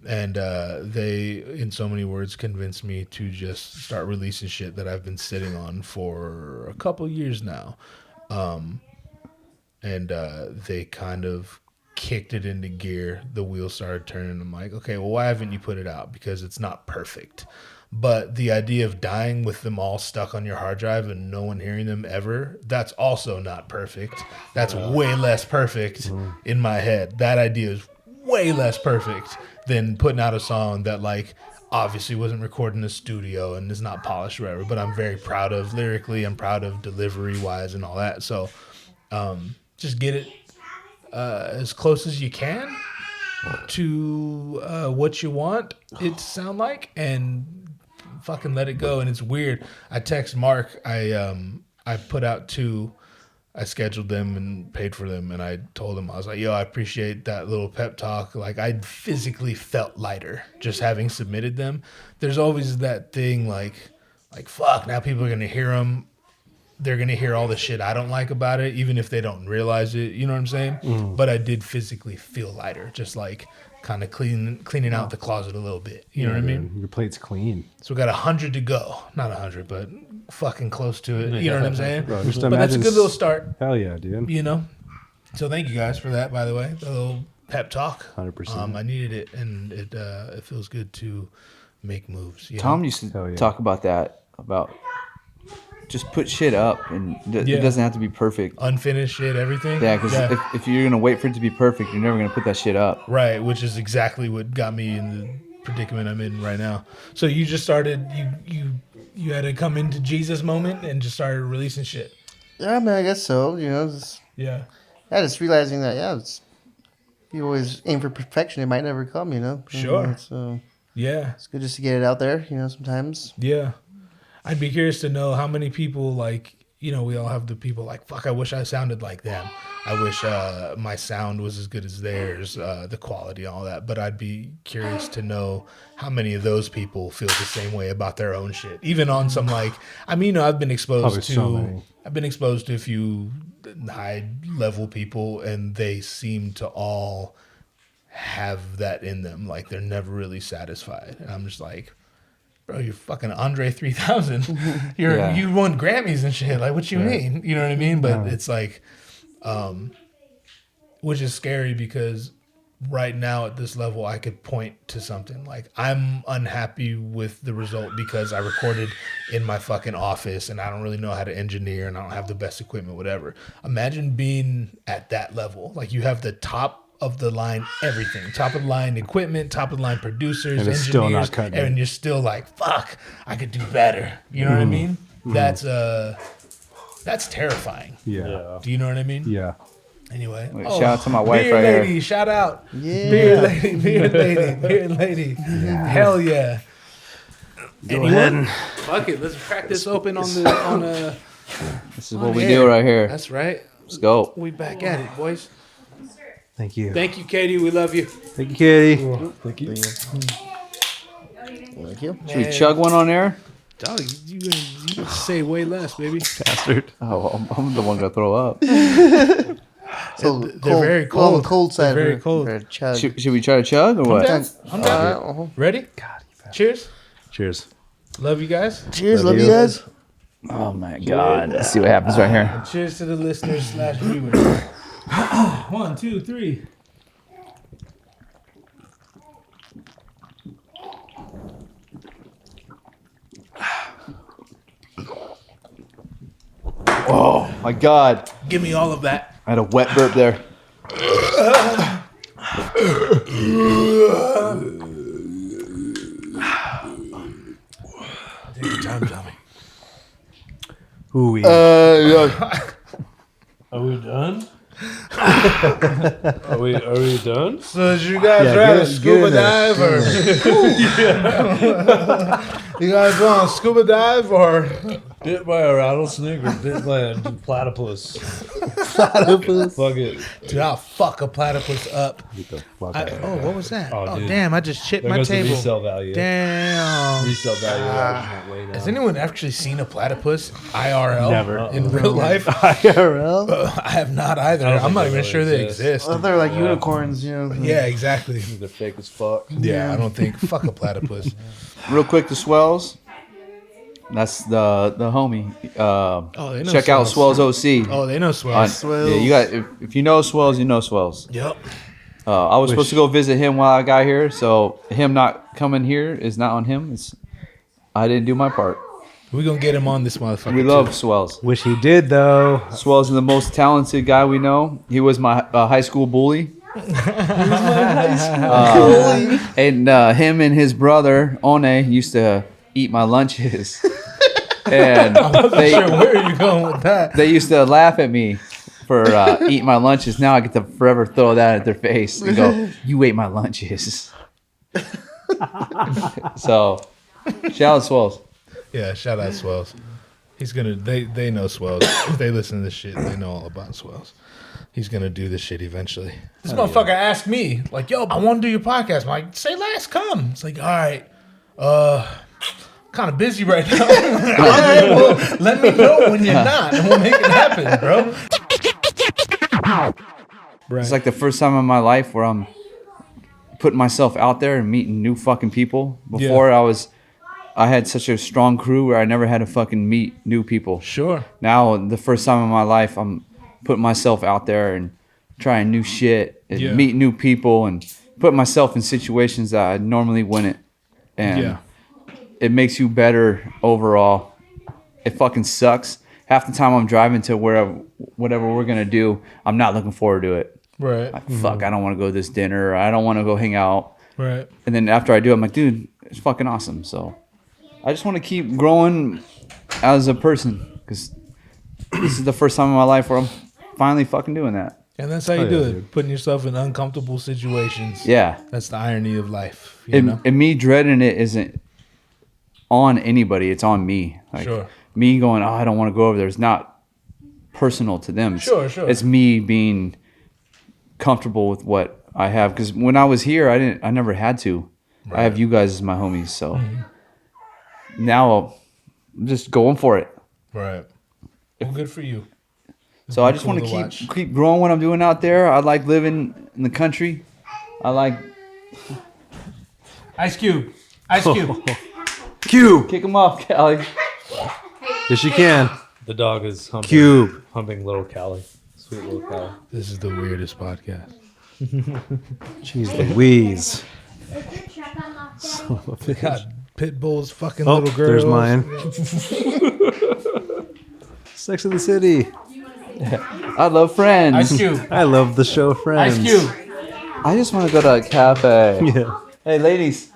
And they, in so many words, convinced me to just start releasing shit that I've been sitting on for a couple years now. And they kind of kicked it into gear. The wheels started turning. I'm like, okay, well, why haven't you put it out? Because it's not perfect. But the idea of dying with them all stuck on your hard drive and no one hearing them ever, that's also not perfect. That's way less perfect in my head. That idea is way less perfect than putting out a song that, like, obviously wasn't recorded in a studio and is not polished or whatever, but I'm very proud of lyrically. I'm proud of delivery-wise and all that. So just get it as close as you can to what you want it to sound like, and fucking let it go. And it's weird. I text Mark. I put out 2. I scheduled them and paid for them, and I told him, I was like, yo, I appreciate that little pep talk. Like, I physically felt lighter just having submitted them. There's always that thing like fuck, now people are gonna hear them. They're gonna hear all the shit I don't like about it, even if they don't realize it. You know what I'm saying? But I did physically feel lighter, just like kind of cleaning out the closet a little bit. You know what I mean? Your plate's clean. So we got 100 to go. Not 100, but fucking close to it. You know what I'm saying? Bro, just But that's a imagine good little start. Hell yeah, dude. You know, So thank you guys for that, by the way. The little pep talk. 100%. I needed it, and it feels good to make moves. You Tom know? used to Hell yeah. talk about that, about just put shit up, and Yeah. it doesn't have to be perfect. Unfinished shit, everything. Yeah, because if you're gonna wait for it to be perfect, you're never gonna put that shit up. Right, which is exactly what got me in the predicament I'm in right now. So you just started, you had to come into Jesus moment and just started releasing shit. Yeah, I mean, I guess so. You know, Yeah. just realizing that, you always aim for perfection, it might never come, you know? Sure. So Yeah. it's good just to get it out there, you know, sometimes. Yeah. I'd be curious to know how many people, like, you know, we all have the people like, fuck, I wish I sounded like them. I wish my sound was as good as theirs, the quality, all that. But I'd be curious to know how many of those people feel the same way about their own shit. Even on some, like, I mean, you know, I've been exposed Probably to, so many. I've been exposed to a few high level people, and they seem to all have that in them. Like, they're never really satisfied. And I'm just like, bro, you're fucking Andre 3000. You won Grammys and shit. Like, what you mean? You know what I mean? But it's like, which is scary because right now at this level, I could point to something like I'm unhappy with the result because I recorded in my fucking office and I don't really know how to engineer and I don't have the best equipment, whatever. Imagine being at that level. Like, you have the top of the line everything, top of the line equipment, top of the line producers, And it's engineers, still not cutting it. and you're still like, fuck, I could do better. You know what I mean? That's terrifying. Yeah. Do you know what I mean? Yeah. Anyway, Wait, shout out to my wife beard right lady, here. shout out. Yeah. Beard lady. Hell yeah. Go ahead and Fuck it, let's crack this open on the. This is what we do right here. That's right. Let's go. We back at it, boys. thank you. Thank you, Katie. We love you. Thank you, Katie. Thank you. Should we chug one on air? Dog, you say way less, baby. Bastard. Oh, I'm the one gonna throw up. So They're very Well, on cold. the cold side. They're very for- cold. for a chug. Should we try to chug or what? down. I'm down. Uh-huh. Ready? Cheers. Cheers. Love you guys. Cheers, Love love you you. guys. Oh my god. Let's see what happens right here. Cheers to the listeners / viewers. 1, 2, 3. Oh my god. Give me all of that. I had a wet burp there. Take your time, Tommy. Ooh, Yeah. Are we done? Are we done? So did you guys Yeah, rather get scuba in there. dive or you guys want to scuba dive or Bit by a rattlesnake or bit by a platypus? Platypus. Fuck it. dude, I'll fuck a platypus up. Get the fuck I, out of here. oh, what was that? Oh, Oh, dude. damn, I just chipped There my goes the table. resale value. Damn. Resale value went way down. Has anyone actually seen a platypus IRL Never. in real life? IRL. I have not either. I don't I'm think not they even really sure they exist. exist. Well, they're like unicorns, you know. Yeah, exactly. They're fake as fuck. Yeah, I don't think. Fuck a platypus. Real quick, the Swells. That's the homie. They know Check out Swells. Swells OC. Oh, they know swells. Swells. Yeah, you got if you know Swells, you know Swells. Yep. I was supposed to go visit him while I got here, so him not coming here is not on him. I didn't do my part. We're going to get him on this motherfucker. We too. love Swells. Wish he did though. Swells is the most talented guy we know. He was my high school bully. And him and his brother One used to eat my lunches, and Sure, where are you going with that? they used to laugh at me for eating my lunches. Now I get to forever throw that at their face and go, "You ate my lunches." So, shout out Swells. Yeah, shout out Swells. He's gonna. They know Swells. If they listen to this shit, they know all about Swells. He's gonna do this shit eventually. This motherfucker asked me, like, "Yo, I want to do your podcast." I'm like, "Say less, come." It's like, "All right, kind of busy right now." All right, well, let me know when you're not, and we'll make it happen, bro. It's like the first time in my life where I'm putting myself out there and meeting new fucking people. Before I had such a strong crew where I never had to fucking meet new people. Sure. Now, the first time in my life, I'm putting myself out there and trying new shit and meet new people and put myself in situations that I normally wouldn't. And it makes you better overall. It fucking sucks. Half the time I'm driving to whatever we're going to do, I'm not looking forward to it. Right. Like, fuck, I don't want to go to this dinner. Or I don't want to go hang out. Right. And then after I do, I'm like, dude, it's fucking awesome. So I just want to keep growing as a person because this is the first time in my life where I'm finally fucking doing that. And that's how you do it. Putting yourself in uncomfortable situations. Yeah. That's the irony of life. You know? And me dreading it isn't on anybody. It's on me. Like me going, oh, I don't want to go over there. It's not personal to them. Sure. It's me being comfortable with what I have. Because when I was here, I never had to. Right. I have you guys as my homies. So now I'm just going for it. Right. Well, good for you. So I just want to keep growing what I'm doing out there. I like living in the country. I like Ice Cube. Ice Cube. Cube. Kick him off, Callie. Yes, you can. The dog is humping, Cube. Humping little Callie. Sweet little Callie. This is the weirdest podcast. Jeez Louise. God, pit bulls, fucking little girls. There's mine. Sex in the City. I love Friends. Ice Cube. I love the show Friends. Ice Cube. I just want to go to a cafe. Yeah. Hey, ladies.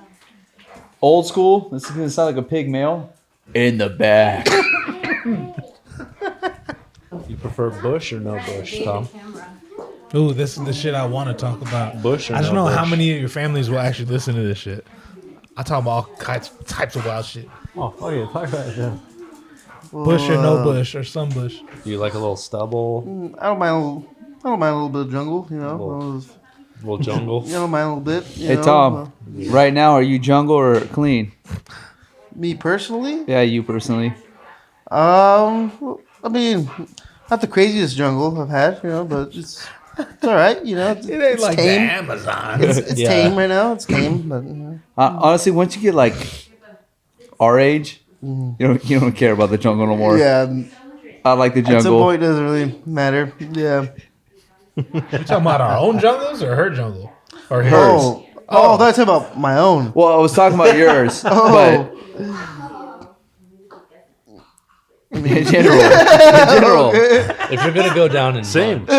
Old school. This is going to sound like a pig male. In the back. You prefer bush or no bush, Tom? Ooh, this is the shit I want to talk about. Bush or I don't no know bush? how many of your families will actually listen to this shit. I talk about all types of wild shit. Oh, yeah. Talk about it, yeah. Bush or no bush or some bush. Do you like a little stubble? I don't mind a little bit of jungle, you know. A little jungle? I don't mind a little bit. Hey, Tom. Right now, are you jungle or clean? Me personally? Yeah, you personally. I mean, not the craziest jungle I've had, you know, but it's all right, you know. It ain't like tame. the Amazon. It's tame right now. It's tame, but you know. Honestly, once you get like our age, you don't care about the jungle no more. Yeah. I like the At some jungle. point, it doesn't really matter. Yeah. You talking about our own jungles or her jungle? Or hers? Oh, I thought you were talking about my own. Well, I was talking about yours, but in general. If you're gonna go down and Same. munch,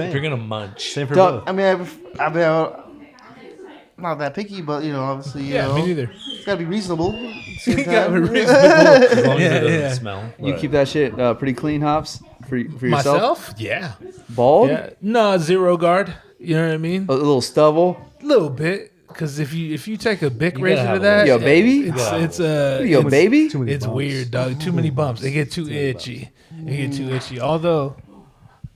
if you're gonna munch, Same for Don't- both. I mean, I've been not that picky, but you know, obviously, you know, me neither. it's gotta be reasonable. At the same You gotta time. be reasonable. as long as it doesn't yeah. smell. You keep that shit pretty clean, Hops, for yourself? Myself? Yeah. Bald? Yeah. No, zero guard. You know what I mean? A little stubble? A little bit. Because if you take a Bic You razor gotta to have that, Yo, baby? it's baby? Too many it's bumps. weird, dog. Too many bumps. It get too itchy. Although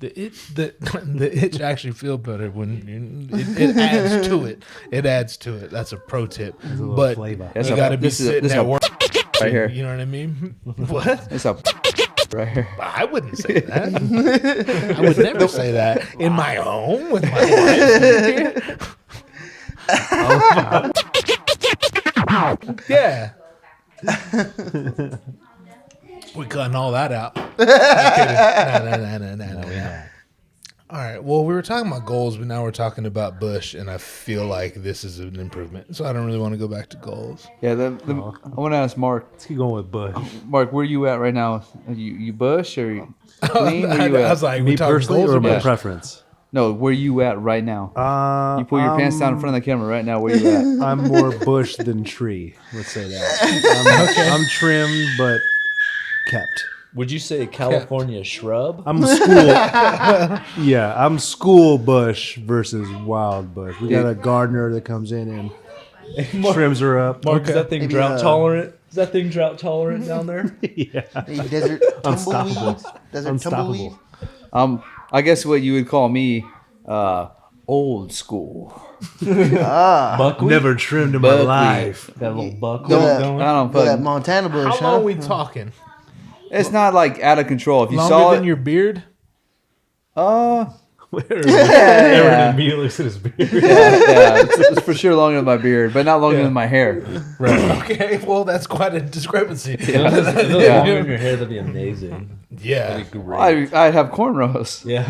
the itch actually feel better when it adds to it. It adds to it. That's a pro tip. But flavor. That's you a- got to be this is a- sitting this is at a work right here. You know what I mean? What? It's a right here. I wouldn't say that. I would never say that in my home with my wife. Yeah. We cutting all that out. No. All right. Well, we were talking about goals, but now we're talking about Bush, and I feel like this is an improvement. So I don't really want to go back to goals. Yeah, I want to ask Mark. Let's keep going with Bush. Mark, where you at right now? Are you Bush or you clean? Where you I at? was like, Me we talking personally goals or or my Bush? preference? No, where you at right now? You pull your pants down in front of the camera right now. Where you at? I'm more bush than tree. Let's say that. I'm trimmed but kept. Would you say California shrub? I'm school. Yeah, I'm school bush versus wild bush. We got a gardener that comes in and trims her up. Mark, is that thing Maybe, drought tolerant? Is that thing drought tolerant down there? Yeah. Maybe desert Unstoppable. tumbleweed. Desert tumbleweed. I guess what you would call me, old school. Buckwheat? Never trimmed in my Buckwheat. life. Got a little buckwheat Yeah. going? I don't That fucking. Montana bush, How huh? long are we talking? It's not like out of control. If you Longer saw than it, your beard? Aaron immediately looks at his beard. Yeah, it's for sure longer than my beard, but not longer than my hair. Right. Okay. Well, that's quite a discrepancy. If it was longer in your hair, that'd be amazing. Yeah. That'd be great. I'd have cornrows. Yeah.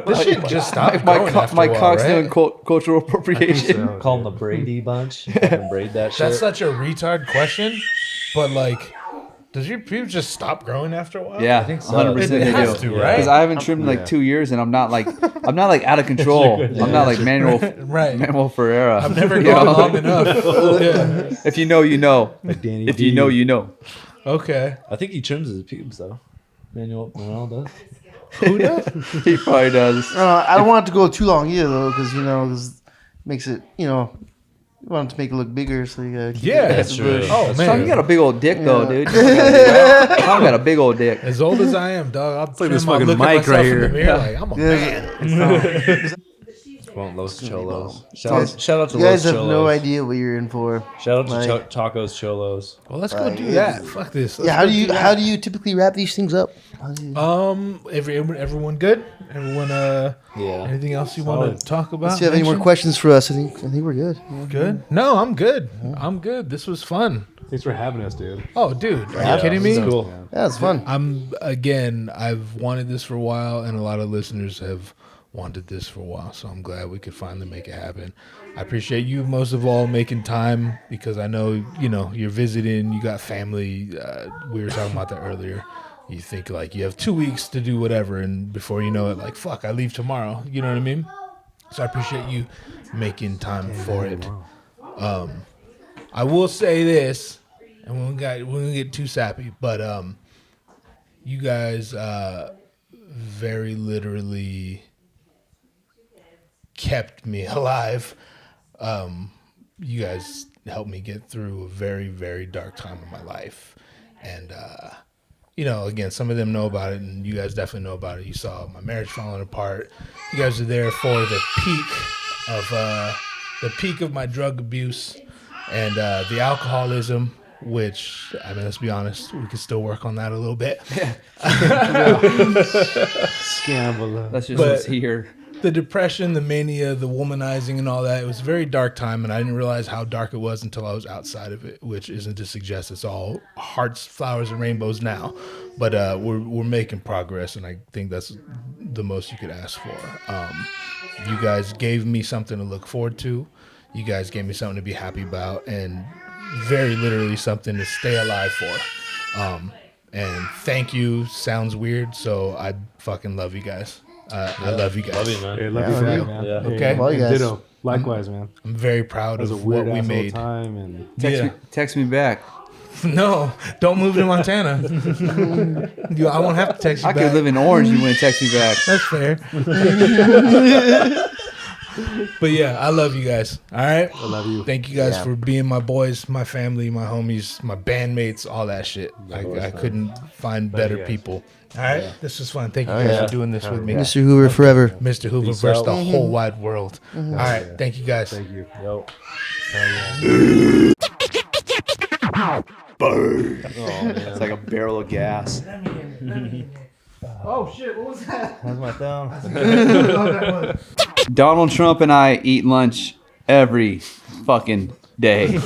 This shit just stopped My growing after my a while, cock's right? doing cultural appropriation. Call them the Brady bunch. Fucking braid that shit. That's such a retard question, but like, does your pubes just stop growing after a while? Yeah, I think so. 100% It they has do. to, right? Because I haven't trimmed in like 2 years, and I'm not like out of control. I'm not like Right. Manuel Ferreira. I've never You gone know? long enough. Yeah. If you know, you know. Like Danny If D. you know, you know. Okay. I think he trims his pubes though. Manuel does. Who does? He probably does. I don't want it to go too long either, though, because it makes it, you want it to make it look bigger, so you gotta keep Yeah, it that's at the true. bush. Oh, Tom, you man. got a big old dick though, dude. Tom got a big old dick. As old as I am, dog, I'll like this trim, I'll fucking look at mic myself right in the here. mirror like, I'm a man. Want Los Cholos. Shout out to You guys Los have Cholos. no idea what you're in for. Shout out to Like- Tacos Cholos. Well, let's go do that. Fuck this. Let's Yeah, go how do you typically wrap these things up? How do you- Everyone good? Everyone, Yeah. anything else you want to talk about? Let's see if you have any more mention? questions for us. I think we're good. Good? No, I'm good. I'm good. This was fun. Thanks for having us, dude. Oh, dude, are you kidding me? This is cool. Yeah, it's fun. I've wanted this for a while, and a lot of listeners have wanted this for a while, so I'm glad we could finally make it happen. I appreciate you most of all making time, because I know, you're visiting, you got family. We were talking about that earlier. You think like you have 2 weeks to do whatever, and before you know it, like, fuck, I leave tomorrow. You know what I mean? So I appreciate you making time for it. I will say this, and we won't get too sappy, but you guys very literally kept me alive. You guys helped me get through a very, very dark time in my life. And, again, some of them know about it, and you guys definitely know about it. You saw my marriage falling apart. You guys are there for the peak of my drug abuse and the alcoholism, which, I mean, let's be honest, we could still work on that a little bit. Scandal. That's just But- what's here. The depression, the mania, the womanizing, and all that, it was a very dark time, and I didn't realize how dark it was until I was outside of it, which isn't to suggest it's all hearts, flowers, and rainbows now. But we're making progress, and I think that's the most you could ask for. You guys gave me something to look forward to. You guys gave me something to be happy about, and very literally something to stay alive for. And thank you sounds weird, so I fucking love you guys. I love you guys. Love you, man. Hey, love Yeah, you for man. you, man. Yeah. Hey, Okay. Love you guys. Ditto. Likewise, man. I'm very proud That was of a weird what we ass little made. time, and Yeah. Text me back. No, don't move to Montana. I won't have to text you I back. could live in Orange. You wouldn't text me back. That's fair. But yeah, I love you guys. All right. I love you. Thank you guys Yeah. for being my boys, my family, my homies, my bandmates, all that shit. I couldn't find better yeah. people. All right. This was fun. Thank you Oh, guys yeah. for doing this with me. Mr. Hoover forever. Mr. Hoover Peace versus out. the whole wide world. All right. Thank you guys. Thank you. Yo. It's like a barrel of gas. Oh shit! What was that? How's my thumb? Donald Trump and I eat lunch every fucking day.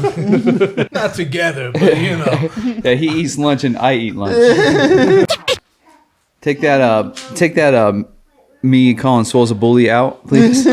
Not together, but you know. Yeah, he eats lunch and I eat lunch. Take that me calling Swole's a bully out, please.